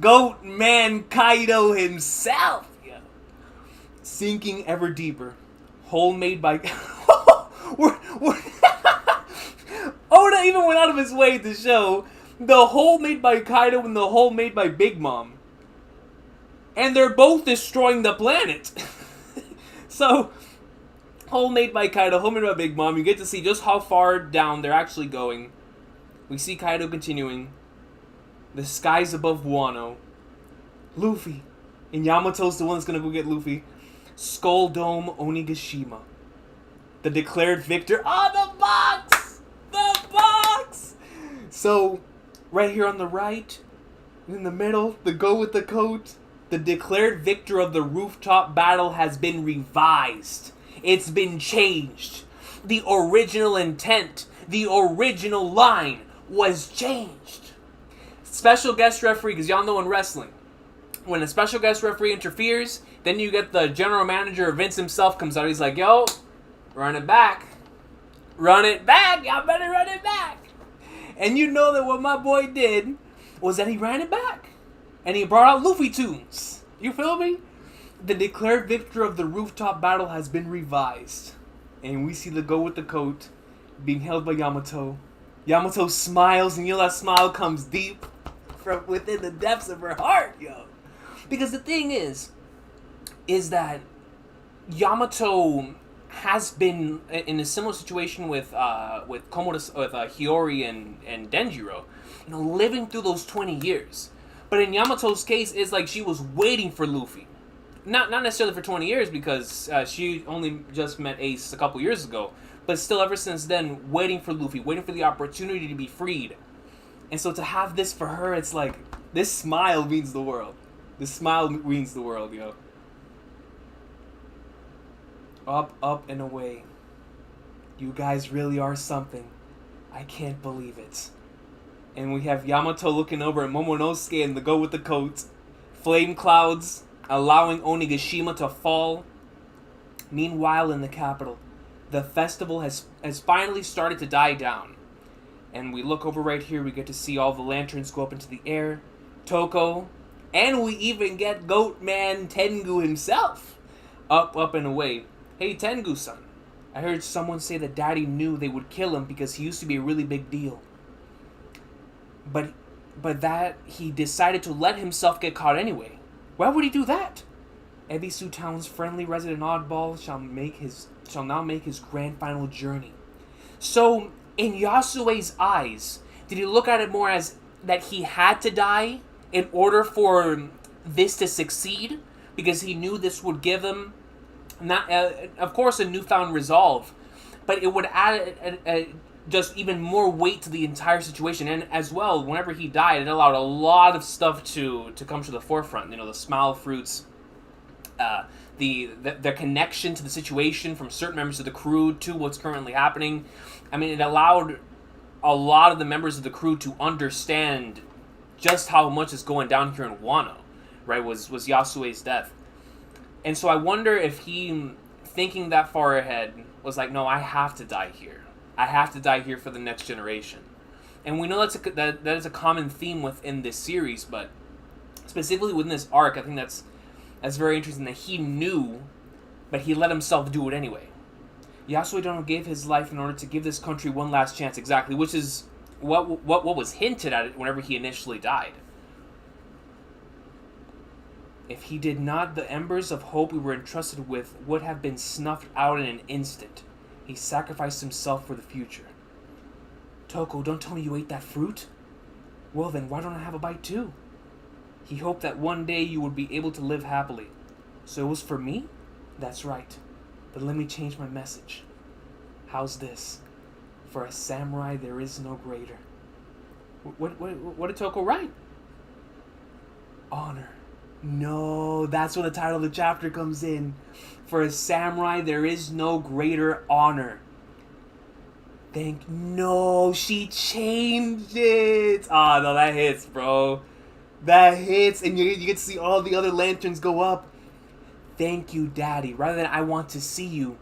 Goat man Kaido himself. Yeah. Sinking ever deeper. Hole made by... we're Oda even went out of his way to show the hole made by Kaido and the hole made by Big Mom. And they're both destroying the planet. So, hole made by Kaido, hole made by Big Mom. You get to see just how far down they're actually going. We see Kaido continuing. The skies above Wano. Luffy. And Yamato's the one that's going to go get Luffy. Skull Dome Onigashima. The declared victor. Oh, the box! The box! So, right here on the right, in the middle, the go with the coat. The declared victor of the rooftop battle has been revised. It's been changed. The original intent, the original line was changed. Special guest referee, because y'all know in wrestling, when a special guest referee interferes, then you get the general manager, Vince himself, comes out. He's like, yo, run it back. Run it back. Y'all better run it back. And you know that what my boy did was that he ran it back. And he brought out Luffy tunes. You feel me? The declared victor of the rooftop battle has been revised. And we see the go with the coat being held by Yamato. Yamato smiles, and you know that smile comes deep from within the depths of her heart, yo. Because the thing is that Yamato has been in a similar situation with Hiyori and Denjiro, you know, living through those 20 years. But in Yamato's case, it's like she was waiting for Luffy. Not necessarily for 20 years, because she only just met Ace a couple years ago. But still, ever since then, waiting for Luffy, waiting for the opportunity to be freed. And so to have this for her, it's like, this smile means the world. This smile means the world, yo. Up, up, and away. You guys really are something. I can't believe it. And we have Yamato looking over at Momonosuke and the go with the coat. Flame clouds allowing Onigashima to fall. Meanwhile, in the capital, the festival has finally started to die down. And we look over right here, we get to see all the lanterns go up into the air. Toko. And we even get Goat Man Tengu himself. Up, up, and away. Hey, Tengu-san. I heard someone say that Daddy knew they would kill him because he used to be a really big deal. But that he decided to let himself get caught anyway. Why would he do that? Ebisu Town's friendly resident oddball shall now make his grand final journey. So, in Yasue's eyes, did he look at it more as that he had to die in order for this to succeed? Because he knew this would give him, not of course, a newfound resolve, but it would add just even more weight to the entire situation. And as well, whenever he died, it allowed a lot of stuff to come to the forefront. You know, the smile fruits, the connection to the situation from certain members of the crew to what's currently happening. I mean, it allowed a lot of the members of the crew to understand just how much is going down here in Wano, right, was Yasue's death. And so I wonder if he, thinking that far ahead, was like, no, I have to die here. I have to die here for the next generation. And we know that is a common theme within this series, but specifically within this arc, I think that's very interesting that he knew, but he let himself do it anyway. Yasue Dono gave his life in order to give this country one last chance, exactly, which is what was hinted at whenever he initially died. If he did not, the embers of hope we were entrusted with would have been snuffed out in an instant. He sacrificed himself for the future. Toko, don't tell me you ate that fruit? Well then, why don't I have a bite too? He hoped that one day you would be able to live happily. So it was for me? That's right. But let me change my message. How's this? For a samurai there is no greater. What did Toko write? Honor. No, that's when the title of the chapter comes in. For a samurai, there is no greater honor. No, she changed it. Ah, no, that hits, bro. That hits, and you get to see all the other lanterns go up. Thank you, Daddy. Rather than I want to see you,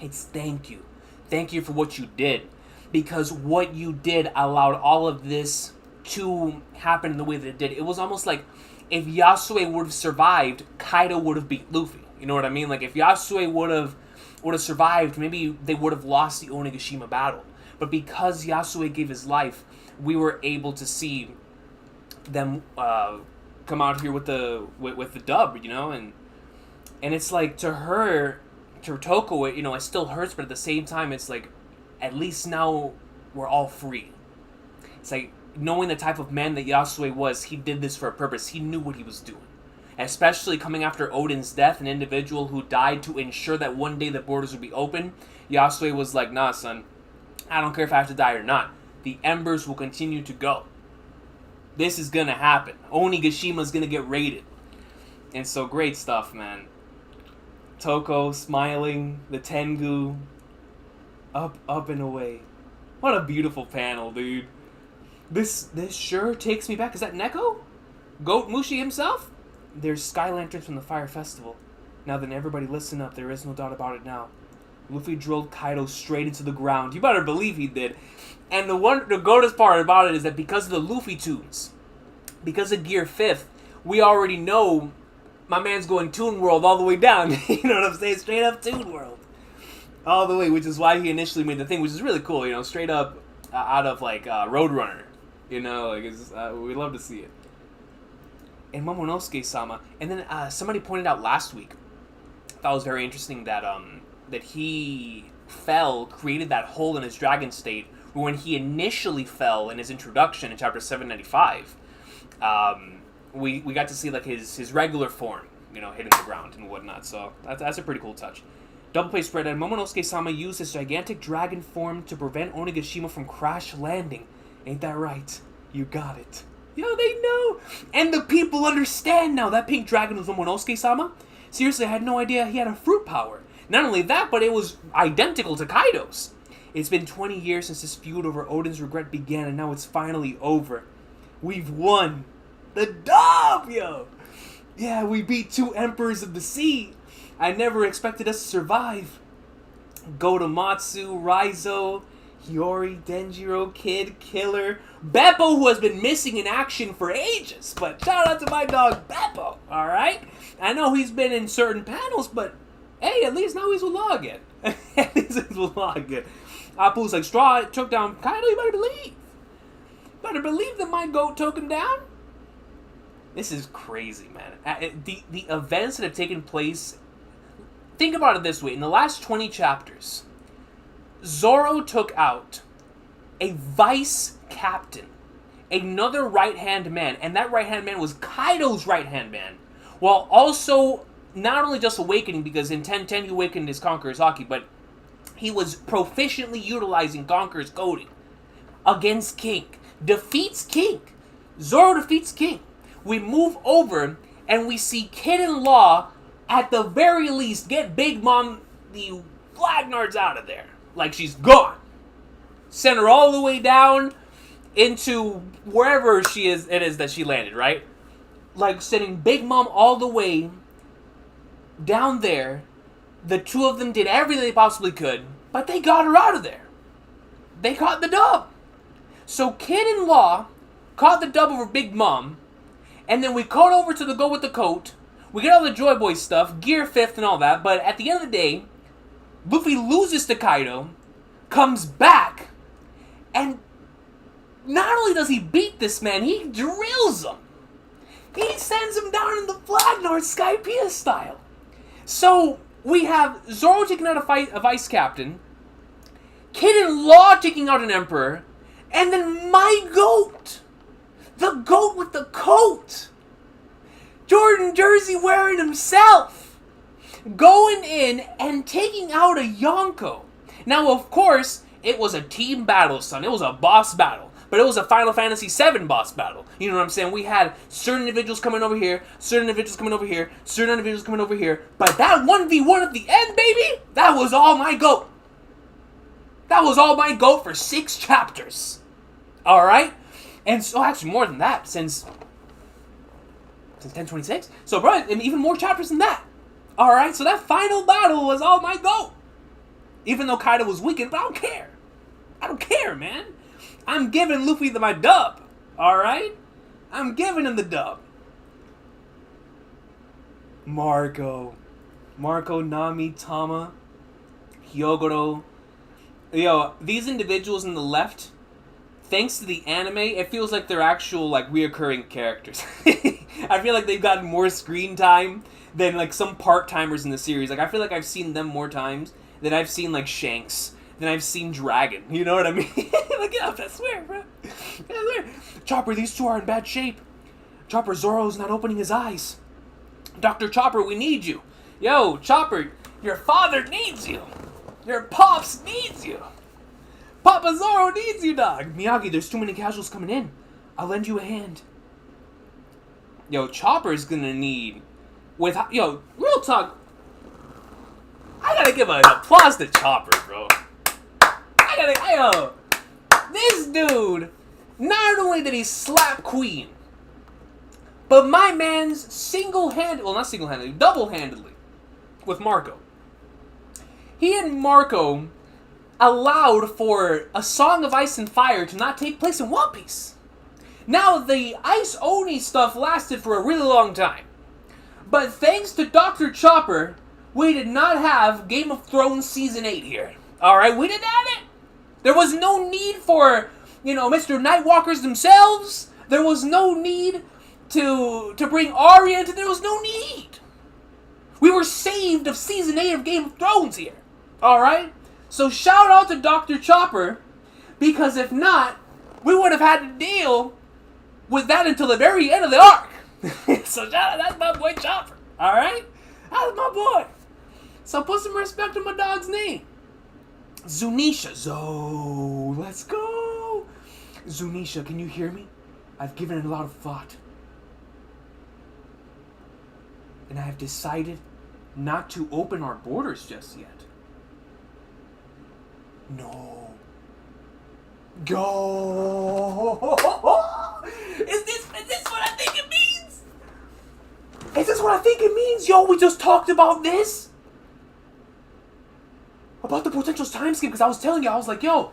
it's thank you. Thank you for what you did. Because what you did allowed all of this to happen in the way that it did. It was almost like if Yasue would have survived, Kaido would have beat Luffy. You know what I mean? Like if Yasue would have survived, maybe they would have lost the Onigashima battle. But because Yasue gave his life, we were able to see them come out here with the dub, you know, and it's like to her, to Toko, you know, it still hurts, but at the same time, it's like at least now we're all free. It's like knowing the type of man that Yasue was, he did this for a purpose. He knew what he was doing. Especially coming after Odin's death, an individual who died to ensure that one day the borders would be open. Yasue was like, nah, son, I don't care if I have to die or not. The embers will continue to go. This is gonna happen. Onigashima's gonna get raided. And so great stuff, man. Toko smiling, the Tengu, up and away. What a beautiful panel, dude. This sure takes me back. Is that Neko? Goat Mushi himself? There's sky lanterns from the Fire Festival. Now then, everybody listen up. There is no doubt about it now. Luffy drilled Kaido straight into the ground. You better believe he did. And the goatest part about it is that because of the Luffy tunes, because of Gear 5th, we already know my man's going Toon World all the way down. You know what I'm saying? Straight up Toon World. All the way, which is why he initially made the thing, which is really cool, you know, straight up out of, like, Roadrunner. You know, like, it's, we love to see it. And Momonosuke-sama. And then somebody pointed out last week, I thought it was very interesting that that he created that hole in his dragon state when he initially fell in his introduction in chapter 795. We got to see like his regular form, you know, hitting the ground and whatnot. So that's a pretty cool touch. Double play spread, and Momonosuke-sama used his gigantic dragon form to prevent Onigashima from crash landing. Ain't that right? You got it. Yo, they know! And the people understand now. That pink dragon was Momonosuke-sama. Seriously, I had no idea he had a fruit power. Not only that, but it was identical to Kaido's. It's been 20 years since this feud over Odin's regret began, and now it's finally over. We've won. The dub, yo! Yeah, we beat 2 Emperors of the Sea. I never expected us to survive. Gotomatsu, Raizo, Hiyori, Denjiro, Kid, Killer, Beppo, who has been missing in action for ages. But shout out to my dog Beppo, alright? I know he's been in certain panels, but hey, at least now he's with Law again. At least he's with Law again. Apu's like, Straw took down Kaido, you better believe. Better believe that my goat took him down. This is crazy, man. The events that have taken place, think about it this way. In the last 20 chapters, Zoro took out a vice captain, another right-hand man, and that right-hand man was Kaido's right-hand man, while also not only just awakening, because in 1010 he awakened his Conqueror's Haki, but he was proficiently utilizing Conqueror's coding against King. Defeats King. Zoro defeats King. We move over, and we see Kid and Law, at the very least, get Big Mom, the Flagnards, out of there. Like, she's gone. Send her all the way down into wherever it is that she landed, right? Like, sending Big Mom all the way down there. The two of them did everything they possibly could, but they got her out of there. They caught the dub. So Kid and Law caught the dub over Big Mom, and then we caught over to the Go with the Coat. We get all the Joy Boy stuff, Gear 5th and all that, but at the end of the day, Luffy loses to Kaido, comes back, and not only does he beat this man, he drills him. He sends him down in the Flagnard Skypiea style. So we have Zoro taking out a vice captain, Kid and Law taking out an emperor, and then my goat, the goat with the coat, Jordan Jersey wearing himself, going in and taking out a Yonko. Now, of course, it was a team battle, son. It was a boss battle. But it was a Final Fantasy VII boss battle. You know what I'm saying? We had certain individuals coming over here, certain individuals coming over here, certain individuals coming over here. But that 1v1 at the end, baby, that was all my goat. That was all my goat for 6 chapters. Alright? And so, actually, more than that, since 1026. So, bro, and even more chapters than that. Alright? So that final battle was all my goat. Even though Kaido was weakened, but I don't care. I don't care, man. I'm giving Luffy my dub. Alright? I'm giving him the dub. Marco, Nami, Tama, Hyogoro. Yo, these individuals on the left, thanks to the anime, it feels like they're actual, like, reoccurring characters. I feel like they've gotten more screen time than, like, some part-timers in the series. Like, I feel like I've seen them more times than I've seen, like, Shanks, than I've seen Dragon. You know what I mean? Look it up, I swear, bro. I swear. Chopper, these two are in bad shape. Chopper, Zoro's not opening his eyes. Dr. Chopper, we need you. Yo, Chopper, your father needs you. Your pops needs you. Papa Zoro needs you, dog. Miyagi, there's too many casuals coming in. I'll lend you a hand. Yo, Chopper's gonna need... Yo, real talk. I gotta give an applause to Chopper, bro. This dude, not only did he slap Queen, but my man's double-handedly, with Marco. He and Marco allowed for a Song of Ice and Fire to not take place in One Piece. Now, the Ice Oni stuff lasted for a really long time. But thanks to Dr. Chopper, we did not have Game of Thrones Season 8 here. Alright, we didn't have it. There was no need for, Mr. Nightwalkers themselves. There was no need to bring Arya into. There was no need. We were saved of Season 8 of Game of Thrones here. Alright? So shout out to Dr. Chopper, because if not, we would have had to deal with that until the very end of the arc. So shout out, that's my boy Chopper. Alright? That's my boy. So put some respect on my dog's name. Zunisha. Let's go. Zunisha, can you hear me? I've given it a lot of thought. And I have decided not to open our borders just yet. No. Go. Is this what I think it means? Is this what I think it means? Yo, we just talked about this. About the potential time skip, because I was telling you, I was like, yo.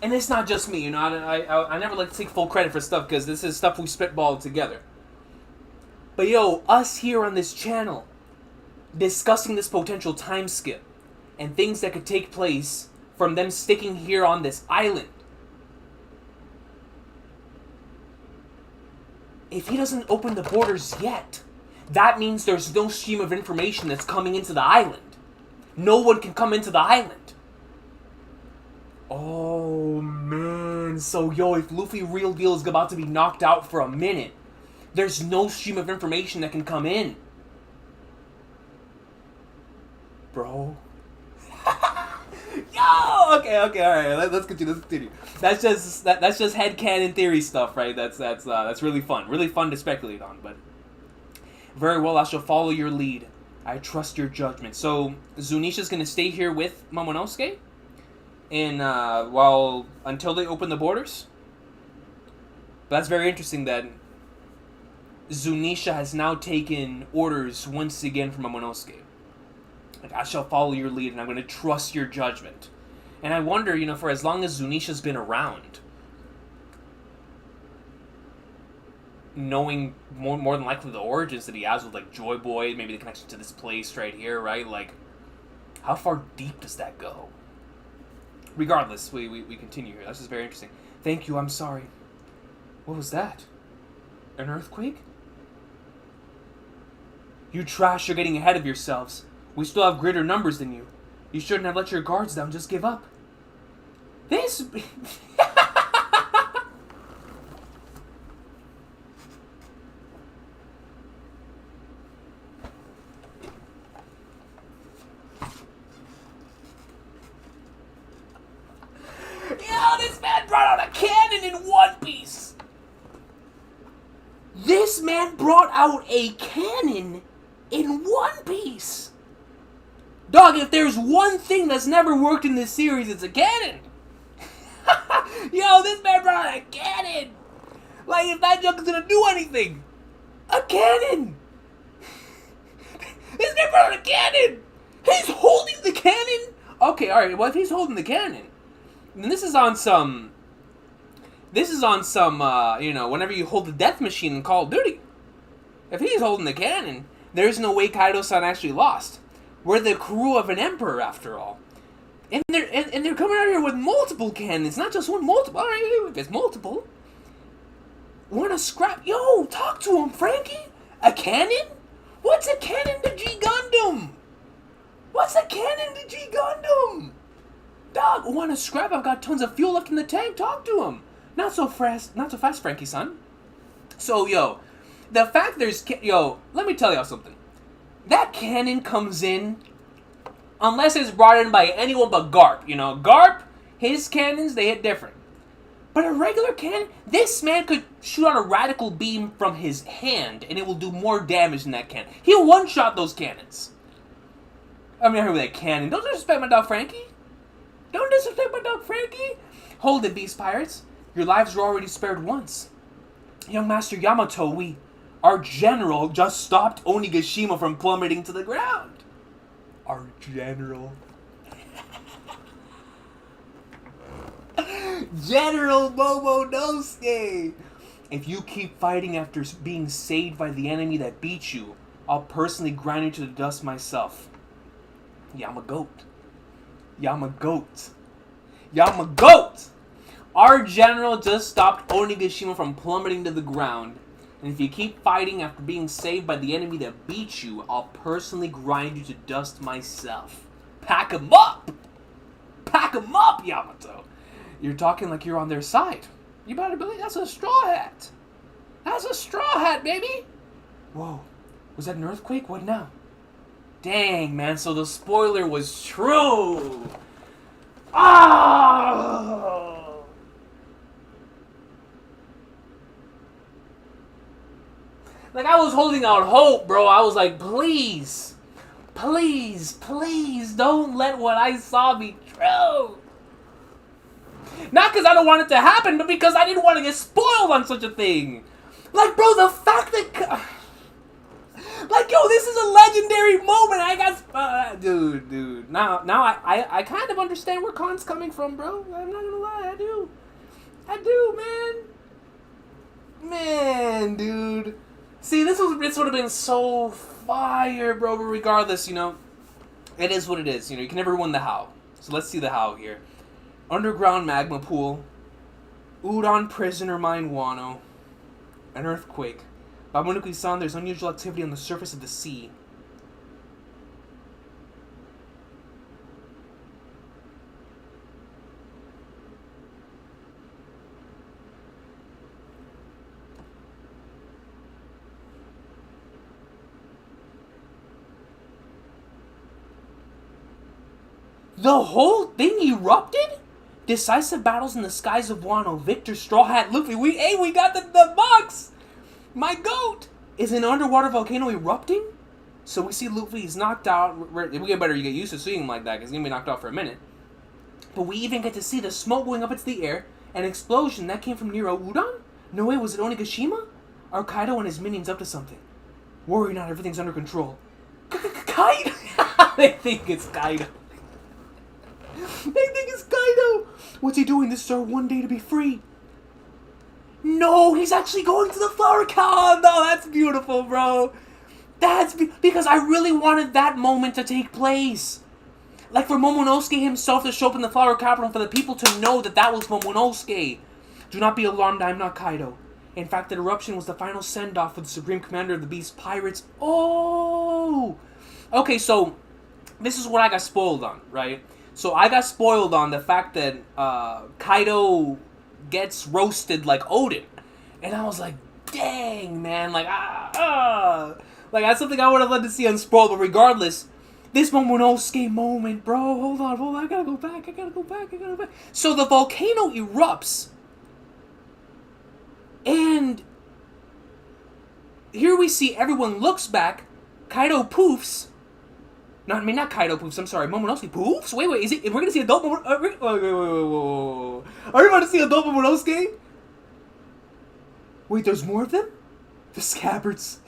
And it's not just me, I never like to take full credit for stuff, because this is stuff we spitballed together. But yo, us here on this channel, discussing this potential time skip, and things that could take place from them sticking here on this island. If he doesn't open the borders yet, that means there's no stream of information that's coming into the island. No one can come into the island. Oh, man. So, yo, if Luffy Real Deal is about to be knocked out for a minute, there's no stream of information that can come in. Bro. Yo! Okay, alright. Let's continue. That's just headcanon theory stuff, right? That's really fun. Really fun to speculate on, but... Very well, I shall follow your lead. I trust your judgment. So, Zunisha's gonna stay here with Momonosuke? Until they open the borders? But that's very interesting that Zunisha has now taken orders once again from Momonosuke. Like, I shall follow your lead and I'm gonna trust your judgment. And I wonder, for as long as Zunisha's been around, knowing more than likely the origins that he has with, like, Joy Boy, maybe the connection to this place right here, right? Like, how far deep does that go? Regardless, we continue here. This is very interesting. Thank you, I'm sorry. What was that? An earthquake? You trash, you're getting ahead of yourselves. We still have greater numbers than you. You shouldn't have let your guards down, just give up. This... this man brought out a cannon in One Piece! This man brought out a cannon in One Piece! Dog, if there's one thing that's never worked in this series, it's a cannon! Yo, this man brought out a cannon! Like, if that junk is gonna do anything! A cannon! This man brought out a cannon! He's holding the cannon? Okay, alright, well, if he's holding the cannon, then this is on some This is on some, whenever you hold the death machine in Call of Duty. If he's holding the cannon, there's no way Kaido-san actually lost. We're the crew of an emperor, after all. And they're coming out here with multiple cannons, not just one, multiple. All right, if it's multiple. Want to scrap? Yo, talk to him, Frankie. A cannon? What's a cannon to G Gundam? What's a cannon to G Gundam? Dog, want to scrap? I've got tons of fuel left in the tank. Talk to him. Not so fast, Frankie-san. So, yo, the fact let me tell y'all something. That cannon comes in, unless it's brought in by anyone but Garp. Garp, his cannons, they hit different. But a regular cannon, this man could shoot out a radical beam from his hand, and it will do more damage than that cannon. He'll one-shot those cannons. I'm not here with that cannon. Don't disrespect my dog Frankie. Don't disrespect my dog Frankie. Hold it, Beast Pirates. Your lives were already spared once. Young Master Yamato, our general just stopped Onigashima from plummeting to the ground. Our general. General Momonosuke! If you keep fighting after being saved by the enemy that beat you, I'll personally grind you to the dust myself. Yamagoat. Our general just stopped Onigashima from plummeting to the ground. And if you keep fighting after being saved by the enemy that beat you, I'll personally grind you to dust myself. Pack 'em up! Pack 'em up, Yamato! You're talking like you're on their side. You better believe that's a straw hat. That's a straw hat, baby! Whoa. Was that an earthquake? What now? Dang, man. So the spoiler was true. Oh! Like, I was holding out hope, bro. I was like, please, don't let what I saw be true. Not because I don't want it to happen, but because I didn't want to get spoiled on such a thing. Like, bro, the fact that... Like, yo, this is a legendary moment. I got... dude. Now I kind of understand where Khan's coming from, bro. I'm not gonna lie, I do, man. Man, dude. See, this would have been so fire, bro. But regardless, it is what it is. You can never win the how. So let's see the how here. Underground magma pool, Udon prisoner mine Wano, an earthquake. Babanuki-san, there's unusual activity on the surface of the sea. The whole thing erupted? Decisive battles in the skies of Wano. Victor, Straw Hat, Luffy. We got the box! My goat! Is an underwater volcano erupting? So we see Luffy's knocked out. We get better, you get used to seeing him like that, because he's going to be knocked out for a minute. But we even get to see the smoke going up into the air. An explosion that came from near Udon? No way, was it Onigashima? Are Kaido and his minions up to something? Worry not, everything's under control. Kaido? They think it's Kaido. They think it's Kaido! What's he doing? This is our one day to be free. No, he's actually going to the flower cow. No, that's beautiful, bro. Because I really wanted that moment to take place. Like for Momonosuke himself to show up in the flower capital, for the people to know that was Momonosuke. Do not be alarmed, I'm not Kaido. In fact, the eruption was the final send-off for the Supreme Commander of the Beast Pirates. Oh! Okay, so this is what I got spoiled on, right? So I got spoiled on the fact that Kaido gets roasted like Odin. And I was like, dang, man. Like, Like, that's something I would have loved to see unspoiled. But regardless, this Momonosuke moment, bro. Hold on. I gotta go back. So the volcano erupts. And here we see everyone looks back. Kaido poofs. Not Kaido poofs, I'm sorry. Momonosuke poofs? Wait, is it? We're gonna see adult Momonosuke? Wait. Are we about to see adult Momonosuke? Wait, there's more of them? The scabbards.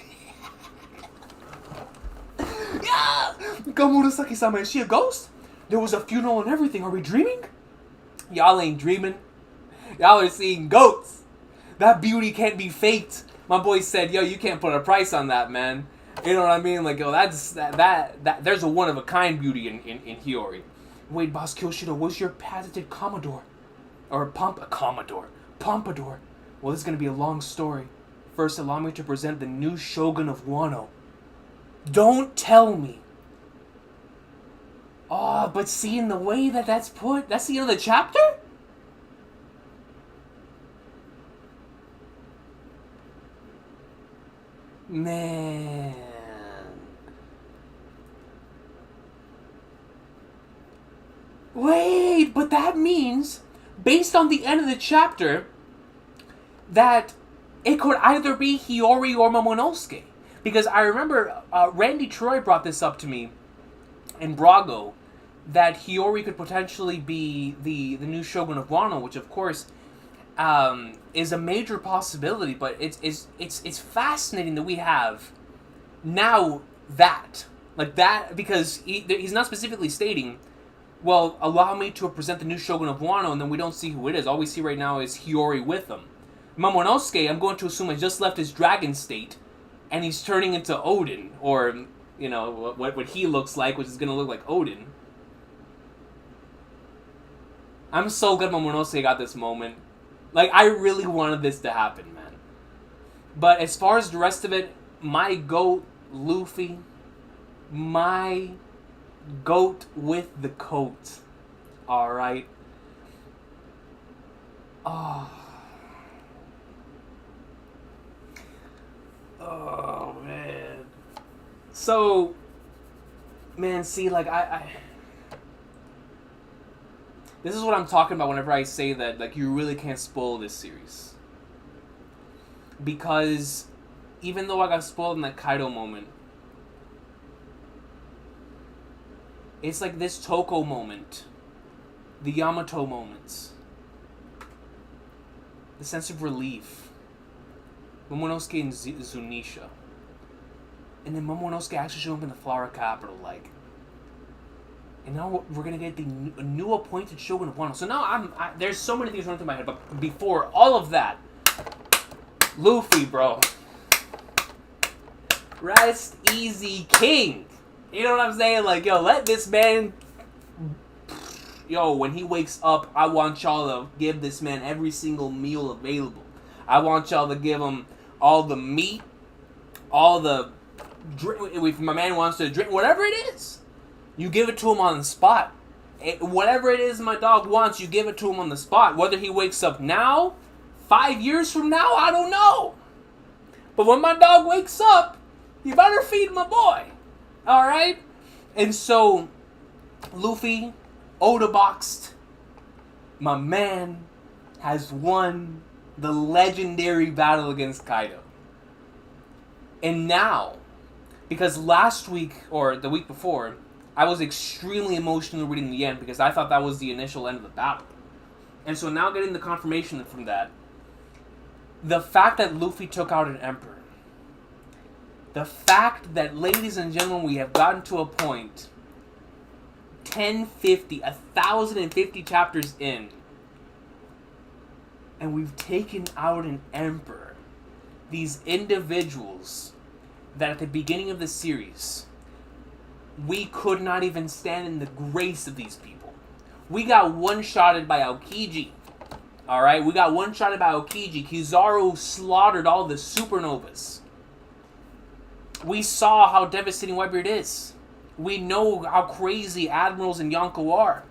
Yeah! Gamurasaki-sama, is she a ghost? There was a funeral and everything. Are we dreaming? Y'all ain't dreaming. Y'all are seeing goats. That beauty can't be faked. My boy said, yo, you can't put a price on that, man. You know what I mean? Like, yo, that there's a one-of-a-kind beauty in Hiyori. Wait, Boss Kyoshiro, what's your patented Commodore? Or Commodore. Pompadour. Well, this is going to be a long story. First, allow me to present the new Shogun of Wano. Don't tell me. Oh, but seeing the way that's put, that's the end of the chapter? Man. Wait, but that means, based on the end of the chapter, that it could either be Hiyori or Momonosuke. Because I remember Randy Troy brought this up to me in Brago, that Hiyori could potentially be the new Shogun of Wano, which of course is a major possibility. But it's fascinating that we have now that, like that, because he's not specifically stating, well, allow me to present the new Shogun of Wano, and then we don't see who it is. All we see right now is Hiyori with him. Momonosuke, I'm going to assume, has just left his dragon state, and he's turning into Odin, or, you know, what he looks like, which is going to look like Odin. I'm so glad Momonosuke got this moment. Like, I really wanted this to happen, man. But as far as the rest of it, my GOAT, Luffy, my GOAT with the coat. Alright? Oh. Oh, man. So, man, see, like, I this is what I'm talking about whenever I say that, like, you really can't spoil this series. Because even though I got spoiled in that Kaido moment, it's like this Toko moment, the Yamato moments, the sense of relief, Momonosuke and Zunisha, and then Momonosuke actually showing up in the Flower Capital, like, and now we're gonna get the new appointed Shogun of Wano. So now there's so many things running through my head, but before all of that, Luffy, bro, rest easy, king. You know what I'm saying? Like, yo, let this man... Yo, when he wakes up, I want y'all to give this man every single meal available. I want y'all to give him all the meat, all the... If my man wants to drink, whatever it is, you give it to him on the spot. Whatever it is my dog wants, you give it to him on the spot. Whether he wakes up now, 5 years from now, I don't know. But when my dog wakes up, you better feed my boy. Alright? And so, Luffy, Oda boxed, my man has won the legendary battle against Kaido. And now, because last week, or the week before, I was extremely emotional reading the end because I thought that was the initial end of the battle. And so now getting the confirmation from that, the fact that Luffy took out an emperor, the fact that, ladies and gentlemen, we have gotten to a point, 1,050 chapters in, and we've taken out an emperor. These individuals that at the beginning of the series, we could not even stand in the grace of these people. We got one-shotted by Aokiji. Alright, we got one-shotted by Aokiji. Kizaru slaughtered all the supernovas. We saw how devastating Whitebeard is. We know how crazy Admirals and Yonko are.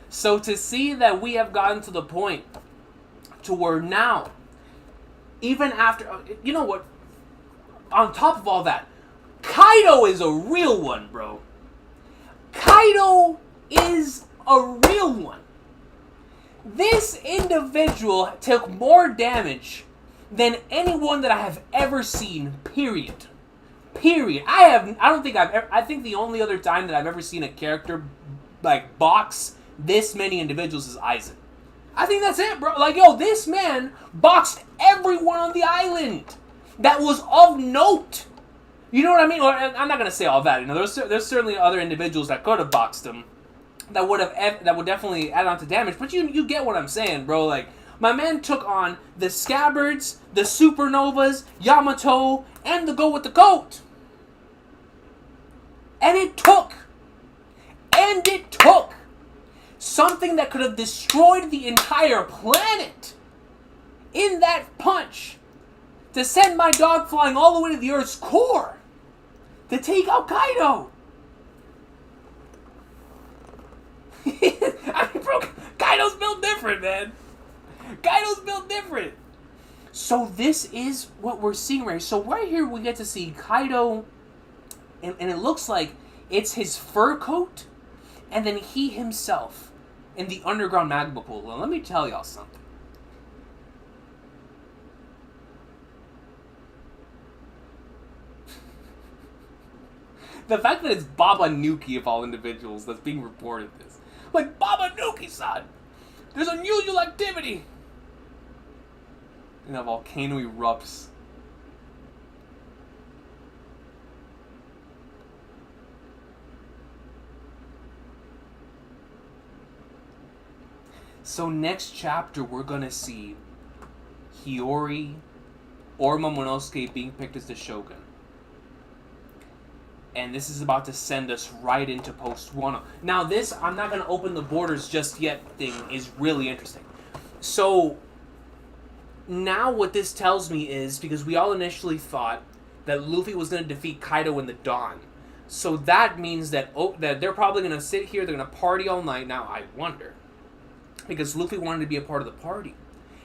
So to see that we have gotten to the point to where now, even after, you know what, on top of all that, Kaido is a real one, bro. Kaido is a real one. This individual took more damage than anyone that I have ever seen, period. Period. I think the only other time that I've ever seen a character, like, box this many individuals is Aizen. I think that's it, bro. Like, yo, this man boxed everyone on the island that was of note. You know what I mean? Or, I'm not gonna say all that. You know, there's certainly other individuals that could have boxed him that would definitely add on to damage. But you get what I'm saying, bro. Like, My man took on the Scabbards, the Supernovas, Yamato, and the Go with the Goat. And it took something that could have destroyed the entire planet in that punch to send my dog flying all the way to the Earth's core to take out Kaido. I mean, bro, Kaido's built different, man. Kaido's built different. So this is what we're seeing right here. So right here we get to see Kaido, and it looks like it's his fur coat, and then he himself in the underground magma pool. Well, let me tell y'all something. The fact that it's Baba Nuki of all individuals that's being reported this. Like, Baba Nuki-san! There's unusual activity! And a volcano erupts. So next chapter we're gonna see Hiyori or Momonosuke being picked as the Shogun. And this is about to send us right into post-Wano. Now this, I'm not going to open the borders just yet thing is really interesting. So, now what this tells me is, because we all initially thought that Luffy was going to defeat Kaido in the dawn. So that means that, that they're probably going to sit here, they're going to party all night. Now, I wonder. Because Luffy wanted to be a part of the party.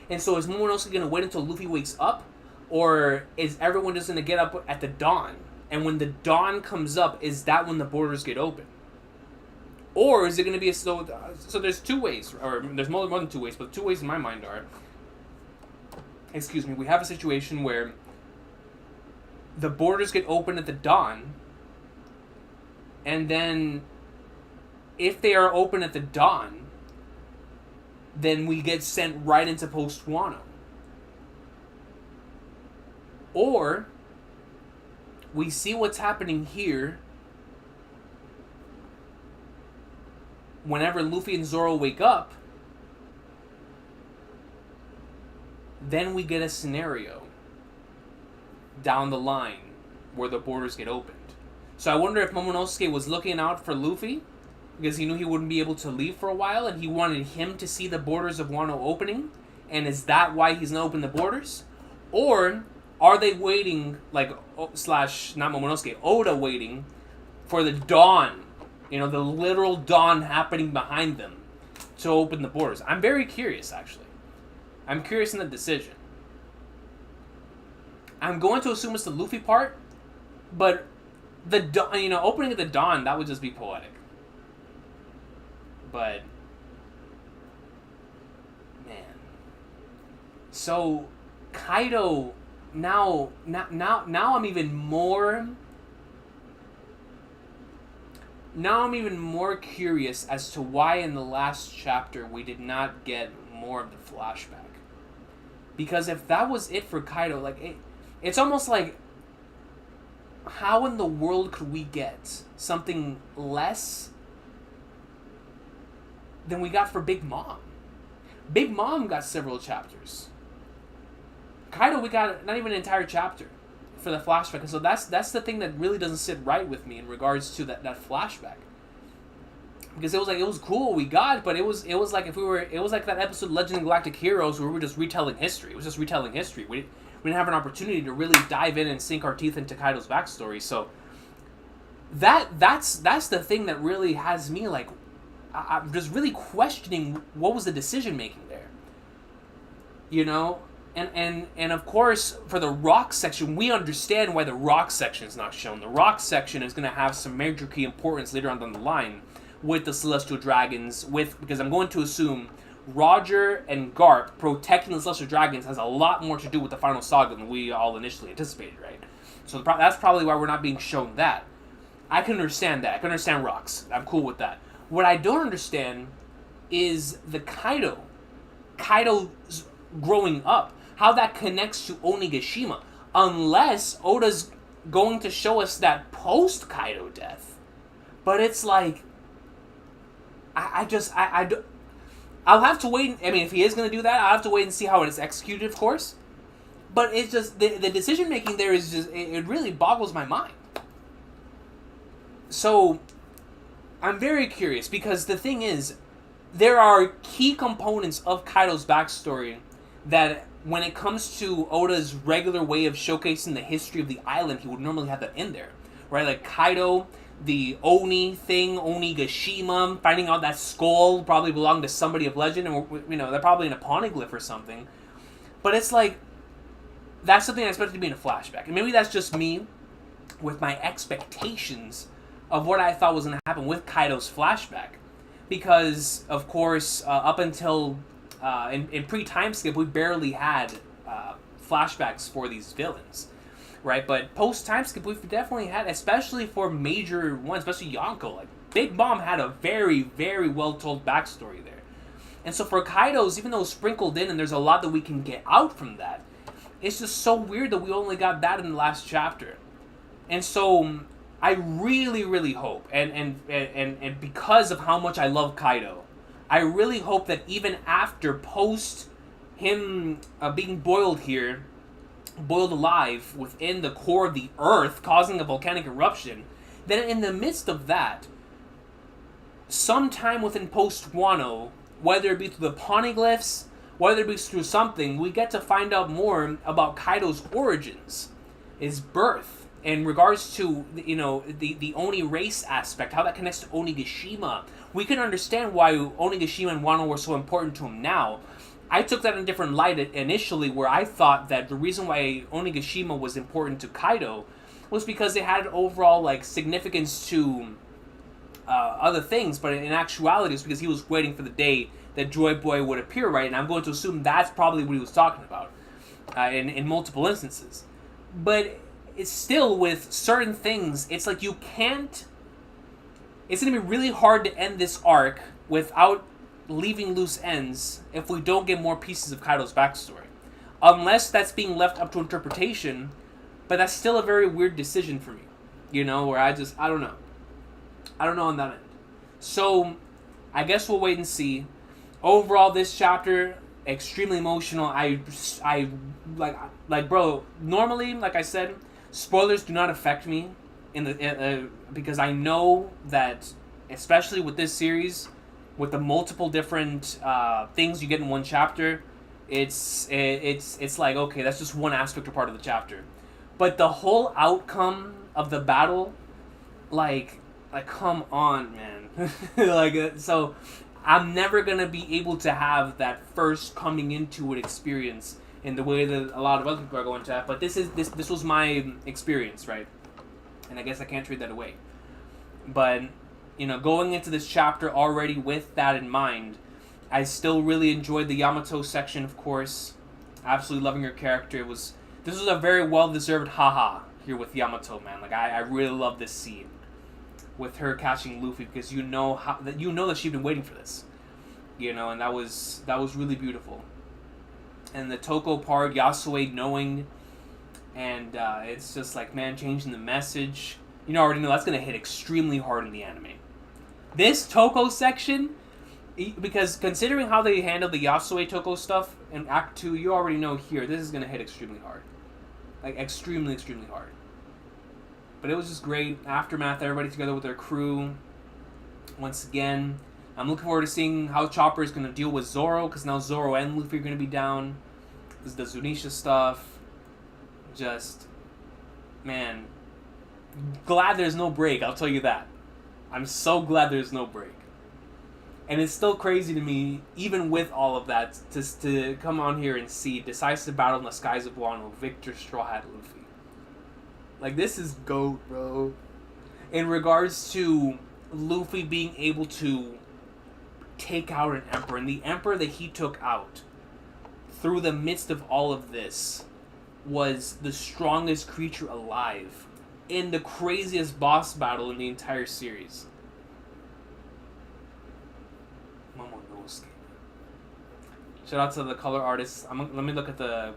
And so is Momonosuke going to wait until Luffy wakes up? Or is everyone just going to get up at the dawn? And when the dawn comes up, is that when the borders get open? Or is it going to be a slow... So there's two ways, or there's more than two ways, but two ways in my mind are... Excuse me, we have a situation where the borders get open at the dawn, and then if they are open at the dawn, then we get sent right into post-Wano. Or... we see what's happening here whenever Luffy and Zoro wake up. Then we get a scenario down the line where the borders get opened. So I wonder if Momonosuke was looking out for Luffy because he knew he wouldn't be able to leave for a while and he wanted him to see the borders of Wano opening. And is that why he's not open the borders? Or... are they waiting, like, slash, not Momonosuke, Oda waiting for the dawn, you know, the literal dawn happening behind them to open the borders? I'm very curious, actually. I'm curious in the decision. I'm going to assume it's the Luffy part, but the dawn, you know, opening at the dawn, that would just be poetic. But, man. So, Kaido... Now I'm even more... Now I'm even more curious as to why in the last chapter we did not get more of the flashback. Because if that was it for Kaido, like, it's almost like... how in the world could we get something less than we got for Big Mom? Big Mom got several chapters. Kaido, we got not even an entire chapter for the flashback. And so that's the thing that really doesn't sit right with me in regards to that flashback. Because it was cool we got, but it was like it was like that episode Legend of Galactic Heroes where we were just retelling history. It was just retelling history. We didn't have an opportunity to really dive in and sink our teeth into Kaido's backstory. So that's the thing that really has me like I'm just really questioning what was the decision making there. You know? And of course, for the rock section, we understand why the rock section is not shown. The rock section is going to have some major key importance later on down the line with the Celestial Dragons, because I'm going to assume Roger and Garp protecting the Celestial Dragons has a lot more to do with the final saga than we all initially anticipated, right? So that's probably why we're not being shown that. I can understand that. I can understand rocks. I'm cool with that. What I don't understand is the Kaido's growing up. How that connects to Onigashima. Unless Oda's going to show us that post-Kaido death. But it's like... I I'll have to wait. I mean, if he is going to do that, I'll have to wait and see how it is executed, of course. But it's just, the decision making there is just, it really boggles my mind. So, I'm very curious, because the thing is, there are key components of Kaido's backstory that, when it comes to Oda's regular way of showcasing the history of the island, he would normally have that in there. Right? Like Kaido, the Oni thing, Onigashima, finding out that skull probably belonged to somebody of legend, and, you know, they're probably in a poneglyph or something. But it's like, that's something I expected to be in a flashback. And maybe that's just me with my expectations of what I thought was going to happen with Kaido's flashback. Because, of course, up until in pre-time skip, we barely had flashbacks for these villains. Right? But post-time skip, we've definitely had, especially for major ones, especially Yonko. Like, Big Mom had a very, very well-told backstory there. And so for Kaido's, even though it's sprinkled in and there's a lot that we can get out from that, it's just so weird that we only got that in the last chapter. And so I really, really hope, and because of how much I love Kaido, I really hope that even after post him being boiled alive within the core of the earth, causing a volcanic eruption, then in the midst of that, sometime within post Wano, whether it be through the poneglyphs, whether it be through something, we get to find out more about Kaido's origins, his birth, in regards to, you know, the Oni race aspect, how that connects to Onigashima. We can understand why Onigashima and Wano were so important to him now. I took that in a different light initially, where I thought that the reason why Onigashima was important to Kaido was because it had overall, like, significance to other things, but in actuality it's because he was waiting for the day that Joy Boy would appear, right? And I'm going to assume that's probably what he was talking about in multiple instances. But it's still, with certain things, it's like you can't... It's going to be really hard to end this arc without leaving loose ends if we don't get more pieces of Kaido's backstory. Unless that's being left up to interpretation, but that's still a very weird decision for me. You know, where I don't know. I don't know on that end. So, I guess we'll wait and see. Overall, this chapter, extremely emotional. I bro, normally, like I said, spoilers do not affect me because I know that, especially with this series, with the multiple different things you get in one chapter, it's like, okay, that's just one aspect or part of the chapter. But the whole outcome of the battle, like come on, man. So I'm never going to be able to have that first coming into it experience in the way that a lot of other people are going to have. But this was my experience, right? And I guess I can't trade that away. But, you know, going into this chapter already with that in mind, I still really enjoyed the Yamato section, of course. Absolutely loving her character. This was a very well-deserved haha here with Yamato, man. Like, I really love this scene with her catching Luffy, because you know that she'd been waiting for this, you know, and that was really beautiful. And the Toko part, Yasue knowing, and it's just like, man, changing the message. You know, already know that's gonna hit extremely hard in the anime. This Toko section, because considering how they handled the Yasue Toko stuff in Act 2, you already know here this is gonna hit extremely hard, like extremely, extremely hard. But it was just great. Aftermath, everybody together with their crew. Once again, I'm looking forward to seeing how Chopper is going to deal with Zoro, because now Zoro and Luffy are going to be down. This is the Zunisha stuff. Just, man, glad there's no break, I'll tell you that. I'm so glad there's no break. And it's still crazy to me, even with all of that, to come on here and see Decisive Battle in the Skies of Wano, Victor Straw Hat Luffy. Like, this is GOAT, bro. In regards to Luffy being able to take out an Emperor, and the Emperor that he took out through the midst of all of this was the strongest creature alive in the craziest boss battle in the entire series. Momonosuke. Shout out to the color artists. Let me look at the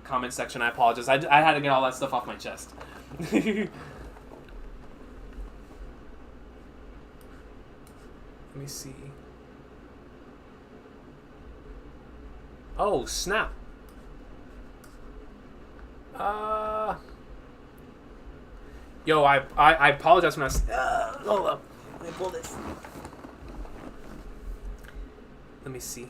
comment section. I apologize. I had to get all that stuff off my chest. Let me see. Oh, snap. Yo, I apologize when I was... hold up. Let me pull this. Let me see.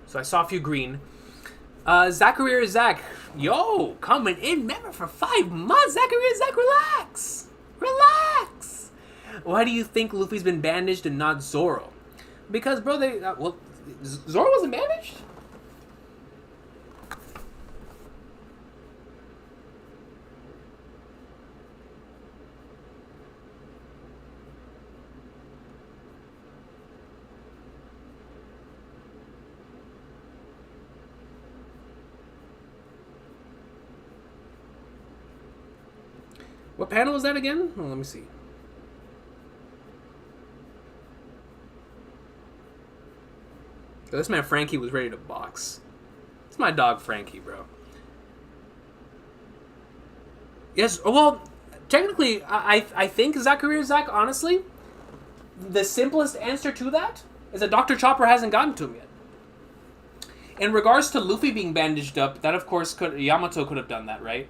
So I saw a few green. Zachary Zach. Yo, coming in member for 5 months. Zachary Zach, relax. Relax. Why do you think Luffy's been bandaged and not Zoro? Because, bro, Zoro wasn't bandaged? What panel is that again? Oh, let me see. This man Frankie was ready to box. It's my dog Frankie, bro. Yes, well, technically, I think Zachary Zach, honestly, the simplest answer to that is that Dr. Chopper hasn't gotten to him yet. In regards to Luffy being bandaged up, that of course Yamato could have done that, right?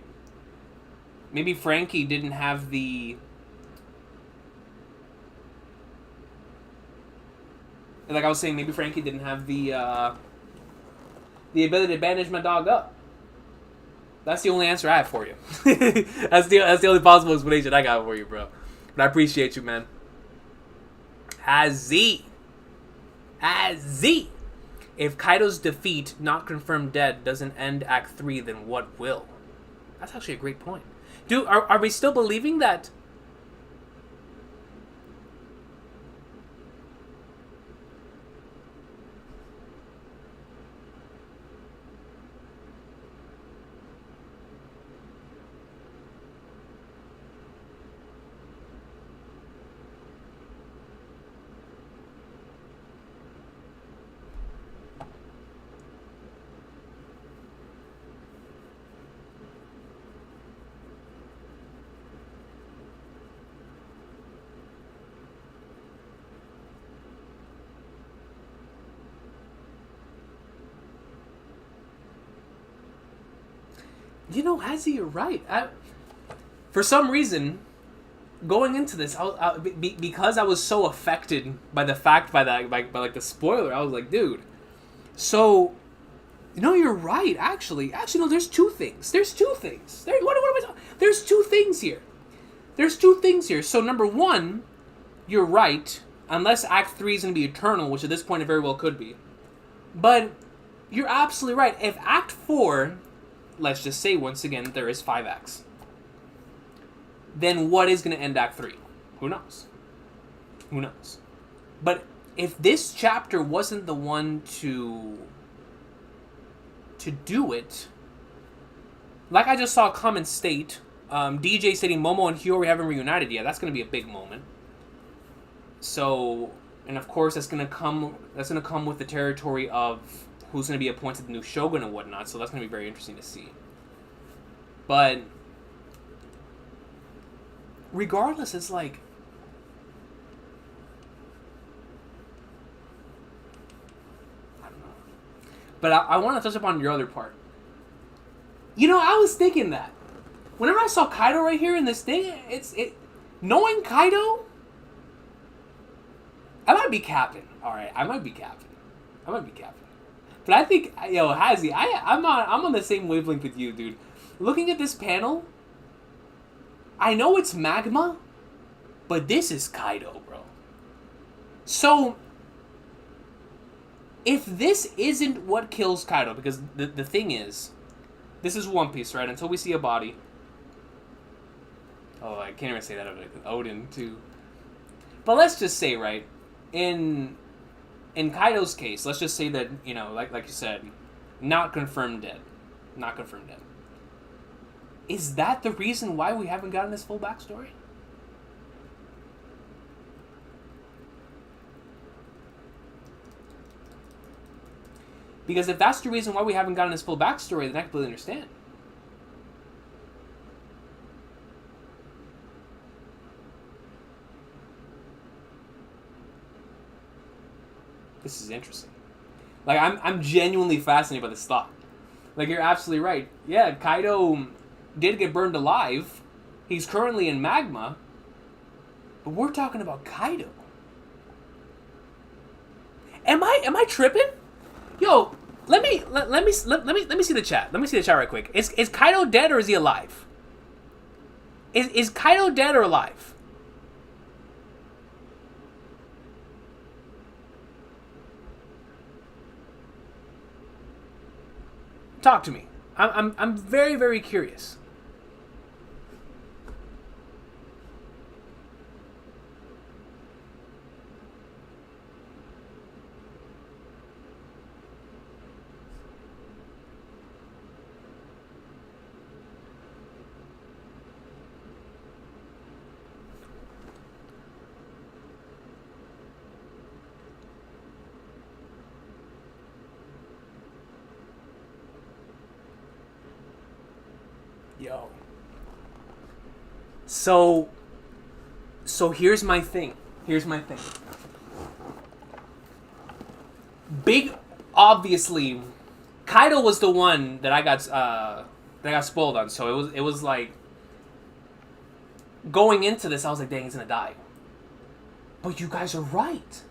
Maybe Frankie didn't have the... Like I was saying, maybe Frankie didn't have the ability to bandage my dog up. That's the only answer I have for you. That's the only possible explanation I got for you, bro. But I appreciate you, man. Hazi. If Kaido's defeat, not confirmed dead, doesn't end Act 3, then what will? That's actually a great point. Dude, are we still believing that? You know, Hazzy, you're right. For some reason, going into this, because I was so affected by the fact, by like the spoiler, I was like, dude. So, no, you're right. Actually, no. There's two things. There's two things. What am I talking? There's two things here. So number one, you're right. Unless Act 3 is gonna be eternal, which at this point it very well could be. But you're absolutely right. If Act 4, let's just say once again, there is 5 acts, then what is going to end Act 3? Who knows? But if this chapter wasn't the one to do it, like I just saw a comment state, DJ stating Momo and Hiyori haven't reunited yet. That's going to be a big moment. So, and of course that's going to come with the territory of who's going to be appointed the new shogun and whatnot, so that's going to be very interesting to see. But regardless, it's like... I don't know. But I want to touch upon your other part. You know, I was thinking that. Whenever I saw Kaido right here in this thing, knowing Kaido, I might be capping. Alright, I might be capping. But I think, yo, Hazzy, I'm on the same wavelength with you, dude. Looking at this panel, I know it's magma, but this is Kaido, bro. So, if this isn't what kills Kaido, because the thing is, this is One Piece, right? Until we see a body. Oh, I can't even say that of Odin, too. But let's just say, right, in Kaido's case, let's just say that, you know, like you said, not confirmed dead. Is that the reason why we haven't gotten this full backstory? Because if that's the reason why we haven't gotten this full backstory, then I completely understand. This is interesting. Like, I'm genuinely fascinated by this thought. Like, you're absolutely right. Yeah, Kaido did get burned alive. He's currently in magma. But we're talking about Kaido. Am I tripping? Yo, let me see the chat. Let me see the chat right quick. Is Kaido dead or is he alive? Is Kaido dead or alive? Talk to me. I'm very, very curious. Yo. So here's my thing. Obviously, Kaido was the one that I got spoiled on. So it was like going into this, I was like, dang, he's gonna die. But you guys are right.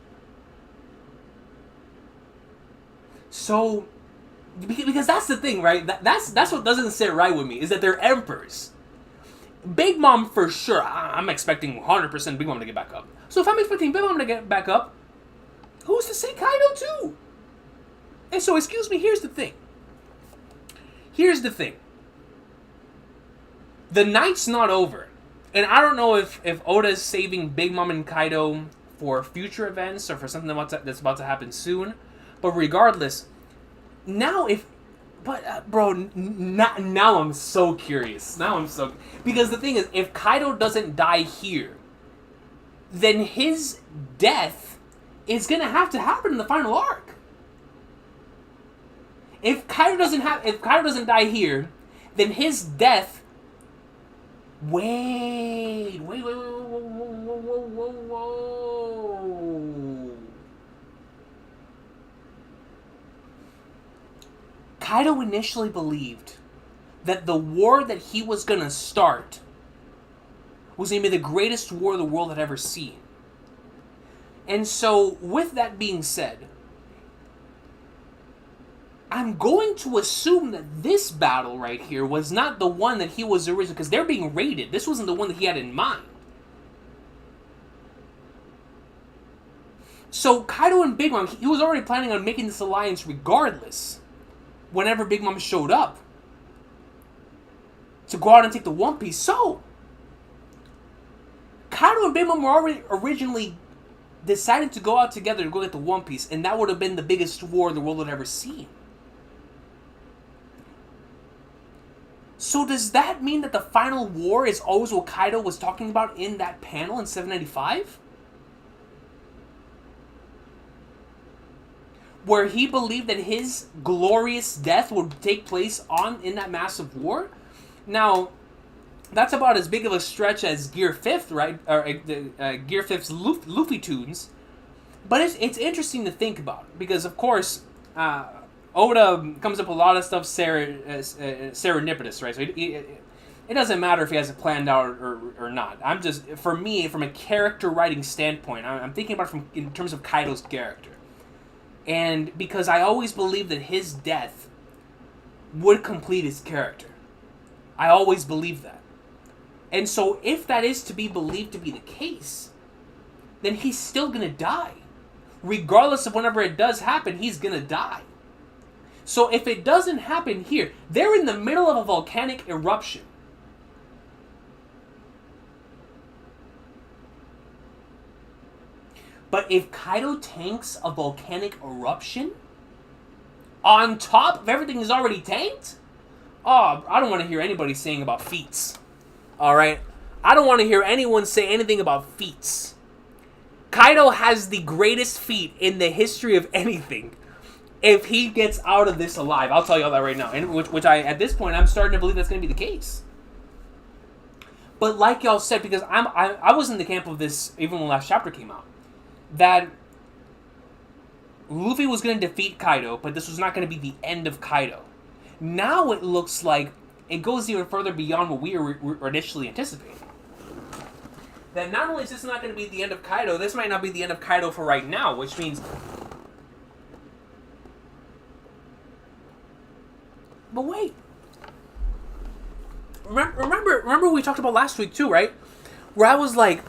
So, because that's the thing, right? That's what doesn't sit right with me, is that they're emperors. Big Mom, for sure, I'm expecting 100% Big Mom to get back up. So if I'm expecting Big Mom to get back up, who's to say Kaido too? And so, excuse me, here's the thing. The night's not over. And I don't know if Oda's saving Big Mom and Kaido for future events or for something that's about to happen soon. But regardless, now now I'm so curious. Because the thing is, if Kaido doesn't die here, then his death is gonna have to happen in the final arc. If Kaido doesn't die here, then his death. Wait. Kaido initially believed that the war that he was going to start was going to be the greatest war the world had ever seen. And so, with that being said, I'm going to assume that this battle right here was not the one that he was originally, because they're being raided. This wasn't the one that he had in mind. So, Kaido and Big Mom, he was already planning on making this alliance regardless. Whenever Big Mom showed up to go out and take the One Piece. So, Kaido and Big Mom were already originally decided to go out together to go get the One Piece, and that would have been the biggest war the world had ever seen. So does that mean that the final war is always what Kaido was talking about in that panel in 795? Where he believed that his glorious death would take place in that massive war? Now, that's about as big of a stretch as Gear 5th, right? Or Gear 5th's Luffy Tunes. But it's interesting to think about. Because, of course, Oda comes up with a lot of stuff serendipitous, right? So it doesn't matter if he has it planned out or not. I'm just, for me, from a character writing standpoint, I'm thinking about it in terms of Kaido's character. And because I always believed that his death would complete his character. I always believed that. And so if that is to be believed to be the case, then he's still going to die. Regardless of whenever it does happen, he's going to die. So if it doesn't happen here, they're in the middle of a volcanic eruption. But if Kaido tanks a volcanic eruption, on top of everything he's already tanked, oh, I don't want to hear anybody saying about feats. Alright? I don't want to hear anyone say anything about feats. Kaido has the greatest feat in the history of anything. If he gets out of this alive, I'll tell you all that right now. And which I, at this point, I'm starting to believe that's going to be the case. But like y'all said, because I was in the camp of this even when the last chapter came out, that Luffy was going to defeat Kaido, but this was not going to be the end of Kaido. Now it looks like it goes even further beyond what we were initially anticipating. That not only is this not going to be the end of Kaido, this might not be the end of Kaido for right now, which means... But wait. Remember we talked about last week too, right? Where I was like...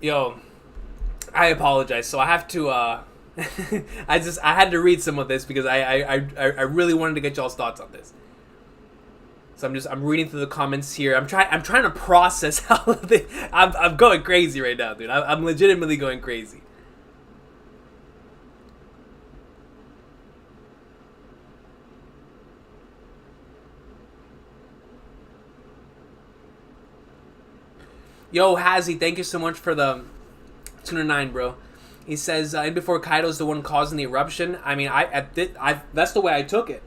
Yo, I apologize. So I have to. I had to read some of this because I really wanted to get y'all's thoughts on this. So I'm reading through the comments here. I'm trying to process how I'm going crazy right now, dude. I'm legitimately going crazy. Yo, Hazzy, thank you so much for the Tuna 9, bro. He says, and before Kaido's the one causing the eruption. I mean, that's the way I took it.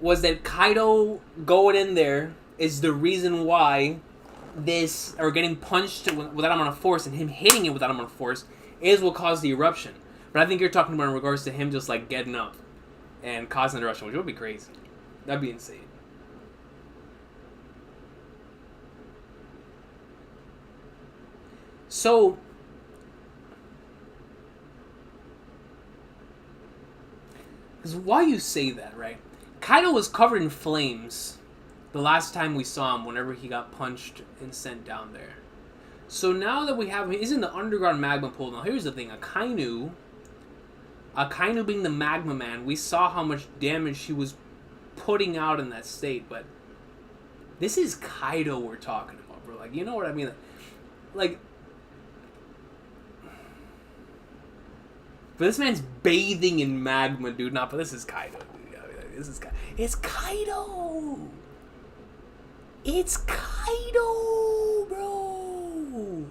Was that Kaido going in there is the reason why this, or getting punched without him on a force, and him hitting it without him on a force, is what caused the eruption. But I think you're talking about in regards to him just, like, getting up and causing the eruption, which would be crazy. That'd be insane. So, because why you say that, right? Kaido was covered in flames the last time we saw him whenever he got punched and sent down there. So now that we have him, he's in the underground magma pool. Now here's the thing, Akainu being the magma man, we saw how much damage he was putting out in that state, but this is Kaido we're talking about, bro. Like, you know what I mean? Like, but this man's bathing in magma, dude. But this is Kaido, dude. I mean, this is Kaido. It's Kaido! It's Kaido, bro!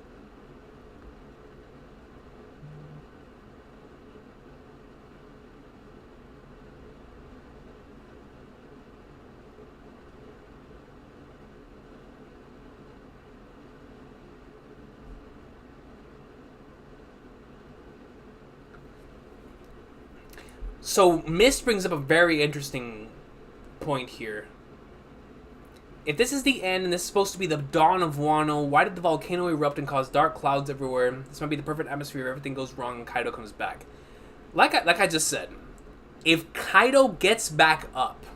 So, Mist brings up a very interesting point here. If this is the end and this is supposed to be the dawn of Wano, why did the volcano erupt and cause dark clouds everywhere? This might be the perfect atmosphere if everything goes wrong and Kaido comes back. Like I just said, if Kaido gets back up,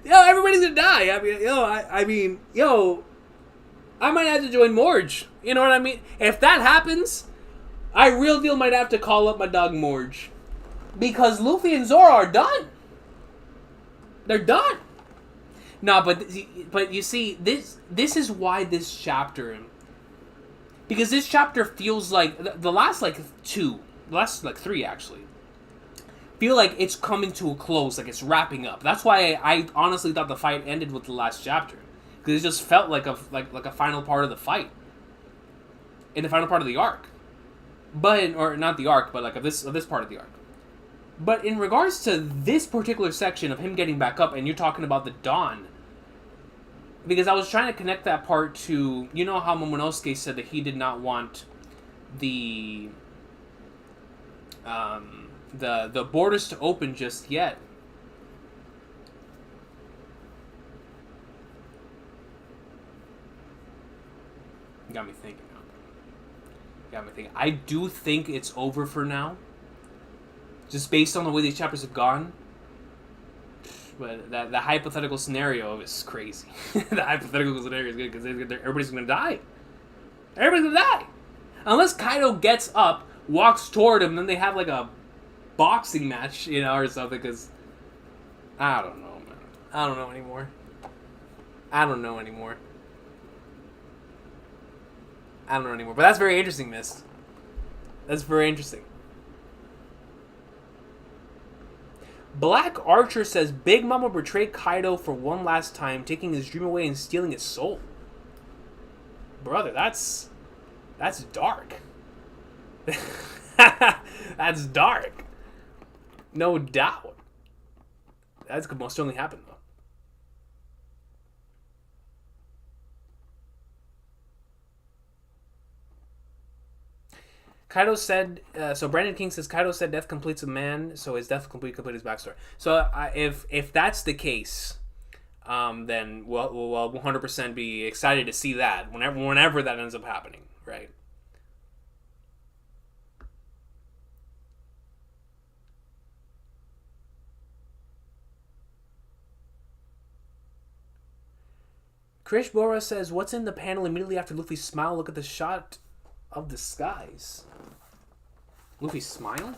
everybody's gonna die. I might have to join Morge. You know what I mean? If that happens, I real deal might have to call up my dog Morge. Because Luffy and Zoro are done. They're done. No, but you see, this is why this chapter... Because this chapter feels like... The last, three, actually, feel like it's coming to a close, like it's wrapping up. That's why I honestly thought the fight ended with the last chapter. Because it just felt like a final part of the fight. In the final part of the arc. Or not the arc, but like of this part of the arc. But in regards to this particular section of him getting back up, and you're talking about the dawn, because I was trying to connect that part to, you know how Momonosuke said that he did not want the borders to open just yet. Got me thinking. I do think it's over for now. Just based on the way these chapters have gone. But the hypothetical scenario is crazy. The hypothetical scenario is good because everybody's going to die. Everybody's going to die. Unless Kaido gets up, walks toward him, then they have like a boxing match, or something, because I don't know, man. I don't know anymore. But that's very interesting, Mist. That's very interesting. Black Archer says Big Mom will betray Kaido for one last time, taking his dream away and stealing his soul. Brother, that's dark. That's dark. No doubt. That could most certainly happen, though. Kaido said, so Brandon King says, Kaido said death completes a man, so his death complete his backstory. So if that's the case, then we'll 100% be excited to see that whenever that ends up happening, right? Krish Bora says, what's in the panel immediately after Luffy's smile? Look at the shot of the skies. Luffy's smile?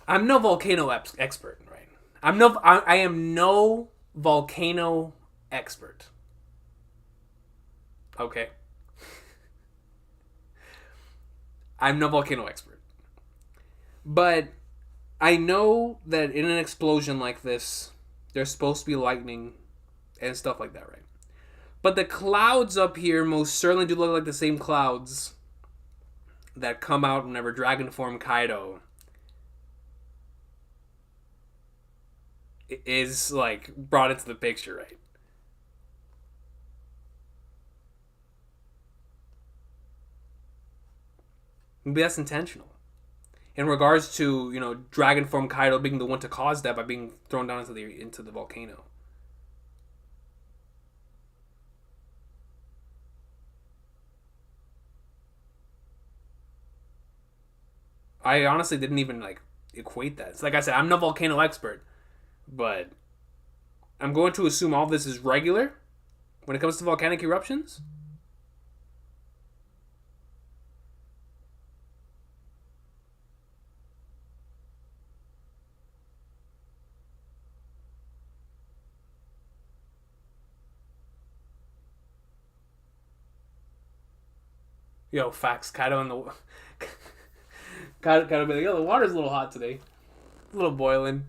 I'm no volcano expert, right? I am no volcano expert. Okay. I'm no volcano expert. But I know that in an explosion like this, there's supposed to be lightning and stuff like that, right? But the clouds up here most certainly do look like the same clouds that come out whenever Dragon Form Kaido is like brought into the picture, right? Maybe that's intentional. In regards to, Dragon Form Kaido being the one to cause that by being thrown down into the volcano. I honestly didn't even equate that. It's like I said, I'm no volcano expert, but I'm going to assume all this is regular when it comes to volcanic eruptions. Yo, facts. Kaido in the Kaido be like, yo, the water's a little hot today, a little boiling.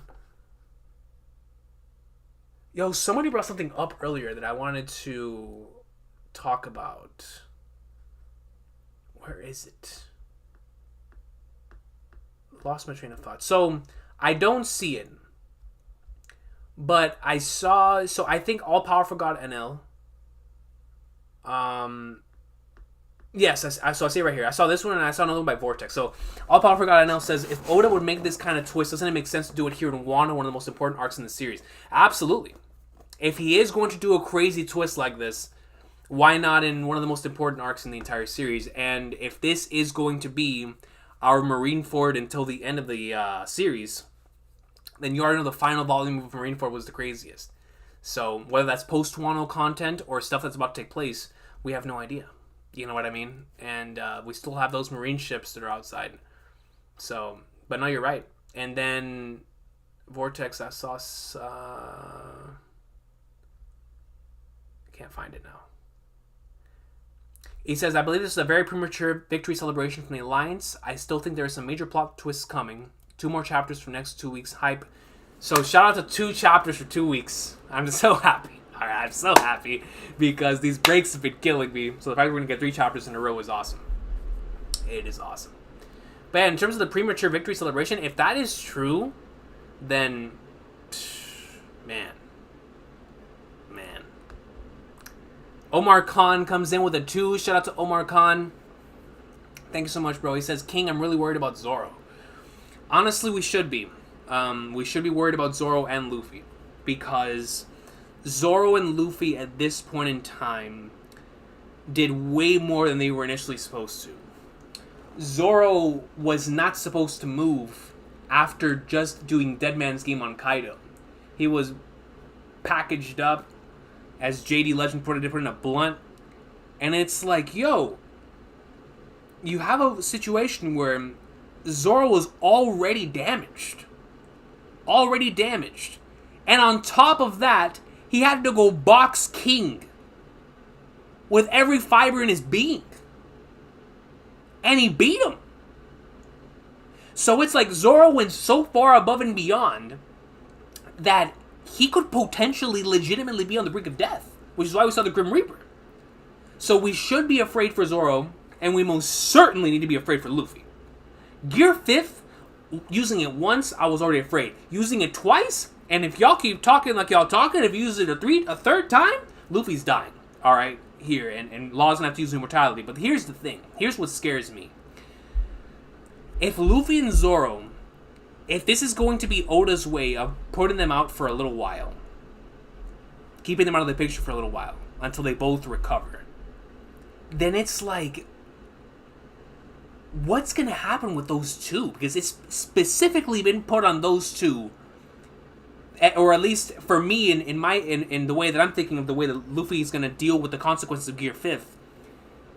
Yo, somebody brought something up earlier that I wanted to talk about. Where is it? Lost my train of thought. So I don't see it, but I saw. So I think All Powerful God NL. Yes, so I see it right here. I saw this one and I saw another one by Vortex. So, All Powerful God NL says, if Oda would make this kind of twist, doesn't it make sense to do it here in Wano, one of the most important arcs in the series? Absolutely. If he is going to do a crazy twist like this, why not in one of the most important arcs in the entire series? And if this is going to be our Marineford until the end of the series, then you already know the final volume of Marineford was the craziest. So, whether that's post-Wano content or stuff that's about to take place, we have no idea. You know what I mean? And we still have those marine ships that are outside. So, but no, you're right. And then Vortex, I saw... I can't find it now. He says, I believe this is a very premature victory celebration from the Alliance. I still think there are some major plot twists coming. 2 more chapters for next 2 weeks. Hype. So shout out to 2 chapters for 2 weeks. I'm just so happy. Alright, I'm so happy because these breaks have been killing me. So the fact that we're going to get 3 chapters in a row is awesome. It is awesome. But yeah, in terms of the premature victory celebration, if that is true, then... Man. Omar Khan comes in with a 2. Shout out to Omar Khan. Thank you so much, bro. He says, King, I'm really worried about Zoro. Honestly, we should be. We should be worried about Zoro and Luffy. Because Zoro and Luffy at this point in time did way more than they were initially supposed to. Zoro was not supposed to move after just doing Dead Man's Game on Kaido. He was packaged up, as JD Legend put it in a blunt. And it's like, yo, you have a situation where Zoro was already damaged. Already damaged. And on top of that, he had to go box King with every fiber in his being. And he beat him. So it's like Zoro went so far above and beyond that he could potentially legitimately be on the brink of death. Which is why we saw the Grim Reaper. So we should be afraid for Zoro, and we most certainly need to be afraid for Luffy. Gear 5th, using it once, I was already afraid. Using it twice, and if y'all keep talking like y'all talking, if you use it a third time, Luffy's dying. Alright, here, and Law's gonna have to use immortality. But here's the thing. Here's what scares me. If Luffy and Zoro, if this is going to be Oda's way of putting them out for a little while, keeping them out of the picture for a little while, until they both recover, then it's like, what's going to happen with those two? Because it's specifically been put on those two, or at least for me, in the way that I'm thinking of the way that Luffy is going to deal with the consequences of Gear 5th,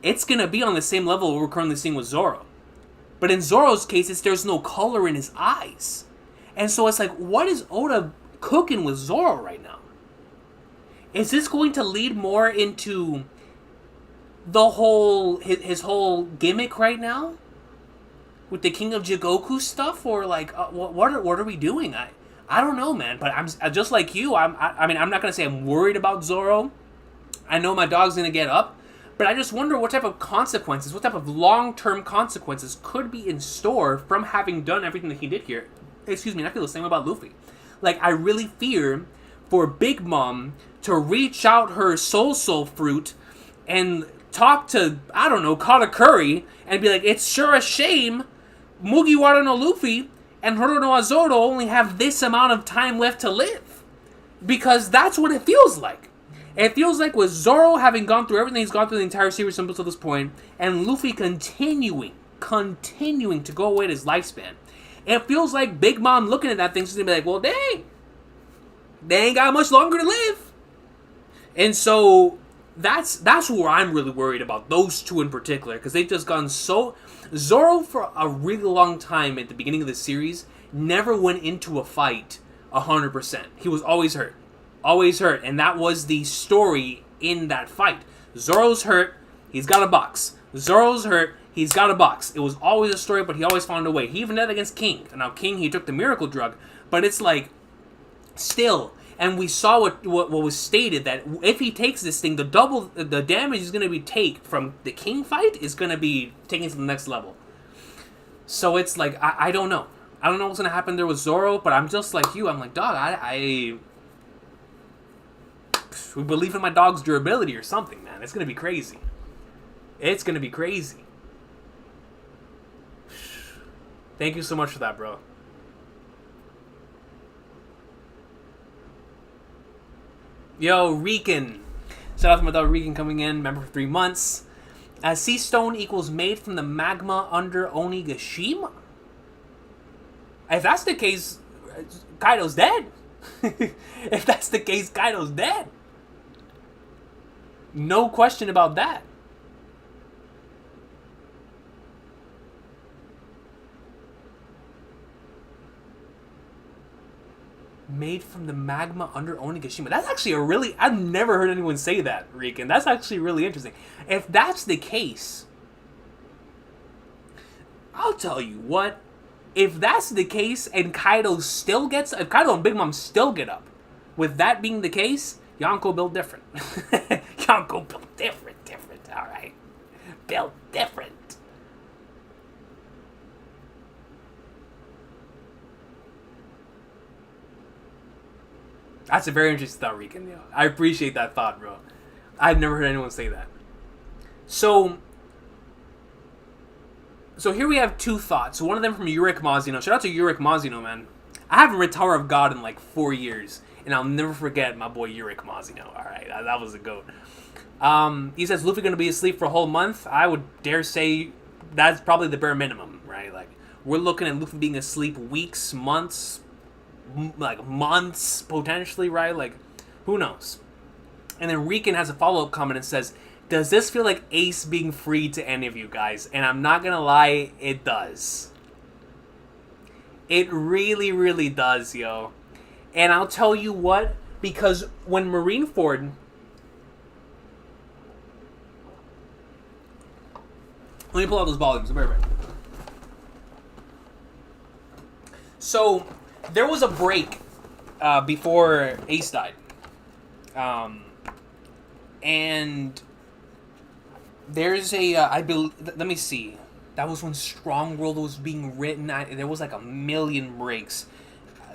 it's going to be on the same level we're currently seeing with Zoro. But in Zoro's case, there's no color in his eyes. And so it's like, what is Oda cooking with Zoro right now? Is this going to lead more into the whole his whole gimmick right now with the King of Jigoku stuff, or like what are we doing? I don't know, man. But I'm just like you. I mean, I'm not gonna say I'm worried about Zoro. I know my dog's gonna get up, but I just wonder what type of consequences, what type of long-term consequences could be in store from having done everything that he did here. Excuse me, and I feel the same about Luffy. Like, I really fear for Big Mom to reach out her soul fruit and talk to, I don't know, Katakuri and be like, it's sure a shame Mugiwara no Luffy and Horo no Azoro only have this amount of time left to live. Because that's what it feels like. It feels like with Zoro having gone through everything he's gone through the entire series up to this point, and Luffy continuing to go away at his lifespan, it feels like Big Mom looking at that thing, she's gonna be like, well, dang, they ain't got much longer to live. And so that's where I'm really worried about, those two in particular, because they've just gone so... Zoro, for a really long time at the beginning of the series, never went into a fight 100%. He was always hurt. Always hurt. And that was the story in that fight. Zoro's hurt, he's got a box. Zoro's hurt, he's got a box. It was always a story, but he always found a way. He even did that against King. And now King, he took the miracle drug. But it's like, still... And we saw what was stated, that if he takes this thing, the damage is going to be take from the King fight is going to be taken to the next level. So it's like, I don't know. I don't know what's going to happen there with Zoro, but I'm just like you. I'm like, dog, we believe in my dog's durability or something, man. It's going to be crazy. It's going to be crazy. Thank you so much for that, bro. Yo, Recon. Shout out to my dog Recon coming in, member for 3 months. Sea Stone equals made from the magma under Onigashima? If that's the case, Kaido's dead. If that's the case, Kaido's dead. No question about that. Made from the magma under Onigashima. That's actually a really... I've never heard anyone say that, Recon. That's actually really interesting. If that's the case, I'll tell you what. If that's the case and Kaido still gets... If Kaido and Big Mom still get up, with that being the case, Yonko built different. Yonko built different, alright? Built different. That's a very interesting thought, Recon. I appreciate that thought, bro. I've never heard anyone say that. So here we have two thoughts. One of them from Yurik Mazino. Shout out to Yurik Mazino, man. I haven't read Tower of God in like 4 years, and I'll never forget my boy Yurik Mazino. All right, that was a goat. He says Luffy going to be asleep for a whole month. I would dare say that's probably the bare minimum, right? Like, we're looking at Luffy being asleep weeks, months, like months potentially, right? Like, who knows? And then Recon has a follow-up comment and says, does this feel like Ace being freed to any of you guys? And I'm not gonna lie, it does. It really, really does, yo. And I'll tell you what, because when Marineford... Let me pull out those volumes. Right. So, there was a break before Ace died. And there's a, let me see. That was when Strong World was being written. There was like a million breaks.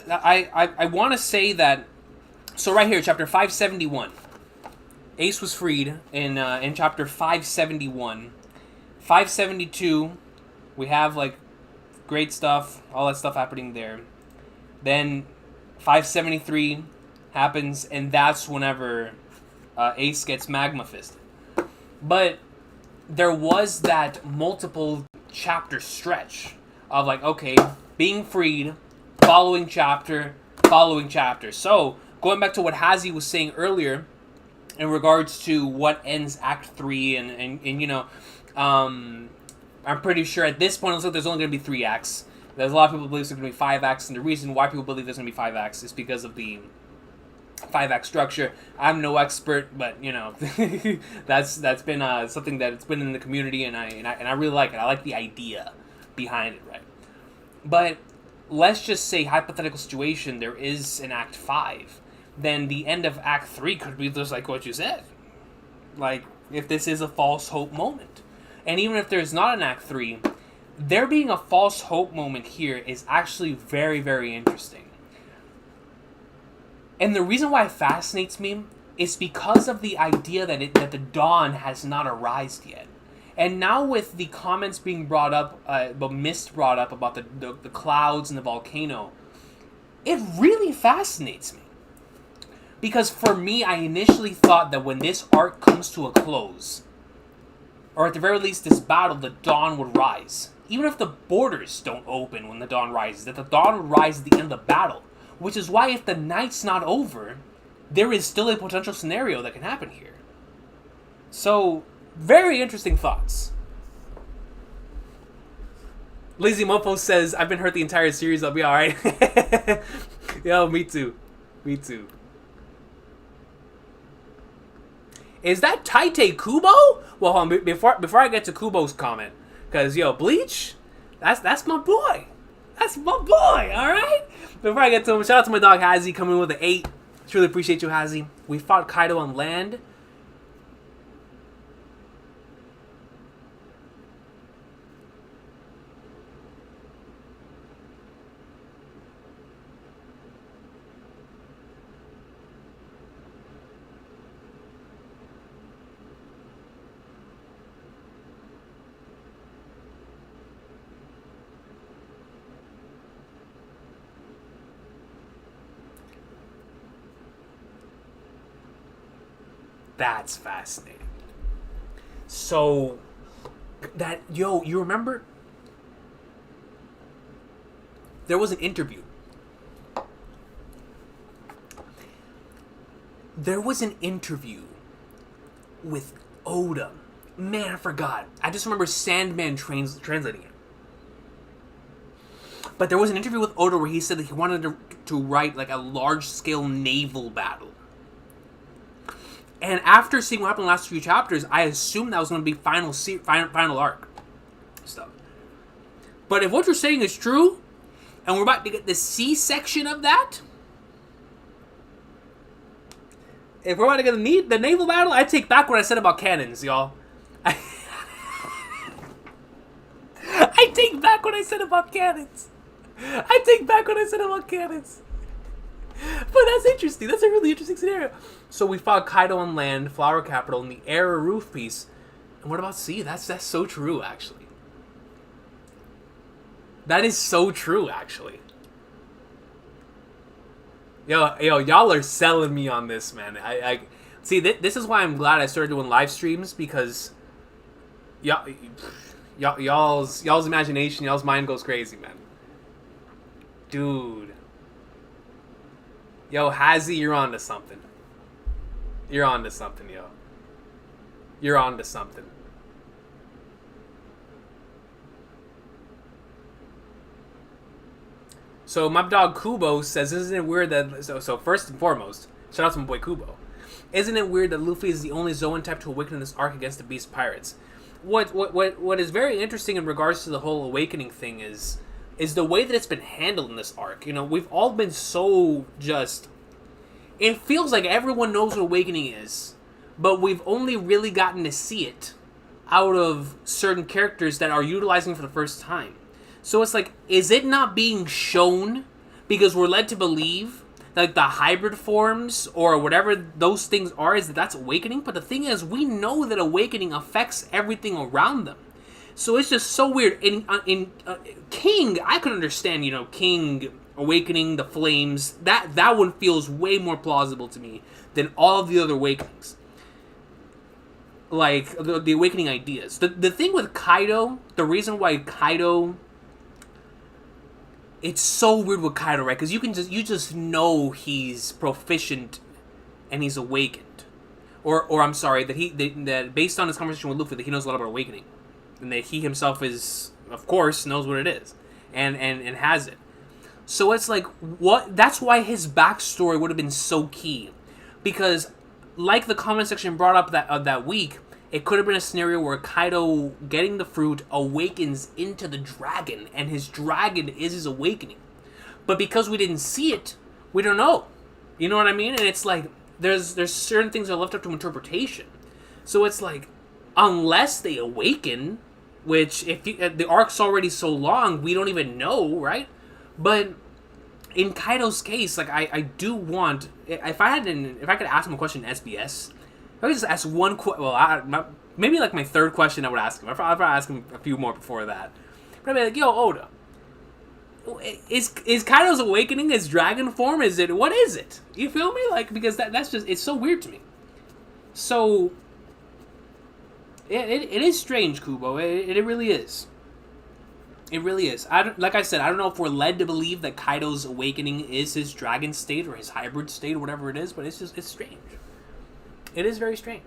I want to say that, so right here, chapter 571. Ace was freed in chapter 571. 572, we have like great stuff, all that stuff happening there. Then 573 happens, and that's whenever Ace gets Magma Fisted. But there was that multiple chapter stretch of like, okay, being freed, following chapter. So, going back to what Hazy was saying earlier in regards to what ends Act 3 and you know, I'm pretty sure at this point it looks like there's only going to be 3 acts. There's a lot of people believe there's going to be 5 acts, and the reason why people believe there's going to be 5 acts is because of the 5-act structure. I'm no expert, but you know, that's been something that's been in the community, and I really like it. I like the idea behind it, right? But let's just say, hypothetical situation, there is an Act 5. Then the end of Act 3 could be just like what you said. Like, if this is a false hope moment. And even if there's not an Act 3, there being a false hope moment here is actually very, very interesting. And the reason why it fascinates me is because of the idea that the dawn has not arisen yet. And now with the comments being brought up, Mist brought up about the clouds and the volcano, it really fascinates me. Because for me, I initially thought that when this arc comes to a close, or at the very least this battle, the dawn would rise. Even if the borders don't open when the dawn rises, that the dawn would rise at the end of the battle. Which is why if the night's not over, there is still a potential scenario that can happen here. So, very interesting thoughts. Lazy Mofo says, I've been hurt the entire series, I'll be alright. Yo, me too. Me too. Is that Taite Kubo? Well, hold on, before I get to Kubo's comment, because, yo, Bleach, that's my boy. That's my boy, alright? Before I get to him, shout out to my dog Hazy coming with an 8. Truly appreciate you, Hazy. We fought Kaido on land. That's fascinating. So, you remember? There was an interview. With Oda. Man, I forgot. I just remember Sandman translating it. But there was an interview with Oda where he said that he wanted to write like a large-scale naval battle. And after seeing what happened in the last few chapters, I assumed that was going to be final arc stuff. But if what you're saying is true, and we're about to get the C section of that, if we're about to get the naval battle, I take back what I said about cannons, y'all. I take back what I said about cannons. But that's interesting. That's a really interesting scenario. So we fought Kaido on land, Flower Capital, and the Air Roof piece. And what about sea? That's so true, actually. That is so true, actually. Yo, y'all are selling me on this, man. I see. This is why I'm glad I started doing live streams, because y'all's imagination, y'all's mind goes crazy, man. Dude. Yo, Hazzy, you're on to something. You're on to something, yo. You're on to something. So my dog Kubo says, isn't it weird that... So first and foremost, shout out to my boy Kubo. Isn't it weird that Luffy is the only Zoan type to awaken in this arc against the Beast Pirates? What is very interesting in regards to the whole awakening thing is the way that it's been handled in this arc. You know, we've all been so just... It feels like everyone knows what awakening is, but we've only really gotten to see it out of certain characters that are utilizing it for the first time. So it's like, is it not being shown because we're led to believe that, like, the hybrid forms or whatever those things are, is that's awakening? But the thing is, we know that awakening affects everything around them. So it's just so weird. In King, I could understand, King awakening the flames. That one feels way more plausible to me than all of the other awakenings. Like, the awakening ideas. The thing with Kaido, the reason why Kaido... It's so weird with Kaido, right? Because you just know he's proficient and he's awakened, or I'm sorry, that based on his conversation with Luffy, that he knows a lot about awakening, and that he himself is, of course, knows what it is, and has it. So it's like, what? That's why his backstory would have been so key, because like the comment section brought up that week. It could have been a scenario where Kaido, getting the fruit, awakens into the dragon, and his dragon is his awakening. But because we didn't see it, we don't know. You know what I mean? And it's like, there's certain things that are left up to interpretation. So it's like, unless they awaken, which, if the arc's already so long, we don't even know, right? But in Kaido's case, like, I do want... If I could ask him a question in SBS... I could just ask one question. Maybe like my third question I would ask him. I'd probably ask him a few more before that. But I'd be like, yo, Oda, is Kaido's awakening his dragon form? What is it? You feel me? Like, because that's just, it's so weird to me. So, it is strange, Kubo. It really is. It really is. Like I said, I don't know if we're led to believe that Kaido's awakening is his dragon state or his hybrid state or whatever it is, but it's strange. It is very strange.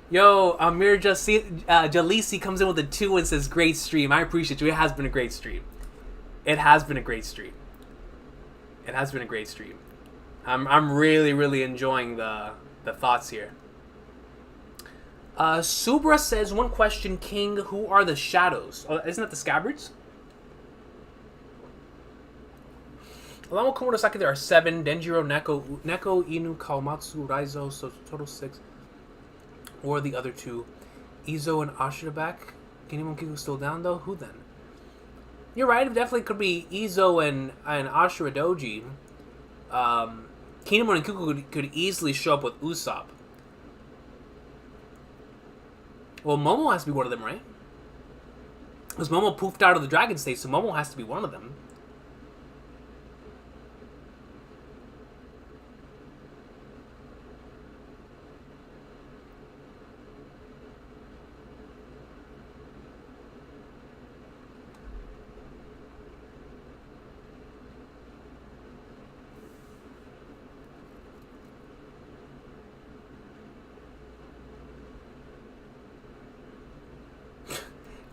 Yo, Amir Jalisi comes in with a 2 and says, great stream. I appreciate you. It has been a great stream. It has been a great stream. It has been a great stream. I'm really, really enjoying the thoughts here. Subra says, one question, King, who are the shadows? Oh, isn't that the scabbards? Along with Komurasaki, there are 7. Denjiro, Neko, Inu, Kawamatsu, Raizo, so total 6. Or the other 2. Izo and Ashura back. Kinemon Kiku still down, though? Who then? You're right, it definitely could be Izo and Ashura Doji. Kinemon and Kiku could easily show up with Usopp. Well, Momo has to be one of them, right? Because Momo poofed out of the Dragon State, so Momo has to be one of them.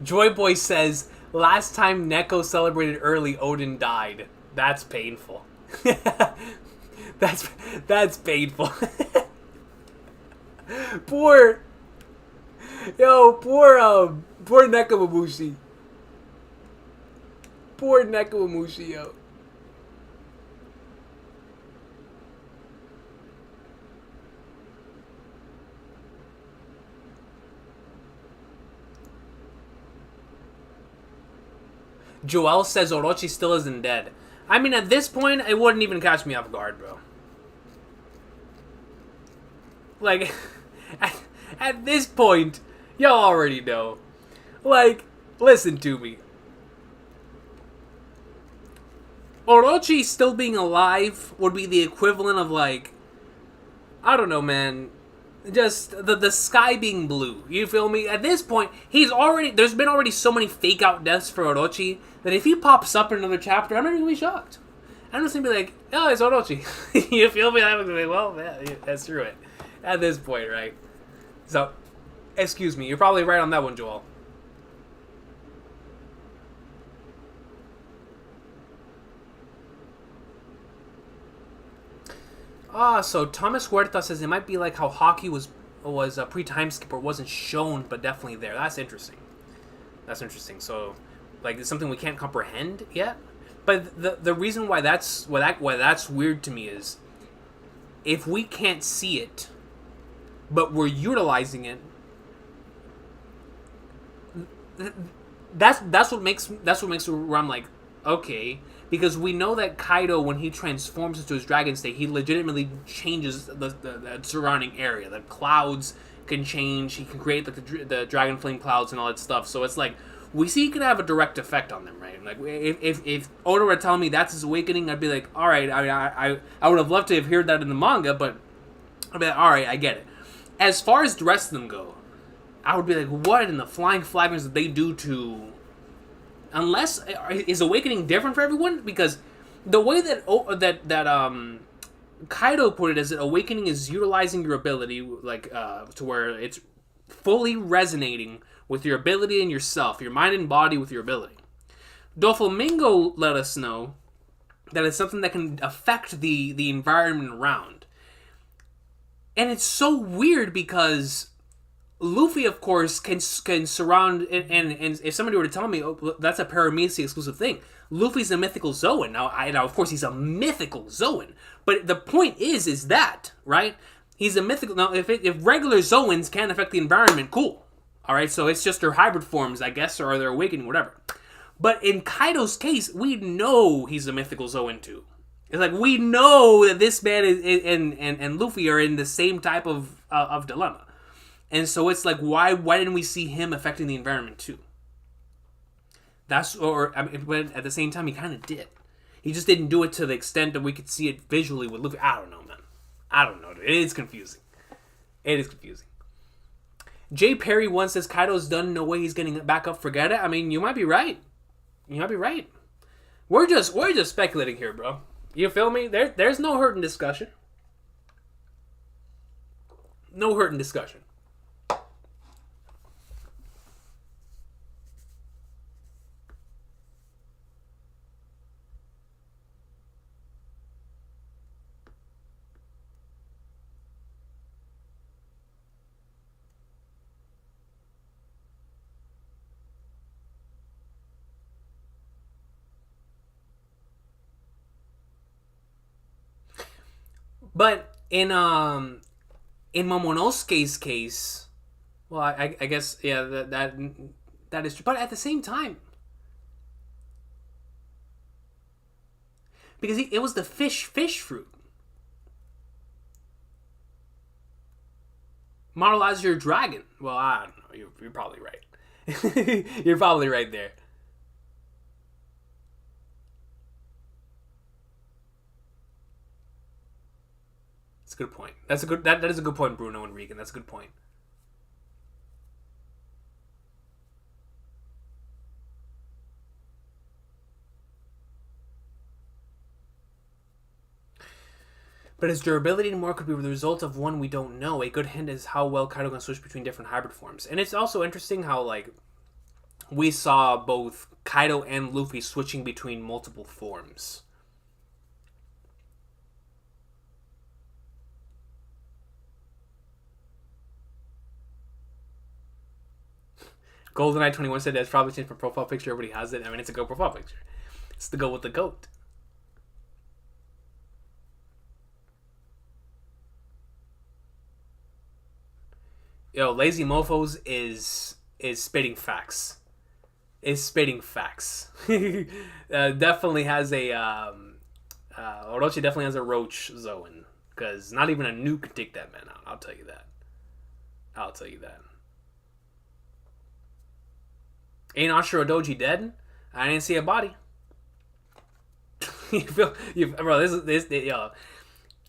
Joy Boy says, last time Neko celebrated early, Odin died. That's painful. That's painful. poor Nekomamushi. Poor Nekomamushi, yo. Joel says Orochi still isn't dead. I mean, at this point, it wouldn't even catch me off guard, bro. Like, at this point, y'all already know. Like, listen to me. Orochi still being alive would be the equivalent of, like, I don't know, man. Just the sky being blue. You feel me? At this point, there's been already so many fake out deaths for Orochi that if he pops up in another chapter, I'm not gonna be shocked. I'm just gonna be like, oh, it's Orochi. You feel me? I'm gonna be like, well, yeah, that's through it. At this point, right? So, excuse me, you're probably right on that one, Joel. So Thomas Huerta says it might be like how hockey was a pre-time skip or wasn't shown, but definitely there. That's interesting. That's interesting. So, like, it's something we can't comprehend yet. But the reason why that's weird to me is if we can't see it, but we're utilizing it. That's what makes where I'm like, okay, because we know that Kaido, when he transforms into his dragon state, he legitimately changes the surrounding area. The clouds can change. He can create like the dragon flame clouds and all that stuff. So it's like we see he could have a direct effect on them, right? Like if Oda were telling me that's his awakening, I'd be like, all right. I would have loved to have heard that in the manga, but I'd be like, all right, I get it. As far as the rest of them go, I would be like, what in the flying flagons did they do to... Unless... Is Awakening different for everyone? Because the way that Kaido put it is that Awakening is utilizing your ability, like, to where it's fully resonating with your ability and yourself, your mind and body with your ability. Doflamingo let us know that it's something that can affect the environment around. And it's so weird because Luffy, of course, can surround, and if somebody were to tell me, oh, that's a Paramecia exclusive thing, Luffy's a mythical Zoan. Now, of course, he's a mythical Zoan, but the point is that, right? He's a mythical. Now, if regular Zoans can't affect the environment, cool. All right, so it's just their hybrid forms, I guess, or their awakening, whatever. But in Kaido's case, we know he's a mythical Zoan too. It's like we know that this man and Luffy are in the same type of dilemma, and so it's like why didn't we see him affecting the environment too? But at the same time he kind of did. He just didn't do it to the extent that we could see it visually with Luffy. I don't know, man. I don't know. It is confusing. It is confusing. Jay Perry once says Kaido's done. No way he's getting back up. Forget it. I mean, you might be right. You might be right. We're just speculating here, bro. You feel me? There's no hurt in discussion. No hurt in discussion. But in Momonosuke's case, well, I guess yeah, that is true. But at the same time, because it was the fish fruit. Modelize your dragon. Well, I don't know. You're probably right. You're probably right there. That's a good point. That is a good point, Bruno and Regan. That's a good point. But his durability and more could be the result of one we don't know. A good hint is how well Kaido can switch between different hybrid forms. And it's also interesting how, like, we saw both Kaido and Luffy switching between multiple forms. GoldenEye 21 said that's probably changed from profile picture. Everybody has it. I mean, it's a GOAT profile picture. It's the GOAT with the GOAT. Yo, Lazy Mofos is spitting facts. is spitting facts. Definitely has a Orochi definitely has a roach Zoan, because not even a nuke could take that man out. I'll tell you that. I'll tell you that. Ain't Ashura Doji dead? I didn't see a body. Bro, yo.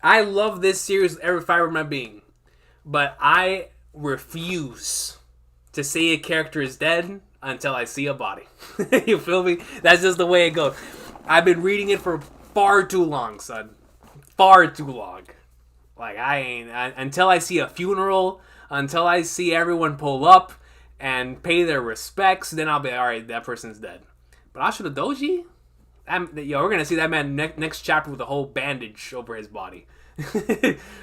I love this series with every fiber of my being, but I refuse to say a character is dead until I see a body. You feel me? That's just the way it goes. I've been reading it for far too long, son. Far too long. Like, until I see a funeral, until I see everyone pull up and pay their respects, then I'll be, alright, that person's dead. But Ashura Doji? We're going to see that man next chapter with a whole bandage over his body.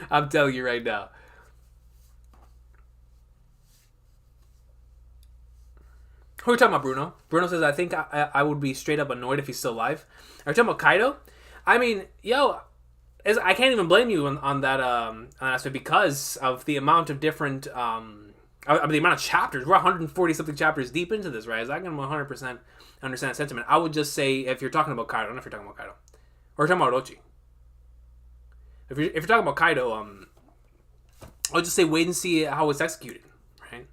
I'm telling you right now. Who are you talking about, Bruno? Bruno says, I think I would be straight up annoyed if he's still alive. Are you talking about Kaido? I mean, I can't even blame you on that aspect because of the amount of different, the amount of chapters. We're 140 something chapters deep into this, right? I can 100% understand that sentiment. I would just say, if you're talking about Kaido, I don't know if you're talking about Kaido. Or you're talking about Orochi. If you're talking about Kaido, I would just say wait and see how it's executed, right?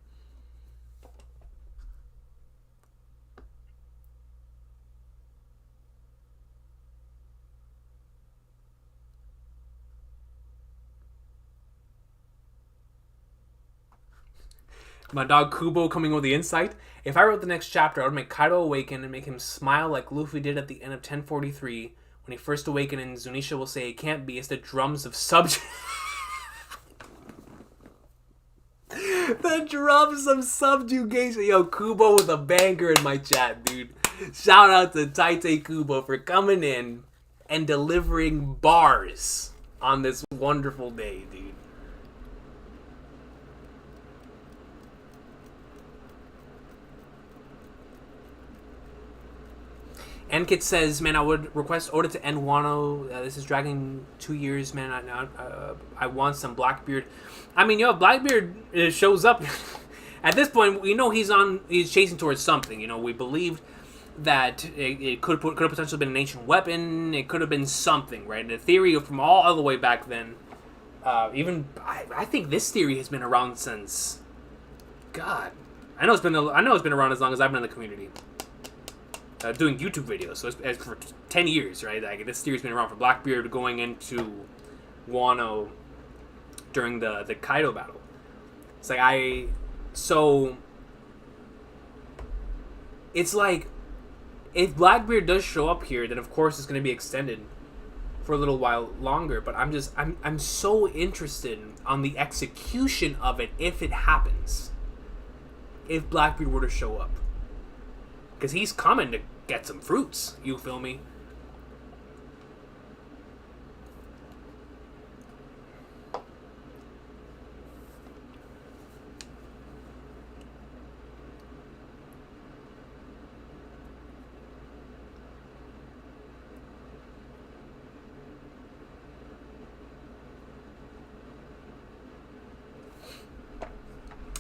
My dog Kubo coming with the insight. If I wrote the next chapter, I would make Kaido awaken and make him smile like Luffy did at the end of 1043 when he first awakened, and Zunisha will say, it can't be, it's the drums of subjugation. The drums of subjugation. Yo, Kubo with a banger in my chat, dude. Shout out to Taite Kubo for coming in and delivering bars on this wonderful day, dude. Ankit says, man, I would request Oda to end Wano. This is dragging 2 years, man. I want some Blackbeard. I mean, Blackbeard shows up. At this point, we know he's chasing towards something. We believed that it could have potentially been an ancient weapon. It could have been something, right? The theory from all the way back then. I think this theory has been around since. God, I know it's been around as long as I've been in the community. Doing YouTube videos, so it's for 10 years, right? Like, this theory's been around for Blackbeard going into Wano during the Kaido battle. It's like it's like, if Blackbeard does show up here, then of course it's going to be extended for a little while longer. But I'm so interested on the execution of it if it happens. If Blackbeard were to show up. Because he's coming to get some fruits. You feel me?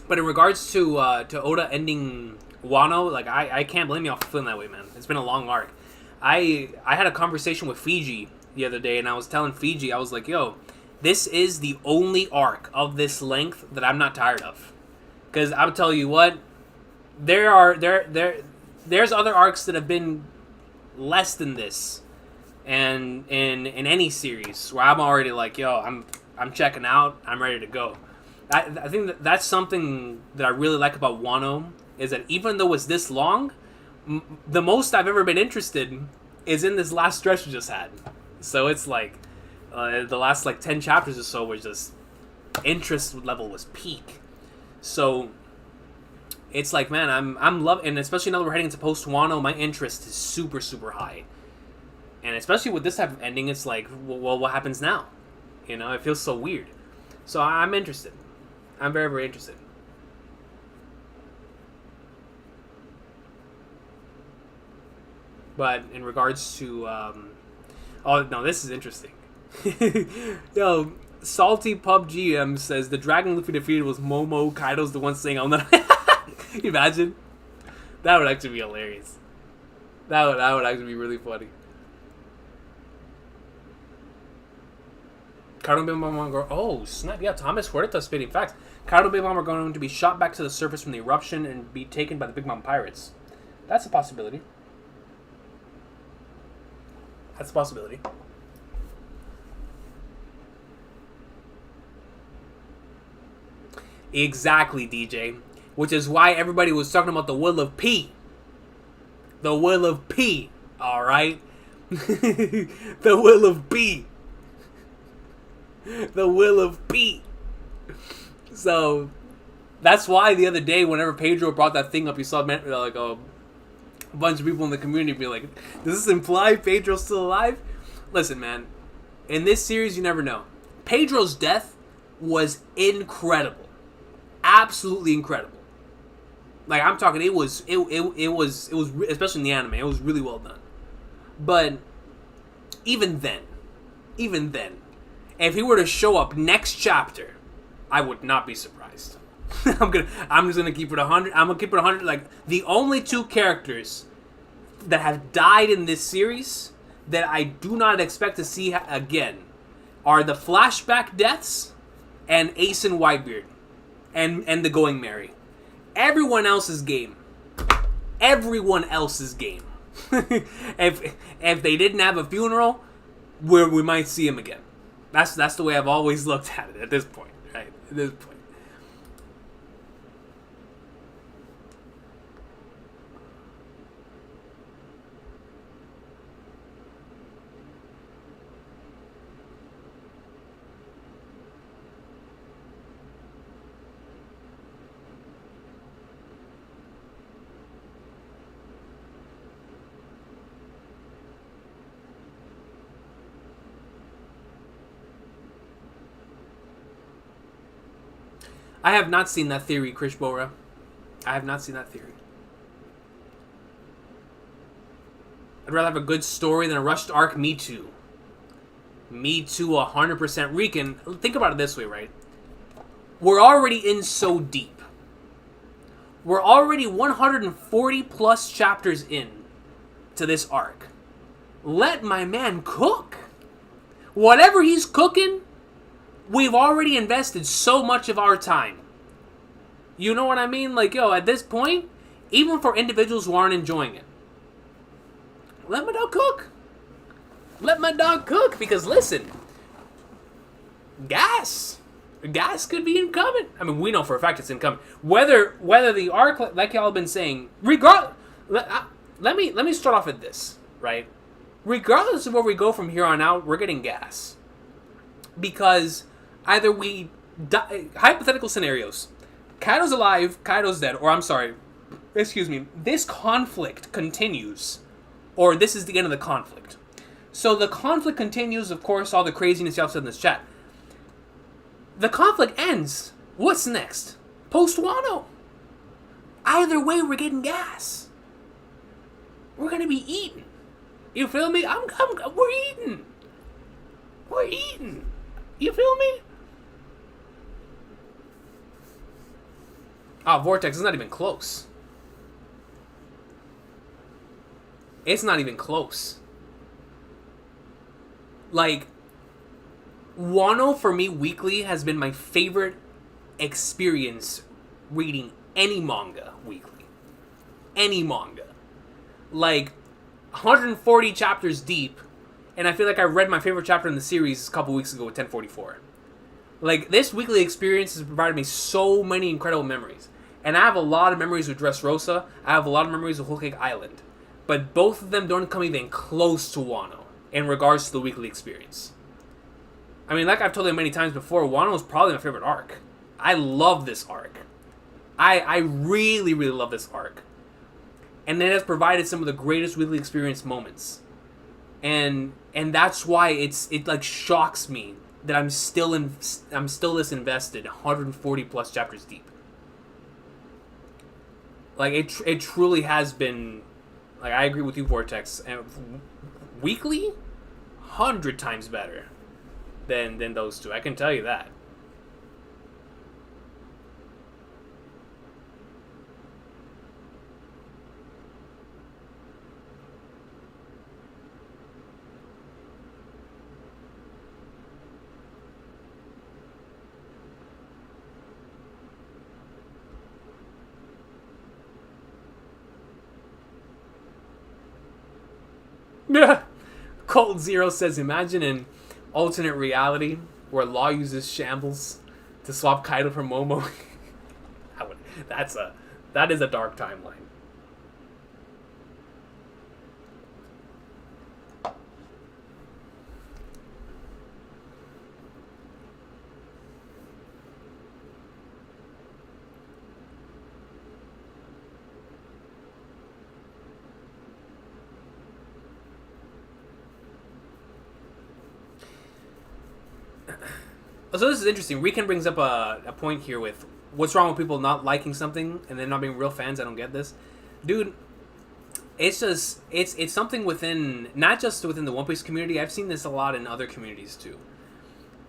But in regards to Oda ending Wano, like, I can't blame y'all for feeling that way, man. It's been a long arc. I had a conversation with Fiji the other day, and I was telling Fiji, I was like, yo, this is the only arc of this length that I'm not tired of. Because I'll tell you what, there's other arcs that have been less than this, and in any series where I'm already like, yo, I'm checking out, I'm ready to go. I think that's something that I really like about Wano, is that even though it's this long, the most I've ever been interested is in this last stretch we just had. So it's like, the last 10 chapters or so was just, interest level was peak. So it's like, man, I'm loving, and especially now that we're heading into post Wano, my interest is super, super high. And especially with this type of ending, it's like, well, what happens now? It feels so weird. So I'm interested. I'm very, very interested. But in regards to, oh no, this is interesting. Yo, Salty Pub GM says the dragon Luffy defeated was Momo. Kaido's the one saying, "I'll not." Can you imagine? That would actually be hilarious. That would actually be really funny. Cardo and Big Mom are going. Oh snap! Yeah, Thomas Huerta spitting facts. Cardo and Big Mom are going to be shot back to the surface from the eruption and be taken by the Big Mom pirates. That's a possibility. That's a possibility. Exactly, DJ. Which is why everybody was talking about the will of P. The will of P. Alright? The will of P. The will of P. So, that's why the other day, whenever Pedro brought that thing up, you saw like a bunch of people in the community be like, does this imply Pedro's still alive? Listen, man. In this series, you never know. Pedro's death was incredible. Absolutely incredible. Like, I'm talking, it was especially in the anime, it was really well done. But even then, if he were to show up next chapter, I would not be surprised. I'm just gonna keep it 100. I'm gonna keep it 100. Like, the only two characters that have died in this series that I do not expect to see again are the flashback deaths and Ace and Whitebeard and the Going Merry. Everyone else's game. Everyone else's game. If they didn't have a funeral, we might see him again. That's the way I've always looked at it at this point, right? At this point. I have not seen that theory, Krish Bora. I have not seen that theory. I'd rather have a good story than a rushed arc. Me too. Me too, 100%. Recon, think about it this way, right? We're already in so deep. We're already 140 plus chapters in to this arc. Let my man cook. Whatever he's cooking, we've already invested so much of our time. You know what I mean? Like, yo, at this point, even for individuals who aren't enjoying it, let my dog cook. Let my dog cook. Because, listen, gas could be incoming. I mean, we know for a fact it's incoming. Whether the arc, like y'all have been saying, let me start off with this, right? Regardless of where we go from here on out, we're getting gas. Because either we die, hypothetical scenarios, Kaido's alive, Kaido's dead, or I'm sorry, excuse me, this conflict continues, or this is the end of the conflict. So the conflict continues, of course, all the craziness y'all said in this chat. The conflict ends. What's next? Post-Wano. Either way, we're getting gas. We're gonna be eating. You feel me? We're eating. We're eating. You feel me? Oh, Vortex is not even close. It's not even close. Like, Wano for me weekly has been my favorite experience reading any manga weekly. Any manga. Like, 140 chapters deep, and I feel like I read my favorite chapter in the series a couple weeks ago with 1044. Like, this weekly experience has provided me so many incredible memories. And I have a lot of memories with Dressrosa. I have a lot of memories with Whole Cake Island. But both of them don't come even close to Wano in regards to the weekly experience. I mean, like I've told you many times before, Wano is probably my favorite arc. I love this arc. I really, really love this arc. And it has provided some of the greatest weekly experience moments. And that's why it like shocks me that I'm still this invested 140 plus chapters deep. Like, it truly has been, like, I agree with you, Vortex. Weekly, 100 times better than those two. I can tell you that. Yeah. Cold Zero says, imagine an alternate reality where Law uses shambles to swap Kaido for Momo. That is a dark timeline. So this is interesting. Recon brings up a point here with what's wrong with people not liking something and then not being real fans. I don't get this, dude. It's just it's something within, not just within the One Piece community. I've seen this a lot in other communities too,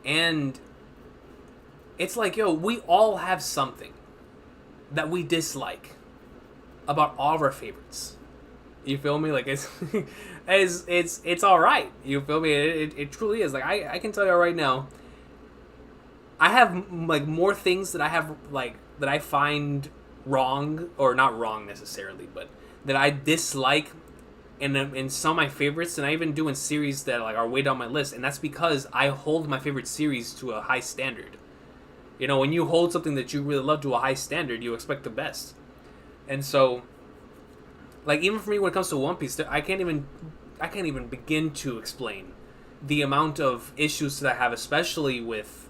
and it's like, yo, we all have something that we dislike about all of our favorites. You feel me? Like it's all right. You feel me? It truly is. Like I can tell you right now, I have like more things that I have like that I find wrong, or not wrong necessarily, but that I dislike in some of my favorites than I even do in series that like are way down my list, and that's because I hold my favorite series to a high standard. You know, when you hold something that you really love to a high standard, you expect the best. And so, like, even for me when it comes to One Piece, I can't even begin to explain the amount of issues that I have, especially with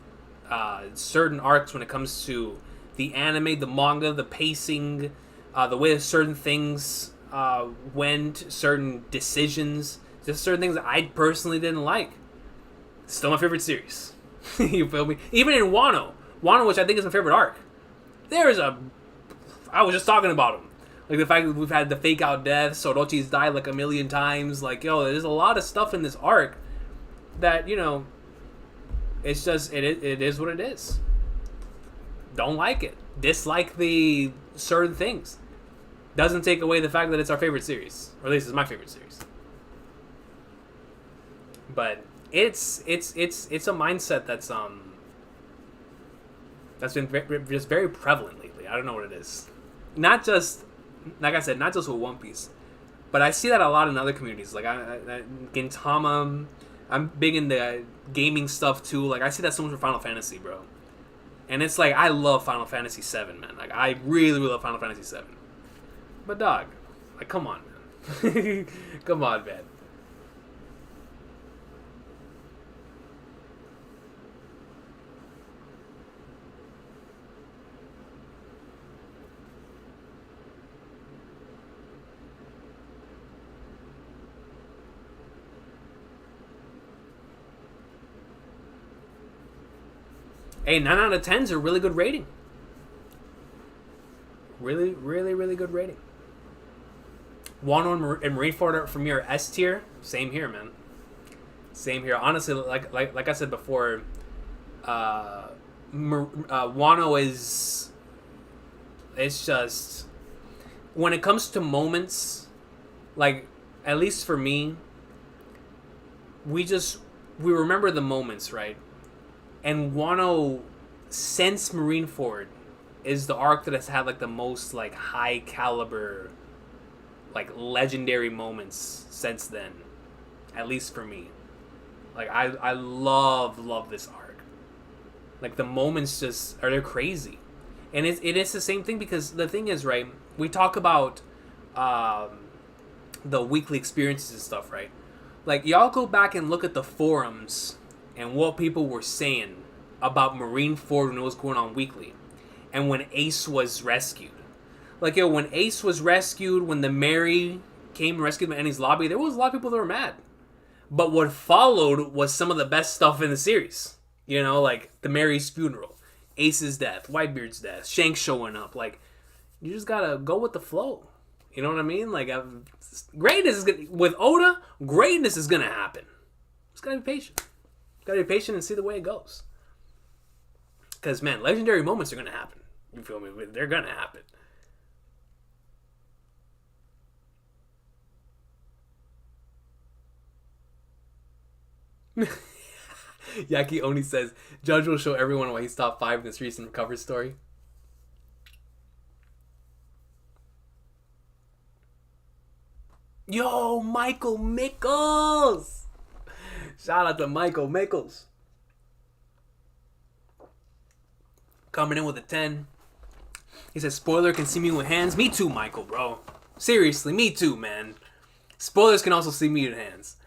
certain arcs when it comes to the anime, the manga, the pacing, the way that certain things went, certain decisions, just certain things that I personally didn't like. Still my favorite series. You feel me? Even in Wano, which I think is my favorite arc, I was just talking about him. Like the fact that we've had the fake out deaths, Orochi's died like a million times. Like, yo, there's a lot of stuff in this arc that, you know, it's just, it is what it is. Don't like it. Dislike the certain things. Doesn't take away the fact that it's our favorite series. Or at least it's my favorite series. But it's a mindset that's been just very prevalent lately. I don't know what it is. Not just, like I said, not just with One Piece, but I see that a lot in other communities. Like Gintama, I'm big into gaming stuff too. Like I see that so much with Final Fantasy, bro. And it's like, I love Final Fantasy 7, man. Like I really, really love Final Fantasy 7. But dog, like come on, man. Come on, man. Hey, 9 out of 10's a really good rating. Really, really, really good rating. Wano and Marineford for me are S tier. Same here, man. Same here. Honestly, like I said before, Wano is... It's just... When it comes to moments, like, at least for me, we remember the moments, right? And Wano, since Marineford, is the arc that has had like the most like high caliber, like legendary moments since then. At least for me. Like I love this arc. Like the moments they're crazy. And it is the same thing, because the thing is, right, we talk about the weekly experiences and stuff, right? Like y'all go back and look at the forums and what people were saying about Marineford when it was going on weekly, and when Ace was rescued. Like, yo, when Ace was rescued, when the Mary came and rescued him in Annie's lobby, there was a lot of people that were mad. But what followed was some of the best stuff in the series. You know, like the Mary's funeral, Ace's death, Whitebeard's death, Shanks showing up. Like, you just gotta go with the flow. You know what I mean? Like, greatness is gonna, with Oda, greatness is gonna happen. Just gotta be patient. Gotta be patient and see the way it goes. Because, man, legendary moments are going to happen. You feel me? They're going to happen. Yaki Oni says, Judge will show everyone why he's top 5 in this recent cover story. Yo, Michael Mickles. Shout out to Michael Mickles. Coming in with a 10. He says, spoiler can see me with hands. Me too, Michael, bro. Seriously, me too, man. Spoilers can also see me with hands.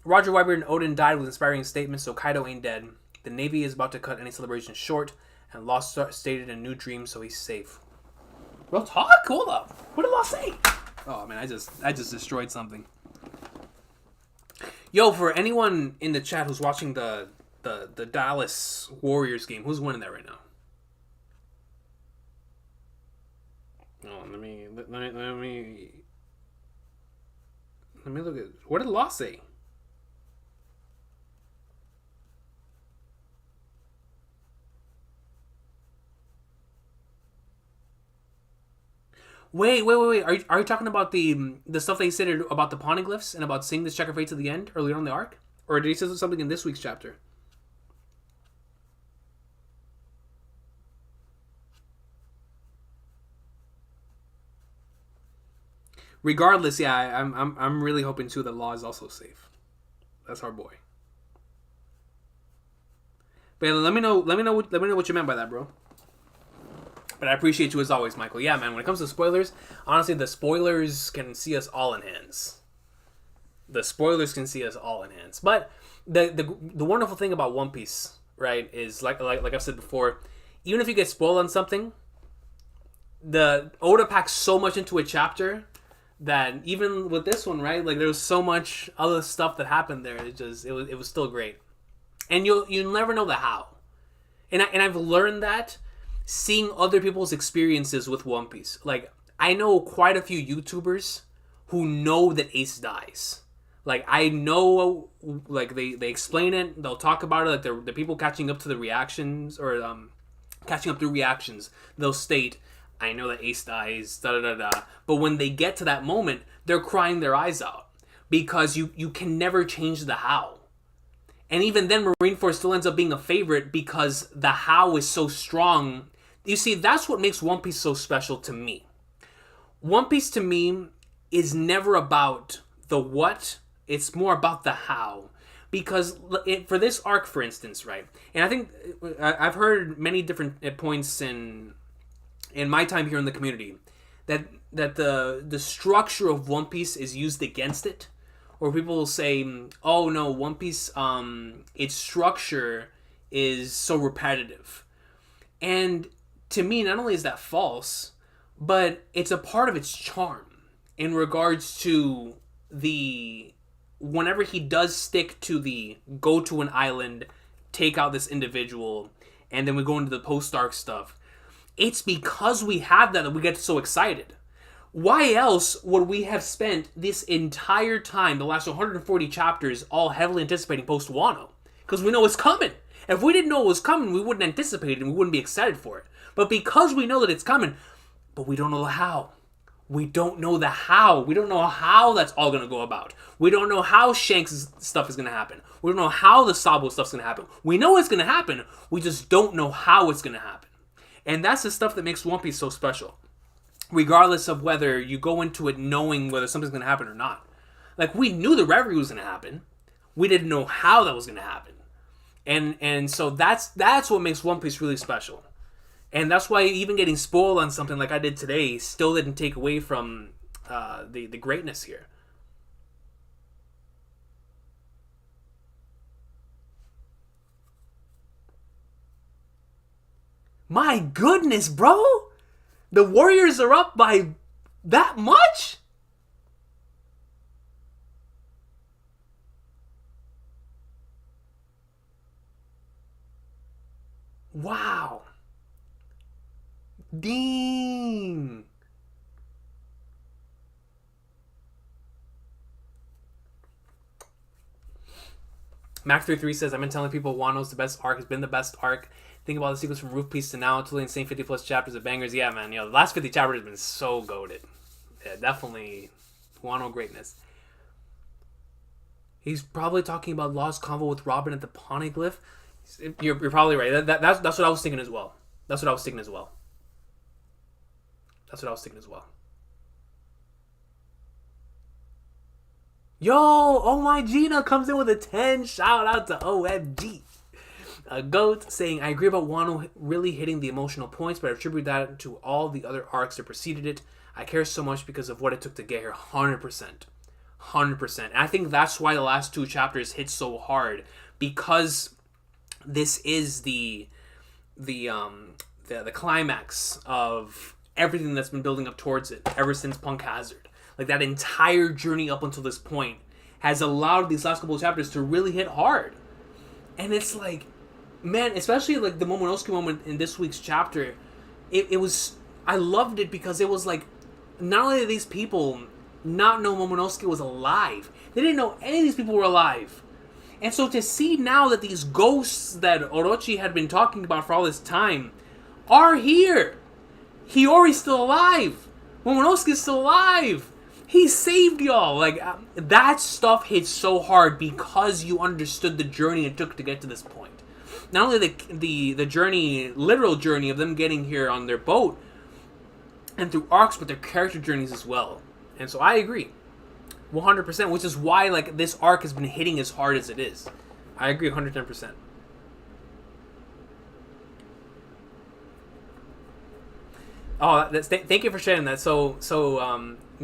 Roger Wyber and Odin died with inspiring statements, so Kaido ain't dead. The Navy is about to cut any celebration short, and Lost stated a new dream, so he's safe. Real talk? Hold up. What did Lost say? Oh, man, I just destroyed something. Yo, for anyone in the chat who's watching the Dallas Warriors game, who's winning that right now? Oh, let me look at, what did Lost say? Wait. Are you talking about the stuff they said about the poneglyphs and about seeing this checker fate to the end earlier on in the arc? Or did he say something in this week's chapter? Regardless, yeah, I'm really hoping too that Law is also safe. That's our boy. But yeah, let me know what you meant by that, bro. But I appreciate you as always, Michael. Yeah, man, when it comes to spoilers, honestly, the spoilers can see us all in hands. The spoilers can see us all in hands. But the wonderful thing about One Piece, right, is like I've said before, even if you get spoiled on something, the Oda packs so much into a chapter that even with this one, right, like there was so much other stuff that happened there. It was still great, and you'll never know the how. And I've learned that seeing other people's experiences with One Piece. Like, I know quite a few YouTubers who know that Ace dies. Like, I know, like, they explain it, they'll talk about it, like, the people catching up to the reactions, or catching up to reactions, they'll state, I know that Ace dies, da-da-da-da. But when they get to that moment, they're crying their eyes out. Because you can never change the how. And even then, Marineford still ends up being a favorite because the how is so strong. You see, that's what makes One Piece so special to me. One Piece to me is never about the what, it's more about the how. Because for this arc, for instance, right, and I think I've heard many different points in my time here in the community that the structure of One Piece is used against it. Or people will say, oh no, One Piece, its structure is so repetitive. And to me, not only is that false, but it's a part of its charm in regards to whenever he does stick to the go to an island, take out this individual, and then we go into the post-arc stuff. It's because we have that we get so excited. Why else would we have spent this entire time, the last 140 chapters, all heavily anticipating post-Wano? Because we know it's coming. If we didn't know it was coming, we wouldn't anticipate it and we wouldn't be excited for it. But because we know that it's coming, but we don't know the how. We don't know the how. We don't know how that's all going to go about. We don't know how Shanks' stuff is going to happen. We don't know how the Sabo stuff's going to happen. We know it's going to happen. We just don't know how it's going to happen. And that's the stuff that makes One Piece so special. Regardless of whether you go into it knowing whether something's going to happen or not. Like, we knew the reverie was going to happen. We didn't know how that was going to happen. And so that's what makes One Piece really special. And that's why even getting spoiled on something like I did today still didn't take away from the greatness here. My goodness, bro! The Warriors are up by that much? Wow. Dang. Mac33 says, I've been telling people Wano's the best arc, has been the best arc. Think about the sequence from Roof Piece to now, totally insane 50 plus chapters of bangers. Yeah, man, the last 50 chapters have been so goated. Yeah, definitely Wano greatness. He's probably talking about Law's convo with Robin at the Poneglyph. You're probably right. That's what I was thinking as well. That's what I was thinking as well. Yo, oh my Gina comes in with a 10. Shout out to OMG. Goat saying, I agree about Wano really hitting the emotional points, but I attribute that to all the other arcs that preceded it. I care so much because of what it took to get here. 100%. 100%. And I think that's why the last 2 chapters hit so hard, because this is the climax of everything that's been building up towards it ever since Punk Hazard. Like, that entire journey up until this point has allowed these last couple of chapters to really hit hard. And it's like, man, especially like the Momonosuke moment in this week's chapter, it was, I loved it because it was like, not only did these people not know Momonosuke was alive, they didn't know any of these people were alive. And so to see now that these ghosts that Orochi had been talking about for all this time are here. Hiyori's still alive. Momonosuke's still alive. He saved y'all. Like, that stuff hits so hard because you understood the journey it took to get to this point. Not only the journey, literal journey of them getting here on their boat and through arcs, but their character journeys as well. And so I agree. 100%, which is why like this arc has been hitting as hard as it is. I agree 110%. Oh, thank you for sharing that. So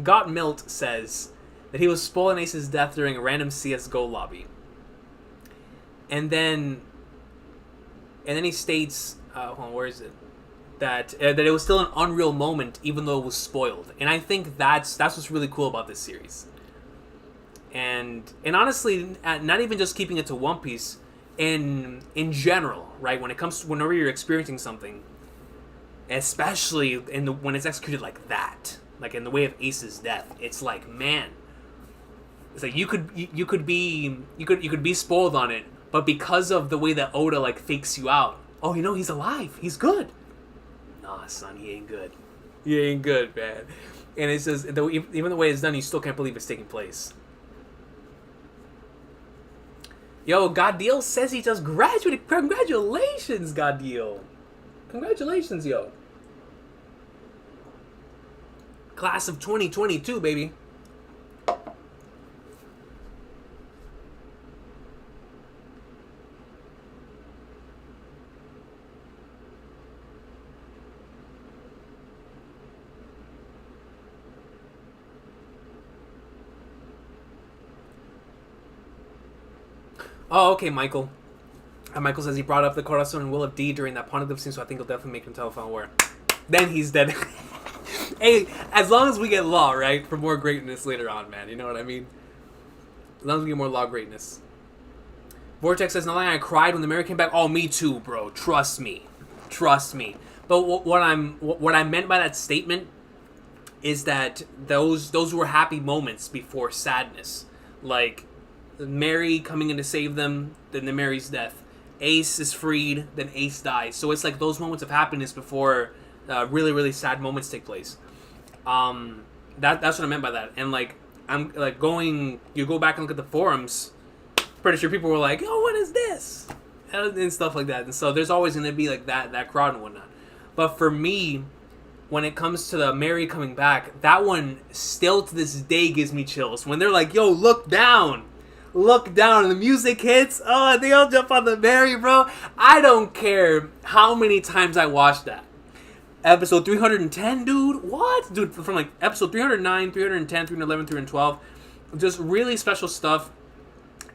Got Milt says that he was spoiling Ace's death during a random CS:GO lobby, and then he states, hold on, where is it? That it was still an unreal moment, even though it was spoiled. And I think that's what's really cool about this series. And honestly, not even just keeping it to One Piece, in general, right? When it comes to whenever you're experiencing something, especially when it's executed like that, like in the way of Ace's death, it's like, man, it's like you could be spoiled on it, but because of the way that Oda like fakes you out, oh, he's alive, he's good. Nah, son, he ain't good. He ain't good, man. And it's just even the way it's done, you still can't believe it's taking place. Yo, Goddeal says he just graduated. Congratulations, Goddeal. Congratulations, yo. Class of 2022, baby. Oh, okay, Michael. Michael says he brought up the Corazon and Will of D during that Poneglyph scene, so I think he'll definitely make him telephone aware. Then he's dead. Hey, as long as we get Law, right? For more greatness later on, man. You know what I mean? As long as we get more Law greatness. Vortex says, I cried when the mayor came back. Oh, me too, bro. Trust me. Trust me. But what I meant by that statement is that those were happy moments before sadness. Like, Mary coming in to save them, then the Mary's death. Ace is freed, then Ace dies. So it's like those moments of happiness before really, really sad moments take place. That's what I meant by that. And like, I'm like you go back and look at the forums, pretty sure people were like, oh, what is this? And stuff like that. And so there's always going to be like that crowd and whatnot. But for me, when it comes to the Mary coming back, that one still to this day gives me chills. When they're like, yo, look down and the music hits, oh, they all jump on the Mary, bro. I don't care how many times I watched that. Episode 310, dude, what? Dude, from like episode 309, 310, 311, 312, just really special stuff.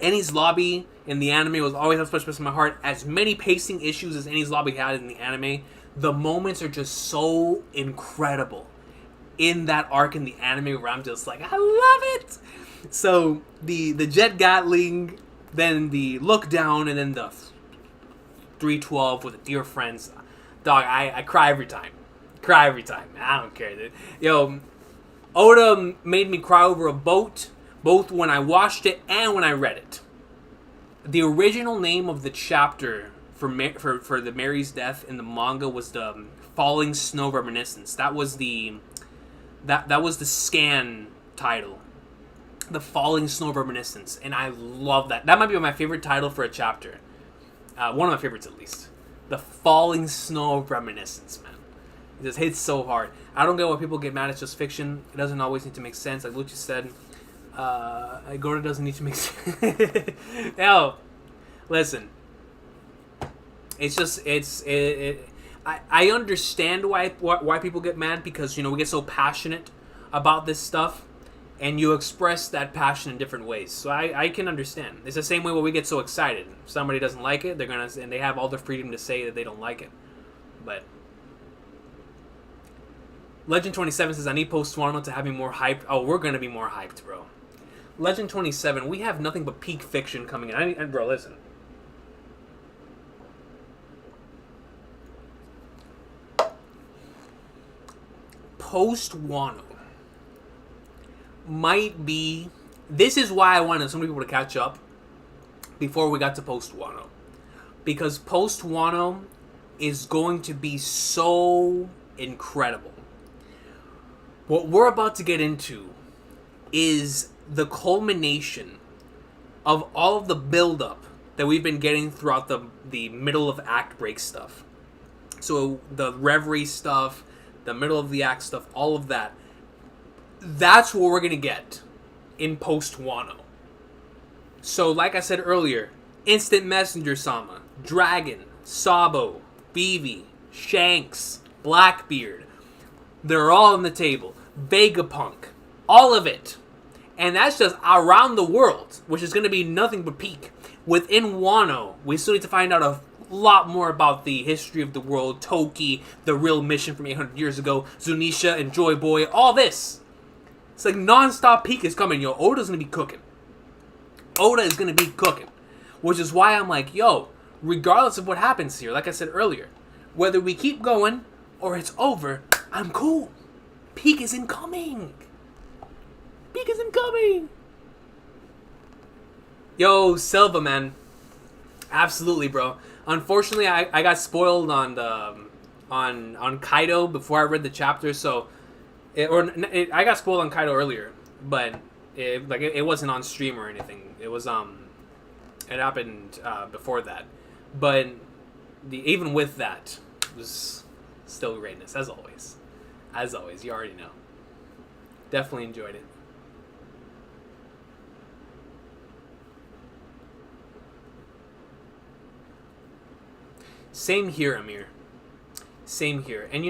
Enies Lobby in the anime was always a special place in my heart. As many pacing issues as Enies Lobby had in the anime, the moments are just so incredible in that arc in the anime where I'm just like, I love it. So the Jet Gatling, then the look down, and then the 312 with the dear friends. Dog, I cry every time. I don't care, dude. Yo, Oda made me cry over a boat, both when I watched it and when I read it. The original name of the chapter for the Mary's death in the manga was the Falling Snow Reminiscence. That was the scan title. The Falling Snow Reminiscence. And I love that. That might be my favorite title for a chapter. One of my favorites, at least. The Falling Snow Reminiscence, man. It just hits so hard. I don't get why people get mad. It's just fiction. It doesn't always need to make sense, like Lucci said. Gordon doesn't need to make. No, listen. It's just I understand why people get mad because we get so passionate about this stuff, and you express that passion in different ways. So I can understand. It's the same way where we get so excited. If somebody doesn't like it, and they have all the freedom to say that they don't like it. But Legend 27 says I need Post Wano to have me more hyped. Oh, we're gonna be more hyped, bro. Legend 27, we have nothing but peak fiction coming in. Bro, listen. Post Wano might be... This is why I wanted so many people to catch up before we got to Post Wano. Because Post Wano is going to be so incredible. What we're about to get into is the culmination of all of the build-up that we've been getting throughout the middle of act break stuff. So the Reverie stuff, the middle of the act stuff, all of that. That's what we're going to get in Post Wano. So like I said earlier, Instant Messenger Sama, Dragon, Sabo, Vivi, Shanks, Blackbeard. They're all on the table. Vegapunk. All of it. And that's just around the world, which is going to be nothing but peak. Within Wano, we still need to find out a lot more about the history of the world, Toki, the real mission from 800 years ago, Zunisha and Joy Boy, all this. It's like non-stop peak is coming, yo. Oda's going to be cooking. Oda is going to be cooking. Which is why I'm like, yo, regardless of what happens here, like I said earlier, whether we keep going or it's over, I'm cool. Peak is incoming. Peak is incoming. Yo, Silva, man. Absolutely, bro. Unfortunately, I got spoiled on the on Kaido before I read the chapter, so I got spoiled on Kaido earlier, but it wasn't on stream or anything. It was it happened before that, but even with that, it was still greatness as always. As always, you already know. Definitely enjoyed it. Same here, Amir. Same here. And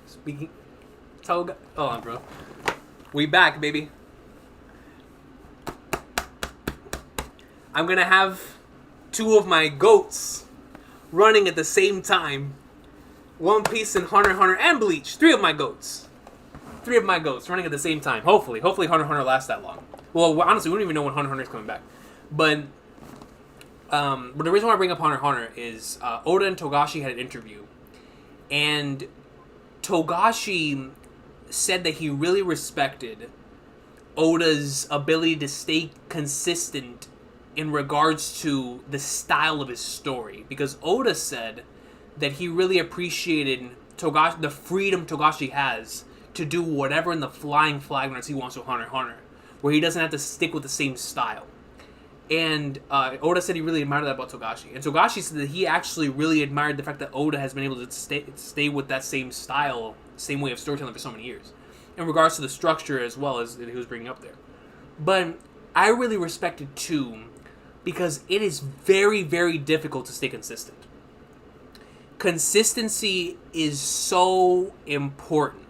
speaking... Hold on, bro. We back, baby. I'm gonna have two of my goats running at the same time. One Piece and Hunter x Hunter and Bleach. Three of my goats running at the same time. Hopefully Hunter x Hunter lasts that long. Well, honestly, we don't even know when Hunter x Hunter is coming back. But the reason why I bring up Hunter x Hunter is Oda and Togashi had an interview, and Togashi said that he really respected Oda's ability to stay consistent in regards to the style of his story, because Oda said that he really appreciated the freedom Togashi has to do whatever in the flying flag he wants with Hunter x Hunter, where he doesn't have to stick with the same style. And Oda said he really admired that about Togashi. And Togashi said that he actually really admired the fact that Oda has been able to stay with that same style, same way of storytelling for so many years, in regards to the structure as well as he was bringing up there. But I really respect it too, because it is very, very difficult to stay consistent. Consistency is so important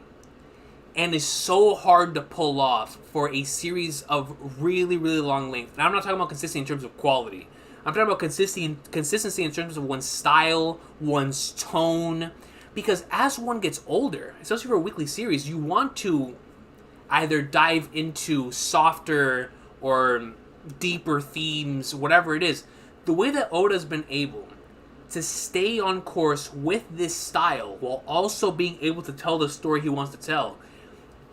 and is so hard to pull off for a series of really, really long length. And I'm not talking about consistency in terms of quality. I'm talking about consistency in terms of one's style, one's tone. Because as one gets older, especially for a weekly series, you want to either dive into softer or deeper themes, whatever it is. The way that Oda's been able to stay on course with this style while also being able to tell the story he wants to tell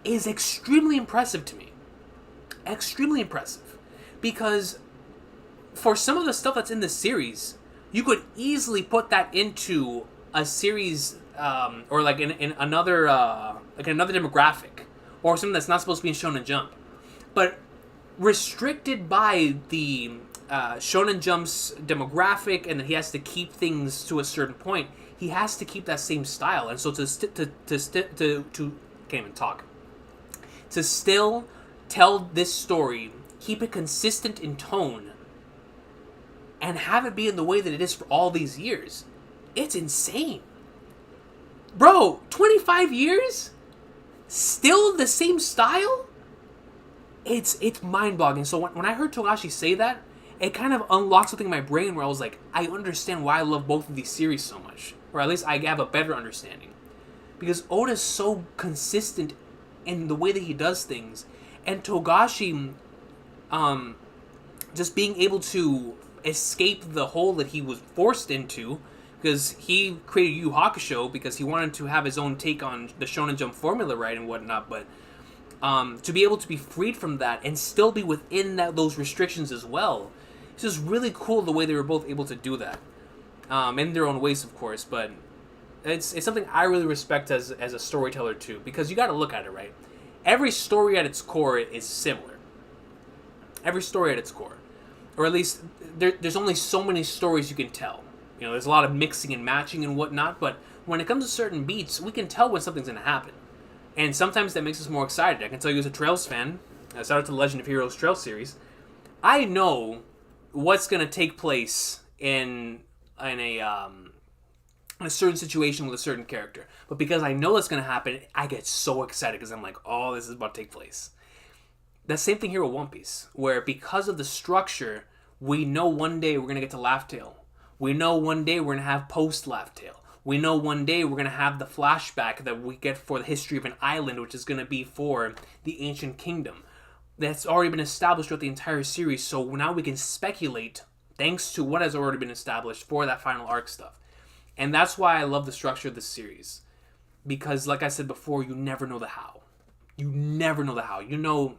is extremely impressive to me. Extremely impressive. Because for some of the stuff that's in this series, you could easily put that into a series or like in another demographic, or something that's not supposed to be in Shonen Jump. But restricted by the Shonen Jump's demographic, and that he has to keep things to a certain point, he has to keep that same style. And so to can't even talk. To still tell this story, keep it consistent in tone, and have it be in the way that it is for all these years. It's insane. Bro, 25 years? Still the same style? It's mind-boggling. So when I heard Togashi say that, it kind of unlocked something in my brain where I was like, I understand why I love both of these series so much. Or at least I have a better understanding. Because Oda's so consistent in the way that he does things. And Togashi, just being able to escape the hole that he was forced into, because he created Yu Yu Hakusho because he wanted to have his own take on the Shonen Jump formula, right, and whatnot, but to be able to be freed from that and still be within those restrictions as well. It's just really cool the way they were both able to do that. In their own ways, of course, but it's something I really respect as a storyteller too, because you got to look at it, right? Every story at its core is similar. Every story at its core. Or at least, there's only so many stories you can tell. You know, there's a lot of mixing and matching and whatnot, but when it comes to certain beats, we can tell when something's going to happen. And sometimes that makes us more excited. I can tell you as a Trails fan, shout out to the Legend of Heroes Trails series, I know what's going to take place in a certain situation with a certain character. But because I know that's going to happen, I get so excited because I'm like, oh, this is about to take place. That same thing here with One Piece, where because of the structure, we know one day we're going to get to Laugh Tale. We know one day we're going to have post-Laugh Tale. We know one day we're going to have the flashback that we get for the history of an island, which is going to be for the Ancient Kingdom. That's already been established throughout the entire series, so now we can speculate, thanks to what has already been established for that final arc stuff. And that's why I love the structure of this series. Because, like I said before, you never know the how. You never know the how. You know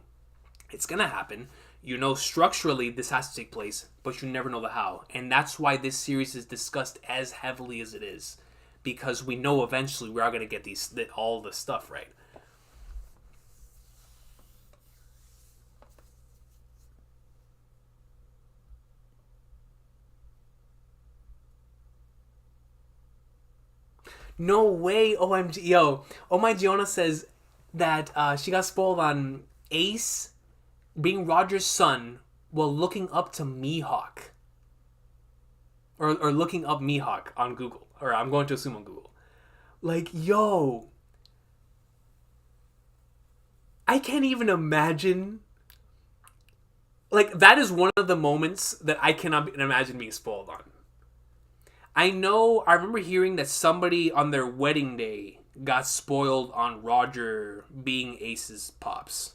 it's going to happen. You know structurally this has to take place, but you never know the how. And that's why this series is discussed as heavily as it is. Because we know eventually we are going to get all the stuff right. No way, OMG. Yo, Oh My Giona says that she got spoiled on Ace being Roger's son while looking up to Mihawk. Or looking up Mihawk on Google. Or I'm going to assume on Google. Like, yo. I can't even imagine. Like, that is one of the moments that I cannot imagine being spoiled on. I remember hearing that somebody on their wedding day got spoiled on Roger being Ace's pops.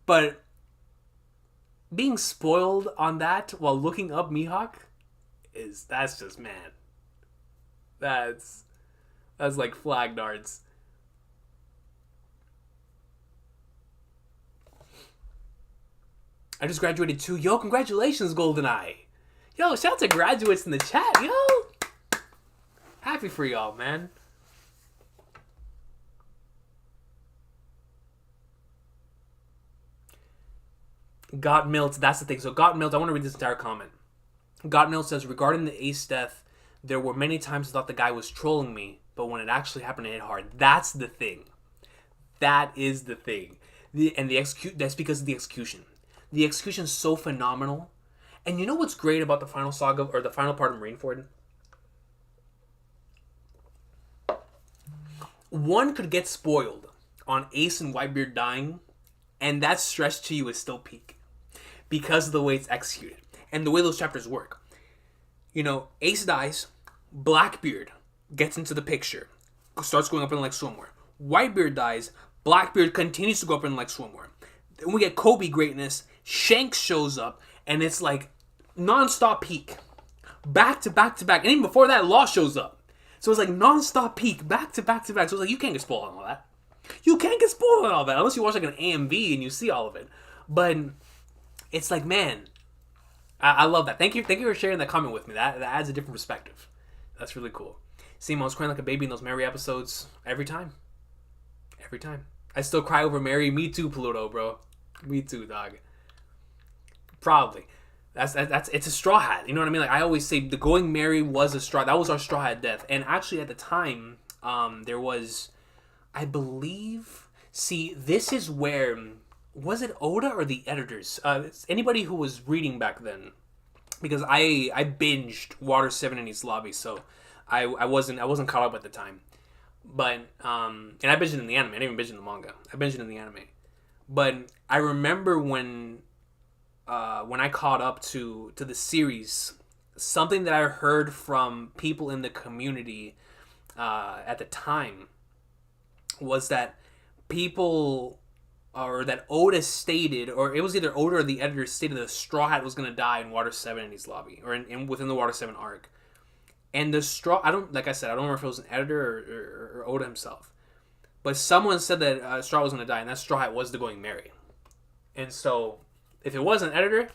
But being spoiled on that while looking up Mihawk, that's just, man. That's like flag darts. I just graduated too. Yo, congratulations, GoldenEye. Yo, shout out to graduates in the chat, yo. Happy for y'all, man. Got Milt, that's the thing. So Got Milt, I want to read this entire comment. Got Milt says, regarding the Ace death, there were many times I thought the guy was trolling me, but when it actually happened, it hit hard. That's the thing. That is the thing. That's because of the execution. The execution is so phenomenal. And you know what's great about the final saga, or the final part of Marineford? One could get spoiled on Ace and Whitebeard dying, and that stress to you is still peak. Because of the way it's executed. And the way those chapters work. You know, Ace dies, Blackbeard gets into the picture, starts going up in like swimwear. Whitebeard dies, Blackbeard continues to go up in like swimwear. Then we get Kobe greatness, Shanks shows up, and it's like non-stop peak. Back to back to back. And even before that, Law shows up. So it's like non-stop peak, back to back to back. So it's like, you can't get spoiled on all that. You can't get spoiled on all that, unless you watch like an AMV and you see all of it. But it's like, man, I love that. Thank you for sharing that comment with me. That adds a different perspective. That's really cool. Seeing I was crying like a baby in those Mary episodes every time. Every time. I still cry over Mary. Me too, Pluto, bro. Me too, dog. Probably. That's it's a straw hat. You know what I mean? Like I always say, the Going Mary was a straw. That was our straw hat death. And actually, at the time, there was, I believe. See, this is where was it Oda or the editors? Anybody who was reading back then, because I binged Water 7 in East Lobby, so I wasn't caught up at the time. But and I binged it in the anime. I didn't even binge it in the manga. I binged it in the anime. But I remember when I caught up to the series, something that I heard from people in the community at the time was that people, or that Oda stated, or it was either Oda or the editor stated that the Straw Hat was going to die in Water 7 in his lobby, or within the Water 7 arc. And the Straw, I don't remember if it was an editor or Oda himself, but someone said that Straw was going to die, and that Straw Hat was the Going Merry. And so, if it was an editor,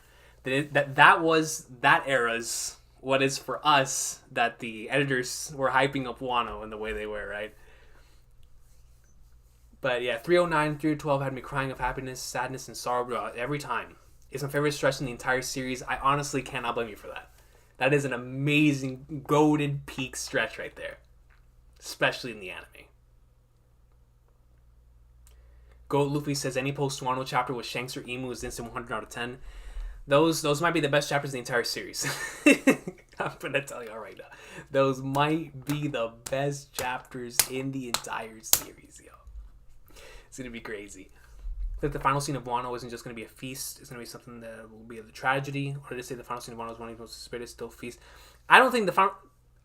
then that was that era's what is for us that the editors were hyping up Wano in the way they were, right? But yeah, 309, 312 had me crying of happiness, sadness, and sorrow every time. It's my favorite stretch in the entire series. I honestly cannot blame you for that. That is an amazing, goated peak stretch right there. Especially in the anime. Goat Luffy says any post-Wano chapter with Shanks or Emu is instant 100 out of 10. Those might be the best chapters in the entire series. I'm going to tell you all right now. Those might be the best chapters in the entire series, yo. It's going to be crazy. That the final scene of Wano isn't just going to be a feast. It's going to be something that will be a tragedy. Or did they say the final scene of Wano is one of the most anticipated still feast? I don't think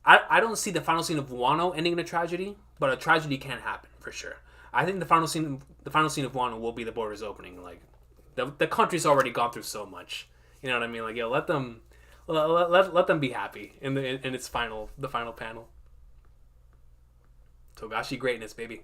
I don't see the final scene of Wano ending in a tragedy, but a tragedy can happen for sure. I think the final scene of Wano will be the borders opening. Like the country's already gone through so much. You know what I mean? Like, yo, let them be happy in its final panel. Togashi greatness, baby.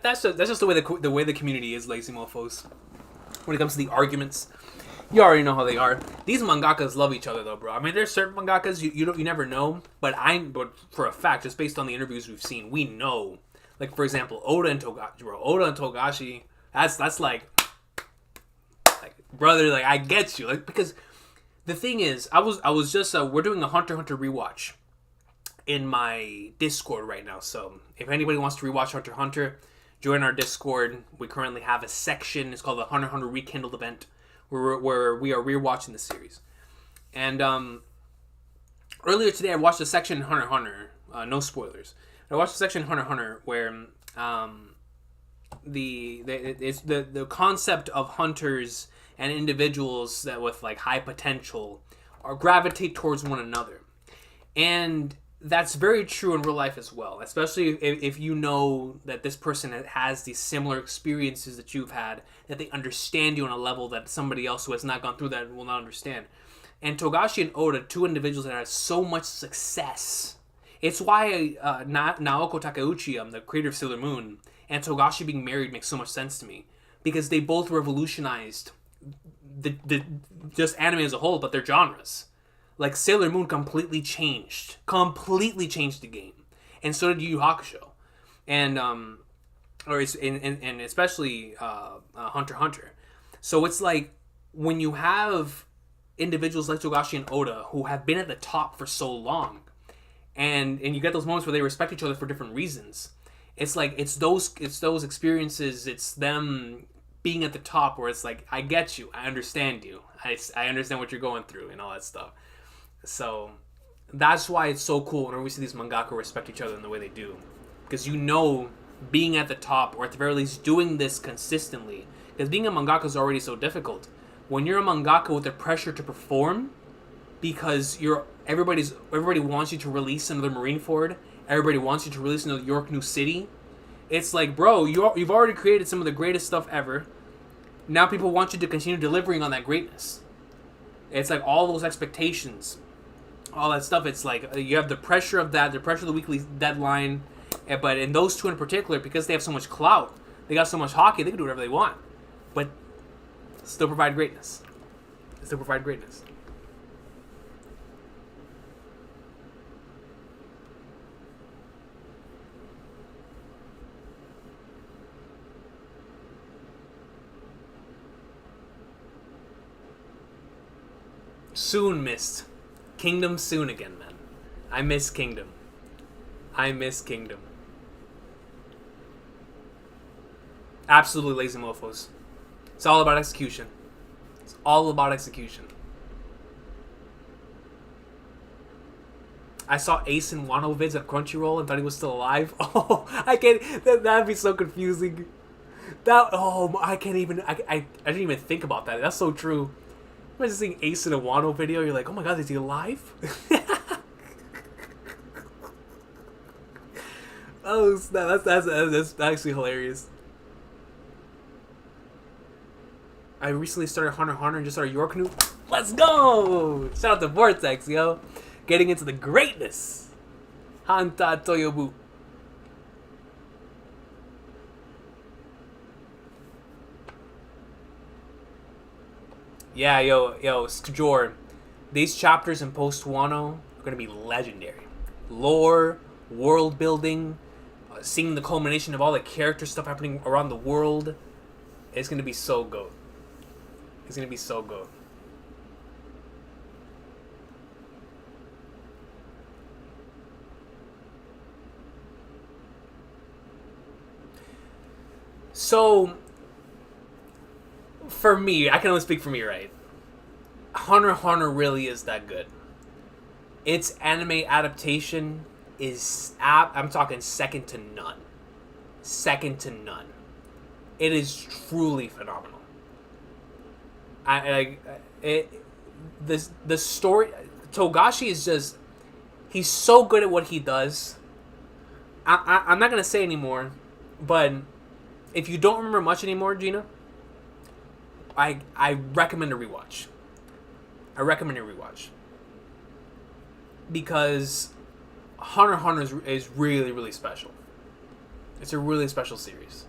That's just the way the community is, lazy mofos. When it comes to the arguments, you already know how they are. These mangakas love each other, though, bro. I mean, there's certain mangakas you never know, but for a fact, just based on the interviews we've seen, we know. Like, for example, Oda and Togashi, bro. Oda and Togashi, that's like brother, like I get you, like, because the thing is, I was just we're doing a Hunter x Hunter rewatch in my Discord right now. So if anybody wants to rewatch Hunter x Hunter, join our Discord. We currently have a section. It's called the Hunter x Hunter Rekindled event, where we are rewatching the series. And earlier today, I watched a section in Hunter x Hunter. No spoilers. I watched a section in Hunter x Hunter where the concept of hunters and individuals that with like high potential are gravitate towards one another, and that's very true in real life as well, especially if you know that this person has these similar experiences that you've had, that they understand you on a level that somebody else who has not gone through that will not understand. And Togashi and Oda, two individuals that had so much success. It's why Naoko Takeuchi, the creator of Sailor Moon, and Togashi being married makes so much sense to me, because they both revolutionized the just anime as a whole, but their genres. Like, Sailor Moon completely changed the game, and so did Yu Yu Hakusho, and especially Hunter x Hunter. So it's like when you have individuals like Togashi and Oda who have been at the top for so long, and you get those moments where they respect each other for different reasons. It's like it's those experiences. It's them being at the top where it's like, I get you, I understand you, I understand what you're going through and all that stuff. So that's why it's so cool whenever we see these mangaka respect each other in the way they do. Because you know, being at the top, or at the very least doing this consistently, because being a mangaka is already so difficult. When you're a mangaka with the pressure to perform, because everybody wants you to release another Marineford, everybody wants you to release another York New City, it's like, bro, you've already created some of the greatest stuff ever. Now people want you to continue delivering on that greatness. It's like all those expectations, all that stuff. It's like you have the pressure of that, the pressure of the weekly deadline. But in those two in particular, because they have so much clout, they got so much hockey, they can do whatever they want. But still provide greatness. Soon missed. Kingdom soon again, man. I miss Kingdom. Absolutely lazy mofos. It's all about execution. I saw Ace and Wano vids at Crunchyroll and thought he was still alive. Oh, I can't. That'd be so confusing. I can't even. I didn't even think about that. That's so true. Imagine seeing Ace in a Wano video. You're like, oh my god, is he alive? Oh, that's actually hilarious. I recently started Hunter x Hunter and just started Yorknu. Let's go! Shout out to Vortex, yo. Getting into the greatness. Hanta Toyobu. Yeah, yo, Skjor. These chapters in Post Wano are going to be legendary. Lore, world building, seeing the culmination of all the character stuff happening around the world. It's going to be so good. So, for me, I can only speak for me, right? Hunter x Hunter really is that good. Its anime adaptation is, I'm talking second to none. It is truly phenomenal. The story, Togashi is just, he's so good at what he does. I'm not gonna say anymore, but if you don't remember much anymore, Gina, I recommend a rewatch. Because Hunter x Hunter is really, really special. It's a really special series.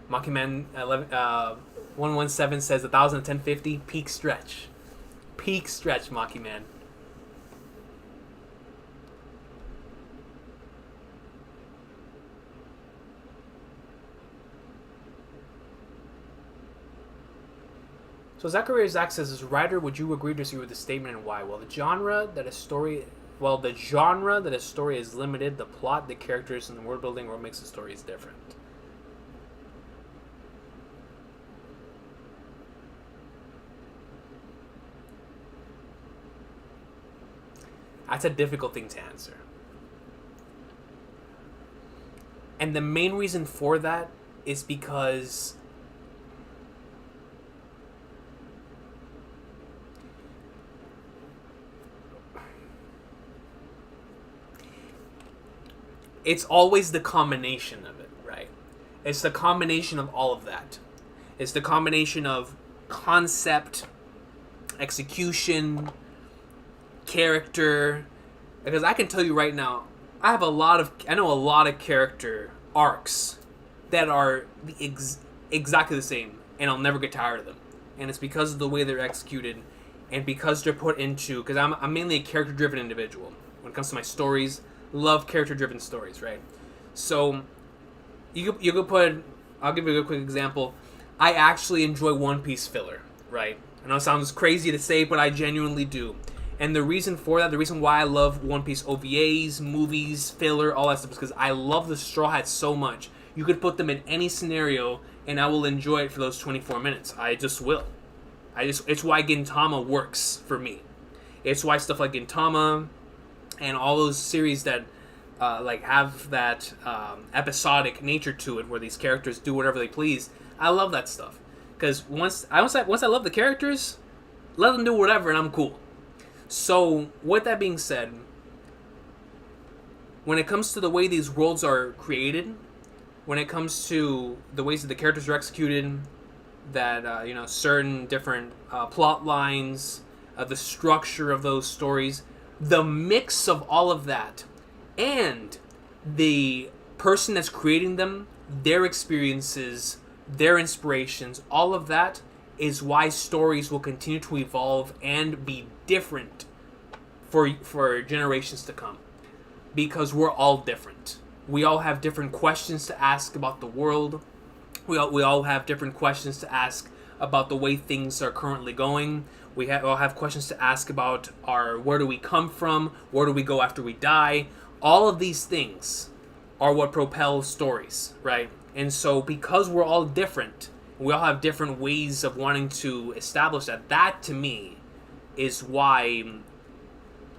Monkeyman 117 says 1,010.50 peak stretch. Monkeyman. So Zachariah Zach says, as a writer, would you agree or disagree with the statement and why? Well, the genre that a story is limited, the plot, the characters, and the world building, what makes the stories different. That's a difficult thing to answer. And the main reason for that is because it's always the combination of it, right? It's the combination of all of that. It's the combination of concept, execution, character. Because I can tell you right now, I know a lot of character arcs that are exactly the same, and I'll never get tired of them. And it's because of the way they're executed, and because they're put into. Because I'm mainly a character-driven individual when it comes to my stories. Love character-driven stories, right? So you could put. I'll give you a quick example. I actually enjoy One Piece filler, right? I know it sounds crazy to say, but I genuinely do. And the reason for that, the reason why I love One Piece OVAs, movies, filler, all that stuff, is because I love the Straw Hats so much. You could put them in any scenario, and I will enjoy it for those 24 minutes. I just will. It's why Gintama works for me. It's why stuff like Gintama and all those series that have that episodic nature to it, where these characters do whatever they please. I love that stuff because once I love the characters, let them do whatever, and I'm cool. So with that being said, when it comes to the way these worlds are created, when it comes to the ways that the characters are executed, that certain different plot lines, the structure of those stories. The mix of all of that and the person that's creating them, their experiences, their inspirations, all of that is why stories will continue to evolve and be different for generations to come. Because we're all different. We all have different questions to ask about the world. We all have different questions to ask about the way things are currently going. We all have questions to ask about where do we come from, where do we go after we die. All of these things are what propel stories, right? And so because we're all different, we all have different ways of wanting to establish that. That to me is why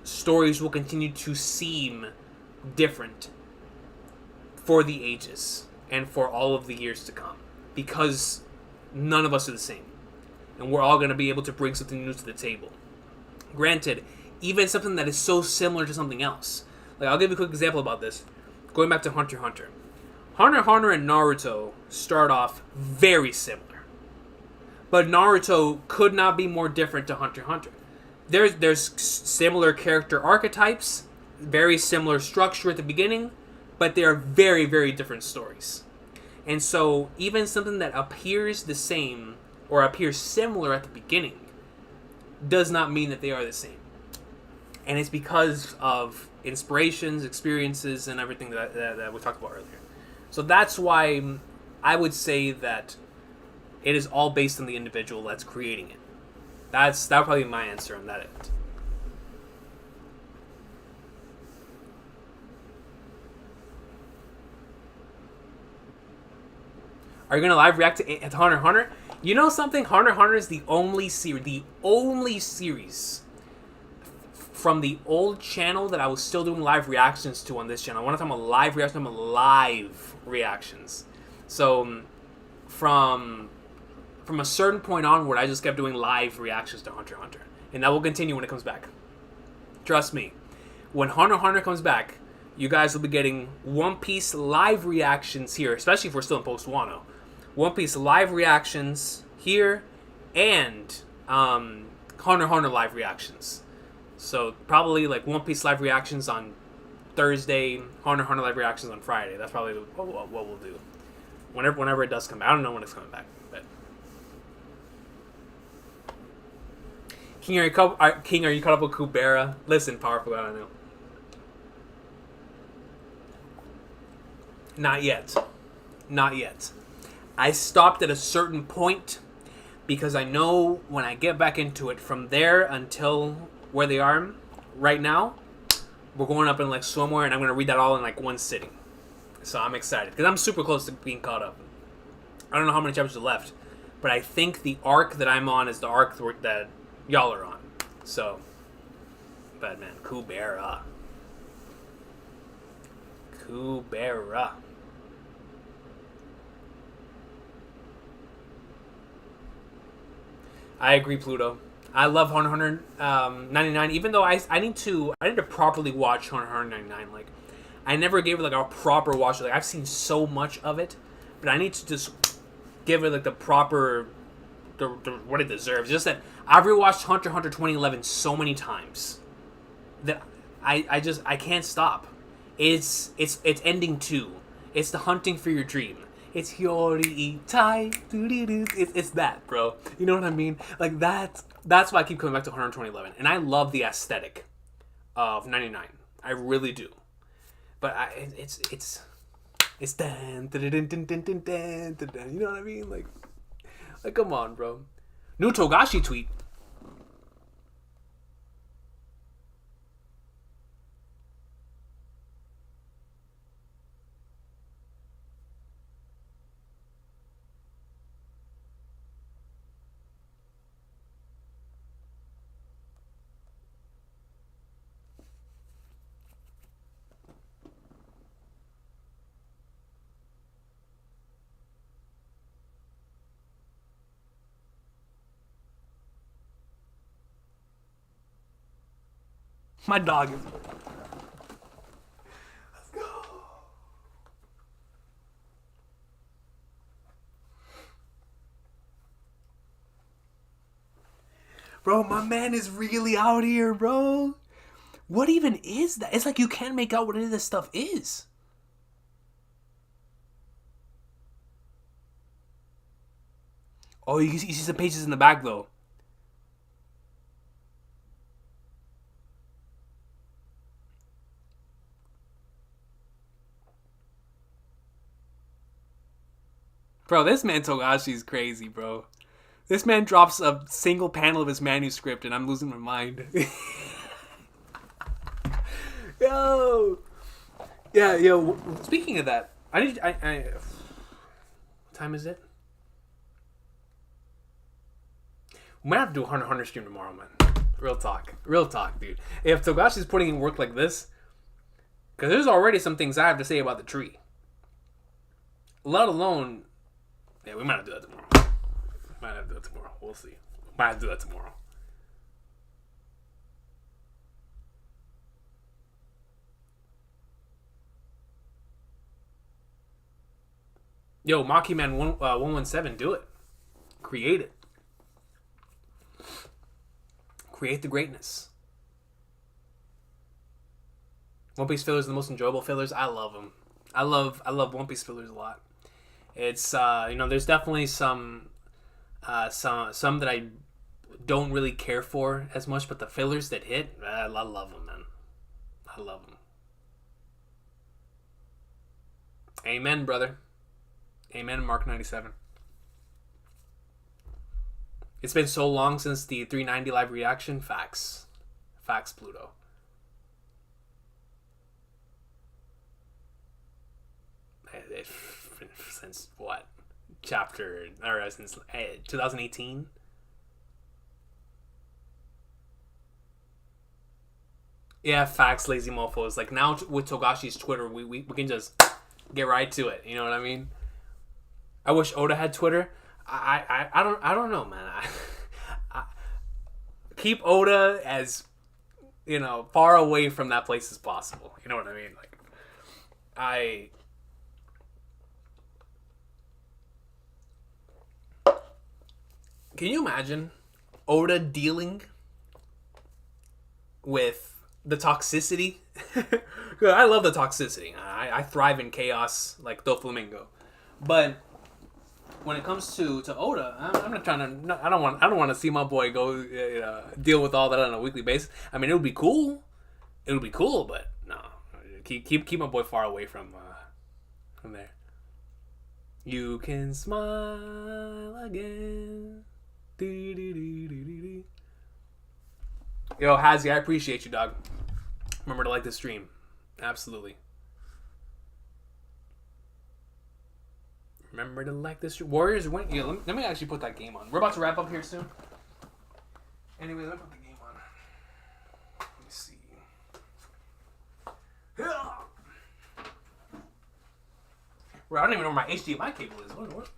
stories will continue to seem different for the ages and for all of the years to come, because none of us are the same, and we're all going to be able to bring something new to the table. Granted, even something that is so similar to something else. Like, I'll give you a quick example about this. Going back to Hunter x Hunter. Hunter x Hunter and Naruto start off very similar, but Naruto could not be more different to Hunter x Hunter. There's similar character archetypes, very similar structure at the beginning, but they are very, very different stories. And so even something that appears the same or appears similar at the beginning does not mean that they are the same. And it's because of inspirations, experiences, and everything that we talked about earlier. So that's why I would say that it is all based on the individual that's creating it. That would probably be my answer on that end. Are you gonna live react to Hunter x Hunter? You know something? Hunter x Hunter is the only series from the old channel that I was still doing live reactions to on this channel. I want to talk about live reactions. I'm about live reactions. So from a certain point onward, I just kept doing live reactions to Hunter x Hunter, and that will continue when it comes back. Trust me. When Hunter x Hunter comes back, you guys will be getting One Piece live reactions here, especially if we're still in post Wano. One Piece live reactions here, and Hunter x Hunter live reactions. So probably like One Piece live reactions on Thursday, Hunter x Hunter live reactions on Friday. That's probably what we'll do. Whenever it does come back. I don't know when it's coming back, but King, are you caught up with Kubera? Listen, Powerful God, I know. Not yet. Not yet. I stopped at a certain point because I know when I get back into it, from there until where they are right now, we're going up in like somewhere, and I'm going to read that all in like one sitting. So I'm excited because I'm super close to being caught up. I don't know how many chapters are left, but I think the arc that I'm on is the arc that y'all are on. So, but man, Kubera. I agree, Pluto. I love Hunter x Hunter 99, even though I need to properly watch Hunter x Hunter 99. Like, I never gave it like a proper watch. Like, I've seen so much of it, but I need to just give it like the proper what it deserves. Just that I've rewatched Hunter x Hunter 2011 so many times that I can't stop. It's ending 2. It's the hunting for your dream. It's Hyori Itai. It's that, bro. You know what I mean? Like, that's why I keep coming back to Hunter 2011. And I love the aesthetic of 99. I really do. But it's dan, you know what I mean? Like come on, bro. New Togashi tweet. My dog is... Let's go. Bro, my man is really out here, bro. What even is that? It's like you can't make out what any of this stuff is. Oh, you see some pages in the back, though. Bro, this man Togashi's crazy, bro. This man drops a single panel of his manuscript, and I'm losing my mind. Yo, yeah, yo. Speaking of that, what time is it? We might have to do a Hunter x Hunter stream tomorrow, man. Real talk, dude. If Togashi's putting in work like this, because there's already some things I have to say about the tree. Let alone, yeah, we might have to do that tomorrow. We'll see. Might have to do that tomorrow. Yo, Maki Man 117, do it. Create it. Create the greatness. One Piece fillers are the most enjoyable fillers. I love them. I love One Piece fillers a lot. It's there's definitely some that I don't really care for as much, but the fillers that hit, I love them, man. I love them. Amen, brother. Amen, Mark 97. It's been so long since the 390 live reaction. Facts, Pluto. Since what? Since 2018? Yeah, facts, lazy mofos. Like, now with Togashi's Twitter, we can just get right to it. You know what I mean? I wish Oda had Twitter. I don't know, man. I keep Oda as, far away from that place as possible. You know what I mean? Like, can you imagine Oda dealing with the toxicity? I love the toxicity. I thrive in chaos like Doflamingo. But when it comes to Oda, I'm not trying to. I don't want to see my boy go deal with all that on a weekly basis. I mean, it would be cool. But no, keep my boy far away from there. You can smile again. Yo, Hazy, I appreciate you, dog. Remember to like the stream. Absolutely. Remember to like this. Warriors win. Yeah, let me actually put that game on. We're about to wrap up here soon. Anyway, let me put the game on. Let me see. Bro, I don't even know where my HDMI cable is. What?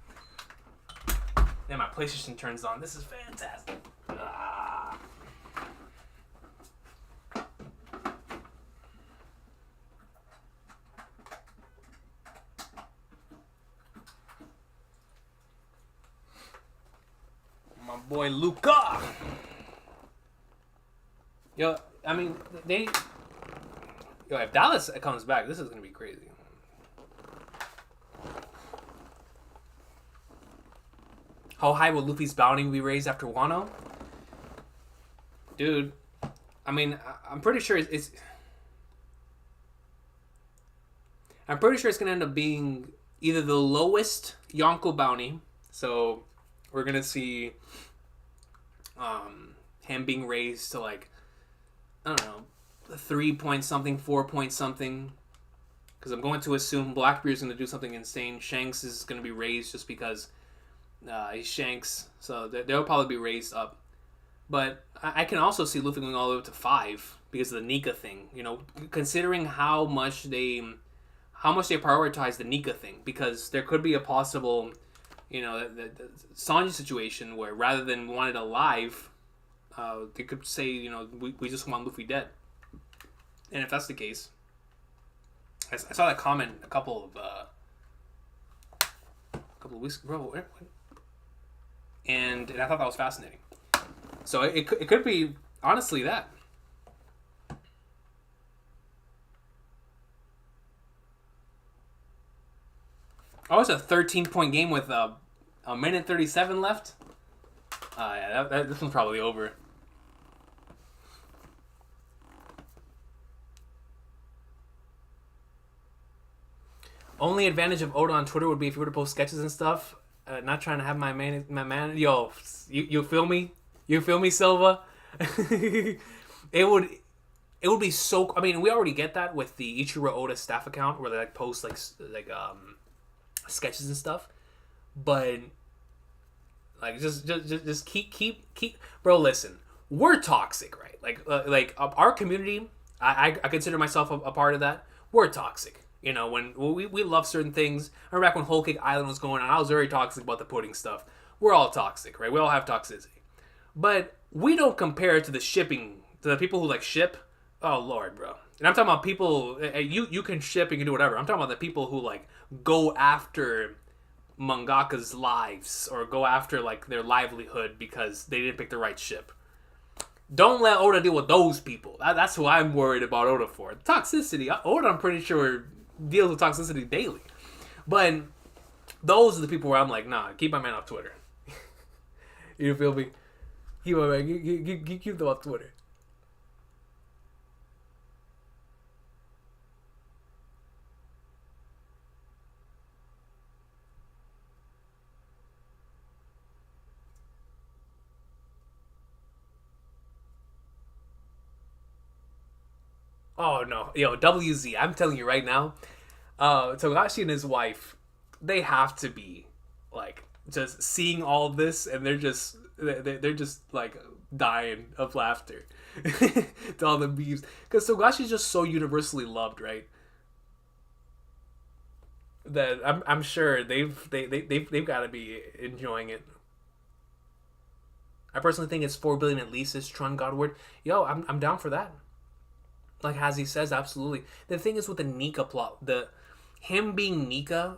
Then my PlayStation turns on. This is fantastic. My boy Luca. Yo, I mean, if Dallas comes back, this is gonna be crazy. How high will Luffy's bounty be raised after Wano? Dude, I mean, I'm pretty sure it's. I'm pretty sure it's gonna end up being either the lowest Yonko bounty, so we're gonna see him being raised to like, I don't know, 3 point something, 4 point something. Because I'm going to assume Blackbeard's gonna do something insane. Shanks is gonna be raised just because he's Shanks, so they'll probably be raised up. But I can also see Luffy going all the way up to 5 because of the Nika thing. Considering how much they prioritize the Nika thing, because there could be a possible, the Sanji situation where rather than want it alive, they could say, we just want Luffy dead. And if that's the case, I saw that comment a couple of weeks ago, and I thought that was fascinating. So it could be honestly that. Oh, it's a 13-point game with a minute 37 left. Yeah, this one's probably over. Only advantage of Oda on Twitter would be if he were to post sketches and stuff. Not trying to have my man. Yo, you feel me? You feel me, Silva? it would it would be so. I mean, we already get that with the Ichiro Oda staff account where they like post like sketches and stuff, but like just keep. Bro, listen, we're toxic, right? Like our community. I consider myself a part of that. We're toxic. You know, when we love certain things. I remember back when Whole Cake Island was going on, I was very toxic about the pudding stuff. We're all toxic, right? We all have toxicity. But we don't compare it to the shipping, to the people who like ship. Oh, Lord, bro. And I'm talking about people, you can ship, you can do whatever. I'm talking about the people who like go after mangaka's lives or go after like their livelihood because they didn't pick the right ship. Don't let Oda deal with those people. That's who I'm worried about Oda for. Toxicity. Oda, I'm pretty sure, deals with toxicity daily. But those are the people where I'm like, nah, keep my man off Twitter. You feel me? Keep my man, keep them off Twitter. Oh no, yo, WZ. I'm telling you right now, Togashi and his wife, they have to be like just seeing all of this, and they're just like dying of laughter to all the memes because Togashi's just so universally loved, right? That I'm sure they've got to be enjoying it. I personally think it's 4 billion at least. Is Tron Godward? Yo, I'm down for that. Like Hazy says, absolutely. The thing is with the Nika plot, the him being Nika,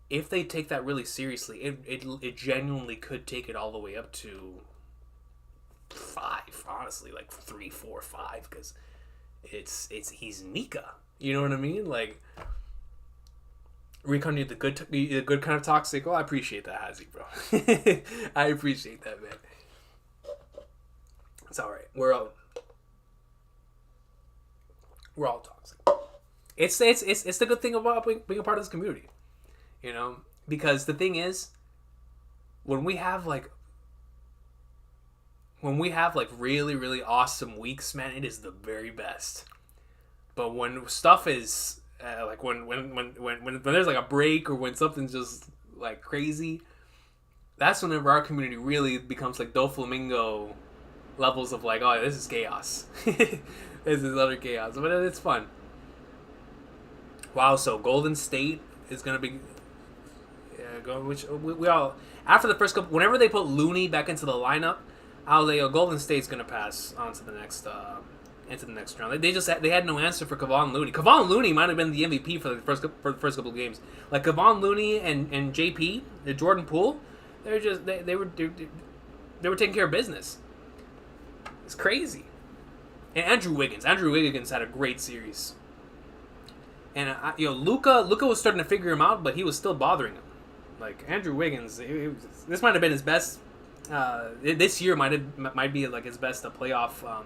if they take that really seriously, it genuinely could take it all the way up to 5. Honestly, like 3, 4, 5, because it's he's Nika. You know what I mean? Like Recon, you're the good kind of toxic. Oh, I appreciate that, Hazy, bro. I appreciate that, man. It's all right. We're all toxic. It's the good thing about being a part of this community, you know. Because the thing is, when we have like really really awesome weeks, man, it is the very best. But when stuff is like when there's like a break or when something's just like crazy, that's whenever our community really becomes like Doflamingo levels of like, oh, this is chaos. This is utter chaos, but it's fun. Wow, so Golden State is gonna be, which we all after the first couple. Whenever they put Looney back into the lineup, I was like, Golden State's gonna pass on to the next into the next round. They had no answer for Kevon Looney. Kevon Looney might have been the MVP for the first couple of games. Like Kevon Looney and JP, the Jordan Poole, they were taking care of business. It's crazy. And Andrew Wiggins had a great series. And Luka was starting to figure him out, but he was still bothering him. Like Andrew Wiggins, this might have been his best. This year might be like his best playoff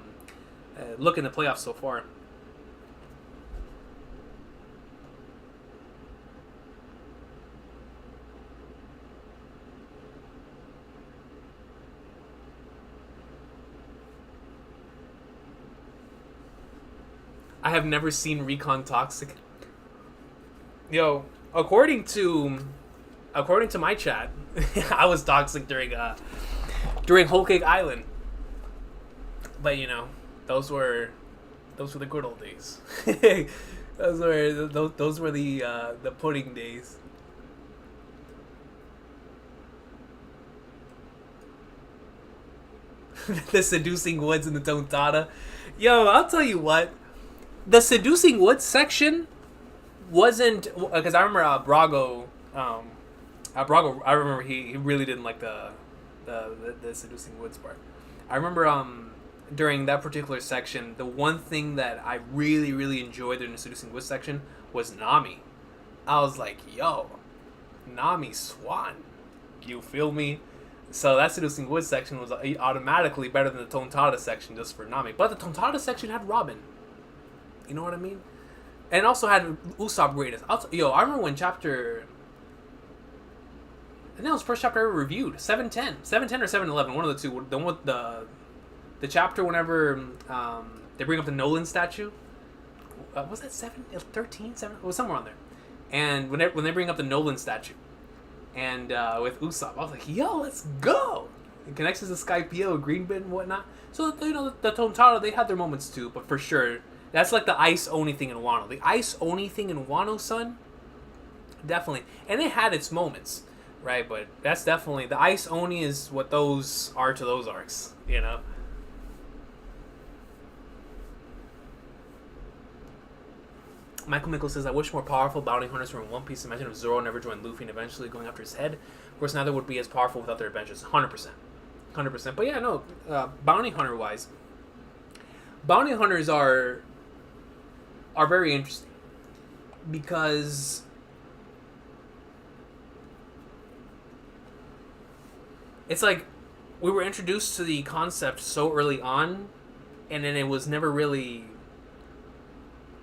look in the playoffs so far. I have never seen Recon toxic. Yo, according to my chat, I was toxic during Whole Cake Island. But those were the good old days. those were the pudding days. The seducing woods and the tontada. Yo, I'll tell you what. The seducing woods section wasn't because I remember Brago. Brago, I remember he really didn't like the seducing woods part. I remember during that particular section, the one thing that I really really enjoyed during the seducing woods section was Nami. I was like, yo, Nami Swan, you feel me? So that seducing woods section was automatically better than the tontada section just for Nami. But the tontada section had Robin. You know what I mean? And it also had Usopp greatness. I remember when chapter And that was the first chapter I ever reviewed. 710. 710 or 711, one of the two. The one with the chapter whenever they bring up the Nolan statue. Was that 7? 13? 7? It was somewhere on there. And when they bring up the Nolan statue. And with Usopp, I was like, yo, let's go! It connects to the Skypio, Greenbit, and whatnot. So, you know, the Tontaro, they had their moments too, but for sure, that's like the Ice Oni thing in Wano. The Ice Oni thing in Wano, son, definitely. And it had its moments, right? But that's definitely, the Ice Oni is what those are to those arcs, you know? Michael Mickle says, I wish more powerful bounty hunters were in One Piece. Imagine if Zoro never joined Luffy and eventually going after his head. Of course, neither would be as powerful without their adventures. 100%. 100%. But yeah, no, bounty hunter-wise, bounty hunters are very interesting. Because it's like we were introduced to the concept so early on, and then it was never really...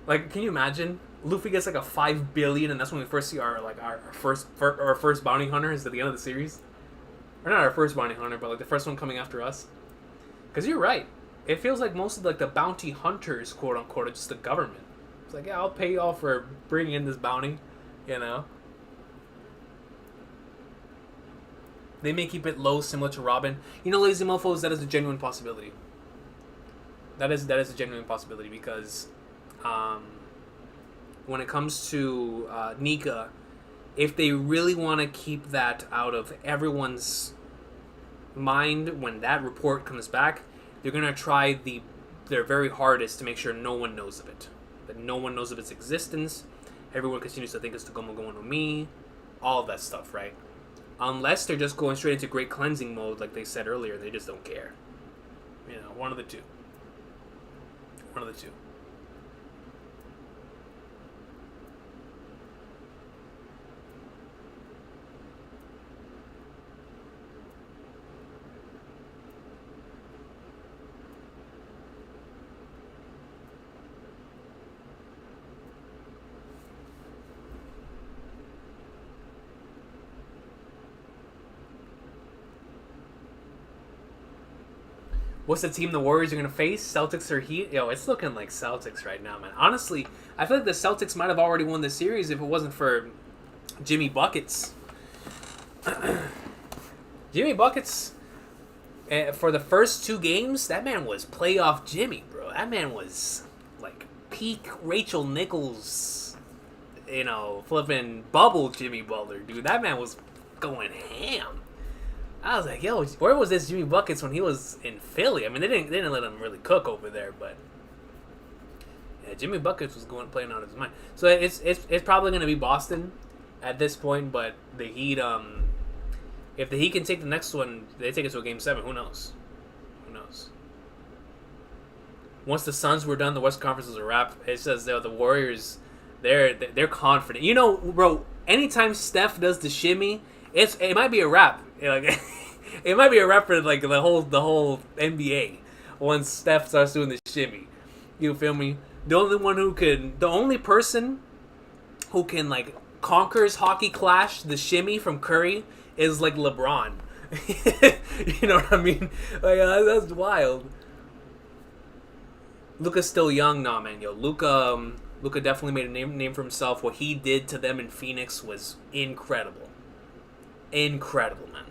Like, can you imagine? Luffy gets like a 5 billion, and that's when we first see our first bounty hunter is at the end of the series. Or not our first bounty hunter, but like the first one coming after us. Because you're right. It feels like most of like the bounty hunters, quote unquote, are just the government. It's like, yeah, I'll pay y'all for bringing in this bounty, you know. They may keep it low, similar to Robin. You know, lazy mofos, that is a genuine possibility. That is a genuine possibility because... when it comes to Nika, if they really want to keep that out of everyone's mind when that report comes back, they're going to try their very hardest to make sure no one knows of it. That no one knows of its existence. Everyone continues to think it's the Gomu Gomu no Mi. All of that stuff, right? Unless they're just going straight into great cleansing mode, like they said earlier, they just don't care. You know, one of the two. One of the two. What's the team the Warriors are going to face? Celtics or Heat? Yo, it's looking like Celtics right now, man. Honestly, I feel like the Celtics might have already won the series if it wasn't for Jimmy Buckets. Jimmy Buckets, for the first 2 games, that man was playoff Jimmy, bro. That man was like peak Rachel Nichols, you know, flipping bubble Jimmy Butler, dude. That man was going ham. I was like, yo, where was this Jimmy Buckets when he was in Philly? I mean, they didn't let him really cook over there, but yeah, Jimmy Buckets was playing out of his mind. So it's probably going to be Boston at this point, but the Heat, if the Heat can take the next one, they take it to a Game 7. Who knows? Who knows? Once the Suns were done, the West Conference was a wrap. It says the Warriors, they're confident. You know, bro, anytime Steph does the shimmy, it might be a wrap. Like, it might be a wrap for like the whole NBA once Steph starts doing the shimmy. You feel me? The only person who can like conquers hockey clash the shimmy from Curry is like LeBron. You know what I mean? Like that's wild. Luka's still young, nah, man. Yo, Luka definitely made a name for himself. What he did to them in Phoenix was incredible. Incredible, man.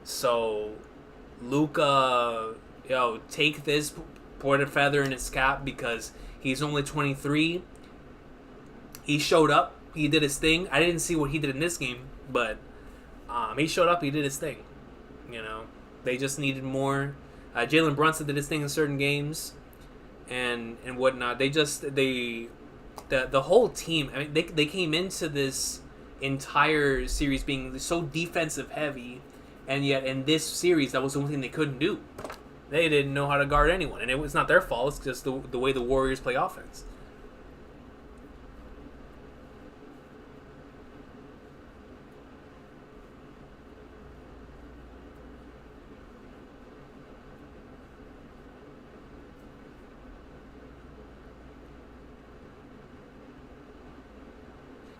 So, Luka, yo, take this, put a feather in his cap because he's only 23. He showed up. He did his thing. I didn't see what he did in this game, but he showed up. He did his thing. You know, they just needed more. Jalen Brunson did his thing in certain games, and whatnot. The whole team. I mean, they came into this entire series being so defensive heavy, and yet in this series that was the only thing they couldn't do. They didn't know how to guard anyone, and it was not their fault. It's just the way the Warriors play offense.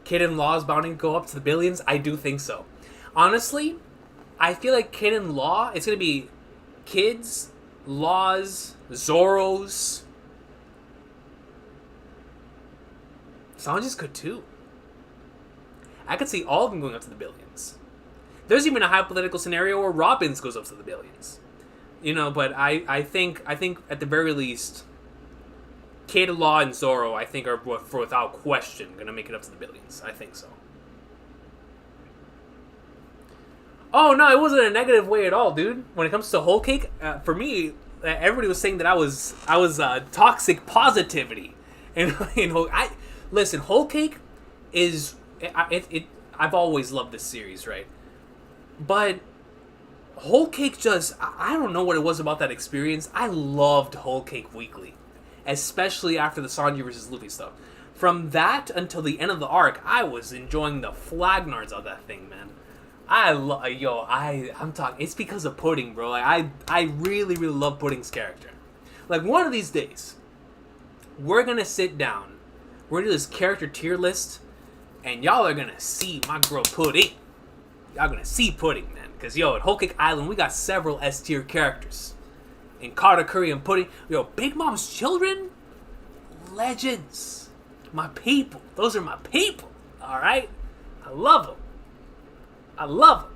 Kid in Law's bounty go up to the billions? I do think so. Honestly, I feel like Kid and Law, it's going to be Kids, Laws, Zoros. Sanji's good too. I could see all of them going up to the billions. There's even a hypothetical scenario where Robin's goes up to the billions. But I think at the very least, Kid, Law, and Zoro, I think, are without question going to make it up to the billions. I think so. Oh, no, it wasn't a negative way at all, dude. When it comes to Whole Cake, for me, everybody was saying that I was toxic positivity. And, listen, Whole Cake is... I've always loved this series, right? But Whole Cake just... I don't know what it was about that experience. I loved Whole Cake Weekly. Especially after the Sanji versus Luffy stuff. From that until the end of the arc, I was enjoying the flagnards of that thing, man. I'm talking... It's because of Pudding, bro. Like, I really, really love Pudding's character. Like, one of these days, we're gonna sit down. We're gonna do this character tier list. And y'all are gonna see my girl Pudding. Y'all gonna see Pudding, man. Because, at Whole Cake Island, we got several S-tier characters. And Carter Curry and Pudding. Big Mom's children? Legends. My people. Those are my people. Alright? I love them. I love them.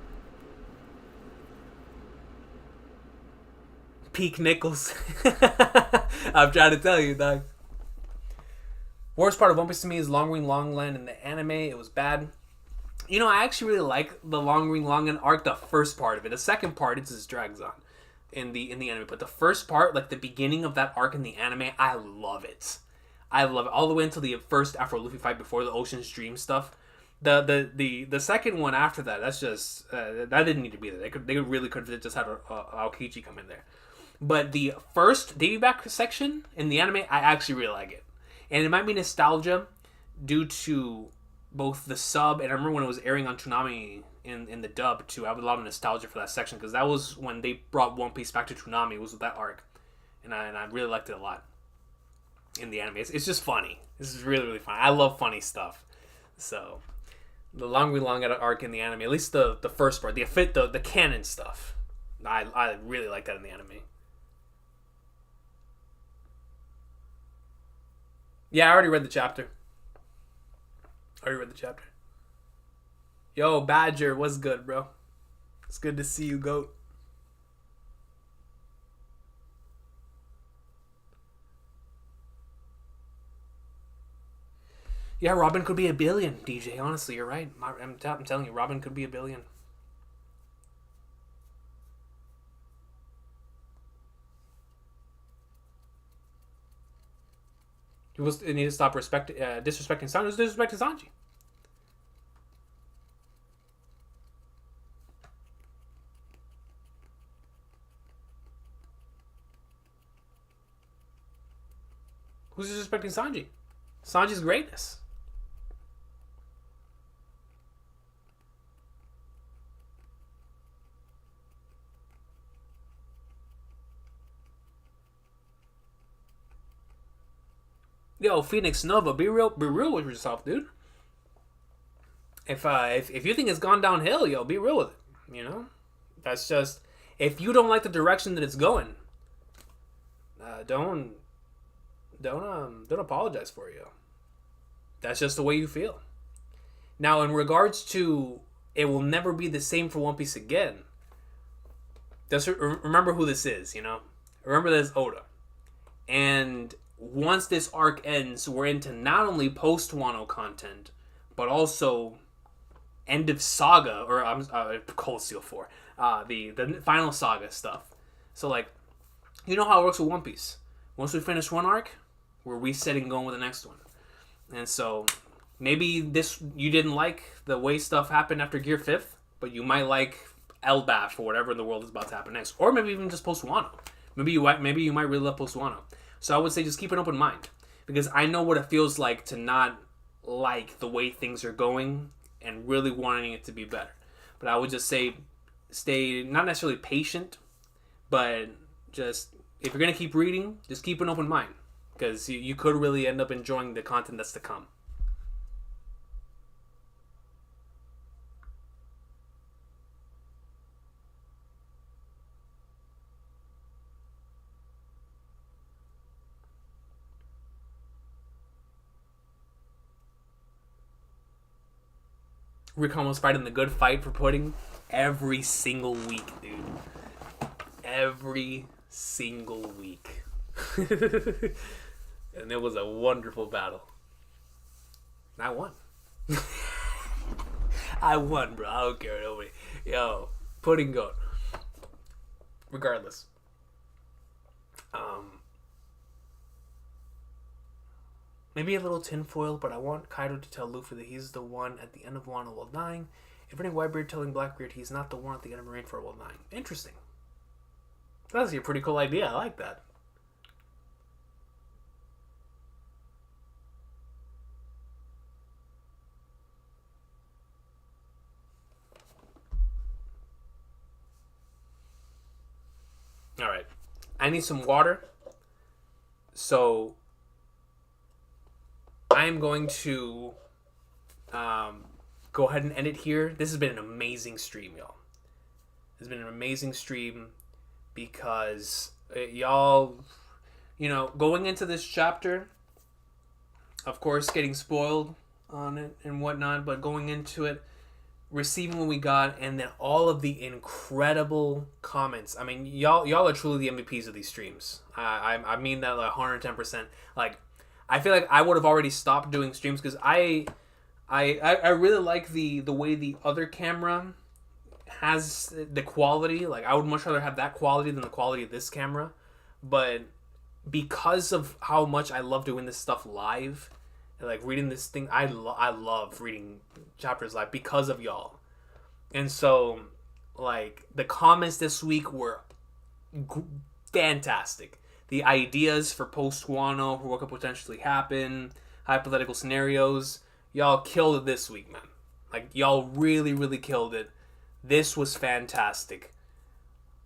Peak Nichols. I'm trying to tell you, dog. Worst part of One Piece to me is Long Ring Long Land in the anime. It was bad. I actually really like the Long Ring Long Land arc, the first part of it. The second part, it just drags on in the anime. But the first part, like the beginning of that arc in the anime, I love it. I love it. All the way until the first Afro Luffy fight before the Ocean's Dream stuff. The second one after that, that's just... that didn't need to be there. They really could have just had Aokichi come in there. But the first Davy Back section in the anime, I actually really like it. And it might be nostalgia due to both the sub, and I remember when it was airing on Toonami in the dub too. I have a lot of nostalgia for that section because that was when they brought One Piece back to Toonami. It was with that arc, and I really liked it a lot in the anime. It's just funny. This is really, really funny. I love funny stuff. So the Long Ring Long arc in the anime, at least the first part, the canon stuff, I really like that in the anime. Yeah, I already read the chapter. Yo, Badger, what's good, bro? It's good to see you, GOAT. Yeah, Robin could be a billion, DJ. Honestly, you're right. I'm telling you, Robin could be a billion. He need to stop disrespecting Sanji. Who's disrespecting Sanji? Who's disrespecting Sanji? Sanji's greatness. Yo, Phoenix Nova, be real with yourself, dude. If you think it's gone downhill, yo, be real with it. That's just, if you don't like the direction that it's going, don't apologize for you. That's just the way you feel. Now, in regards to it will never be the same for One Piece again. Just remember who this is. Remember this Oda, and once this arc ends, we're into not only post-Wano content, but also end of saga, or Cold Steel 4, the final saga stuff. So, you know how it works with One Piece. Once we finish one arc, we're resetting and going with the next one. And so, maybe you didn't like the way stuff happened after Gear 5th, but you might like Elbaf or whatever in the world is about to happen next. Or maybe even just post-Wano. Maybe you might really love post-Wano. So I would say just keep an open mind. Because I know what it feels like to not like the way things are going and really wanting it to be better. But I would just say stay, not necessarily patient, but just, if you're going to keep reading, just keep an open mind. Because you could really end up enjoying the content that's to come. Recon was fighting the good fight for pudding every single week, dude. Every single week. And it was a wonderful battle. And I won. I won, bro. I don't care. Nobody. Yo, pudding goat. Regardless. Maybe a little tinfoil, but I want Kaido to tell Luffy that he's the one at the end of Wano while dying. If any Whitebeard telling Blackbeard he's not the one at the end of Marineford while dying. Interesting. That's a pretty cool idea. I like that. Alright. I need some water. So I'm going to go ahead and end it here. This has been an amazing stream, y'all. This has been an amazing stream because y'all, you know, going into this chapter, of course, getting spoiled on it and whatnot, but going into it, receiving what we got, and then all of the incredible comments. I mean, y'all are truly the MVPs of these streams. I mean that like 110%. Like, I feel like I would have already stopped doing streams because I really like the way the other camera has the quality. Like, I would much rather have that quality than the quality of this camera. But because of how much I love doing this stuff live, like reading this thing, I love reading chapters live because of y'all. And so, like, the comments this week were fantastic. The ideas for post-Wano, for what could potentially happen, hypothetical scenarios, y'all killed it this week, man. Like, y'all really, really killed it. This was fantastic.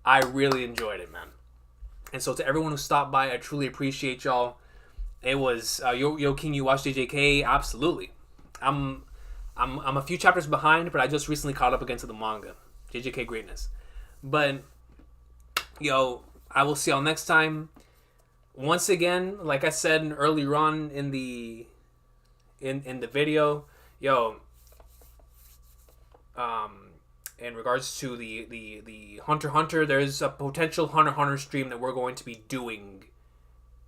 I really enjoyed it, man. And so to everyone who stopped by, I truly appreciate y'all. It was Yo King, you watched JJK? Absolutely. I'm a few chapters behind, but I just recently caught up again to the manga. JJK greatness. But yo, I will see y'all next time. Once again, like I said earlier on in the video, yo, in regards to the Hunter x Hunter, there's a potential Hunter x Hunter stream that we're going to be doing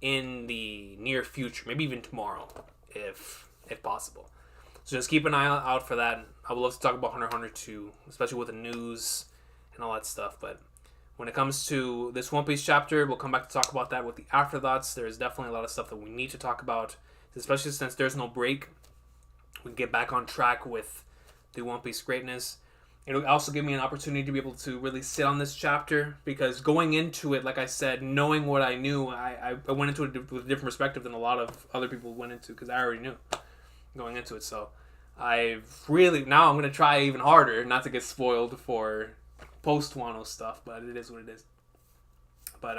in the near future, maybe even tomorrow, if possible. So just keep an eye out for that. I would love to talk about Hunter x Hunter too, especially with the news and all that stuff. But when it comes to this One Piece chapter, we'll come back to talk about that with the afterthoughts. There's definitely a lot of stuff that we need to talk about, especially since there's no break. We can get back on track with the One Piece greatness. It'll also give me an opportunity to be able to really sit on this chapter, because going into it, like I said, knowing what I knew, I went into it with a different perspective than a lot of other people went into, because I already knew going into it. So I've really, now I'm going to try even harder not to get spoiled for post-Wano stuff, but it is what it is. But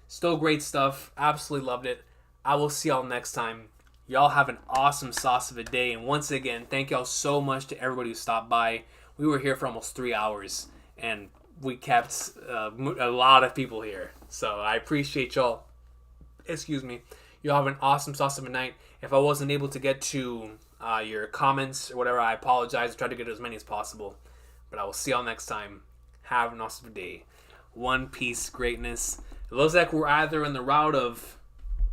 still great stuff. Absolutely loved it. I will see y'all next time. Y'all have an awesome sauce of a day. And once again, thank y'all so much to everybody who stopped by. We were here for almost 3 hours, and we kept a lot of people here. So I appreciate y'all. Excuse me. Y'all have an awesome sauce of a night. If I wasn't able to get to your comments or whatever, I apologize. I tried to get to as many as possible. But I will see y'all next time. Have an awesome day. One Piece greatness. It looks like we're either in the route of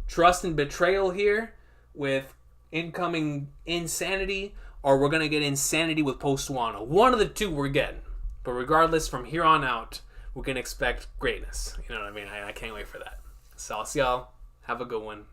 trust and betrayal here with incoming insanity, or we're going to get insanity with post-Wano. One of the two we're getting. But regardless, from here on out, we can expect greatness. You know what I mean? I can't wait for that. So I'll see y'all. Have a good one.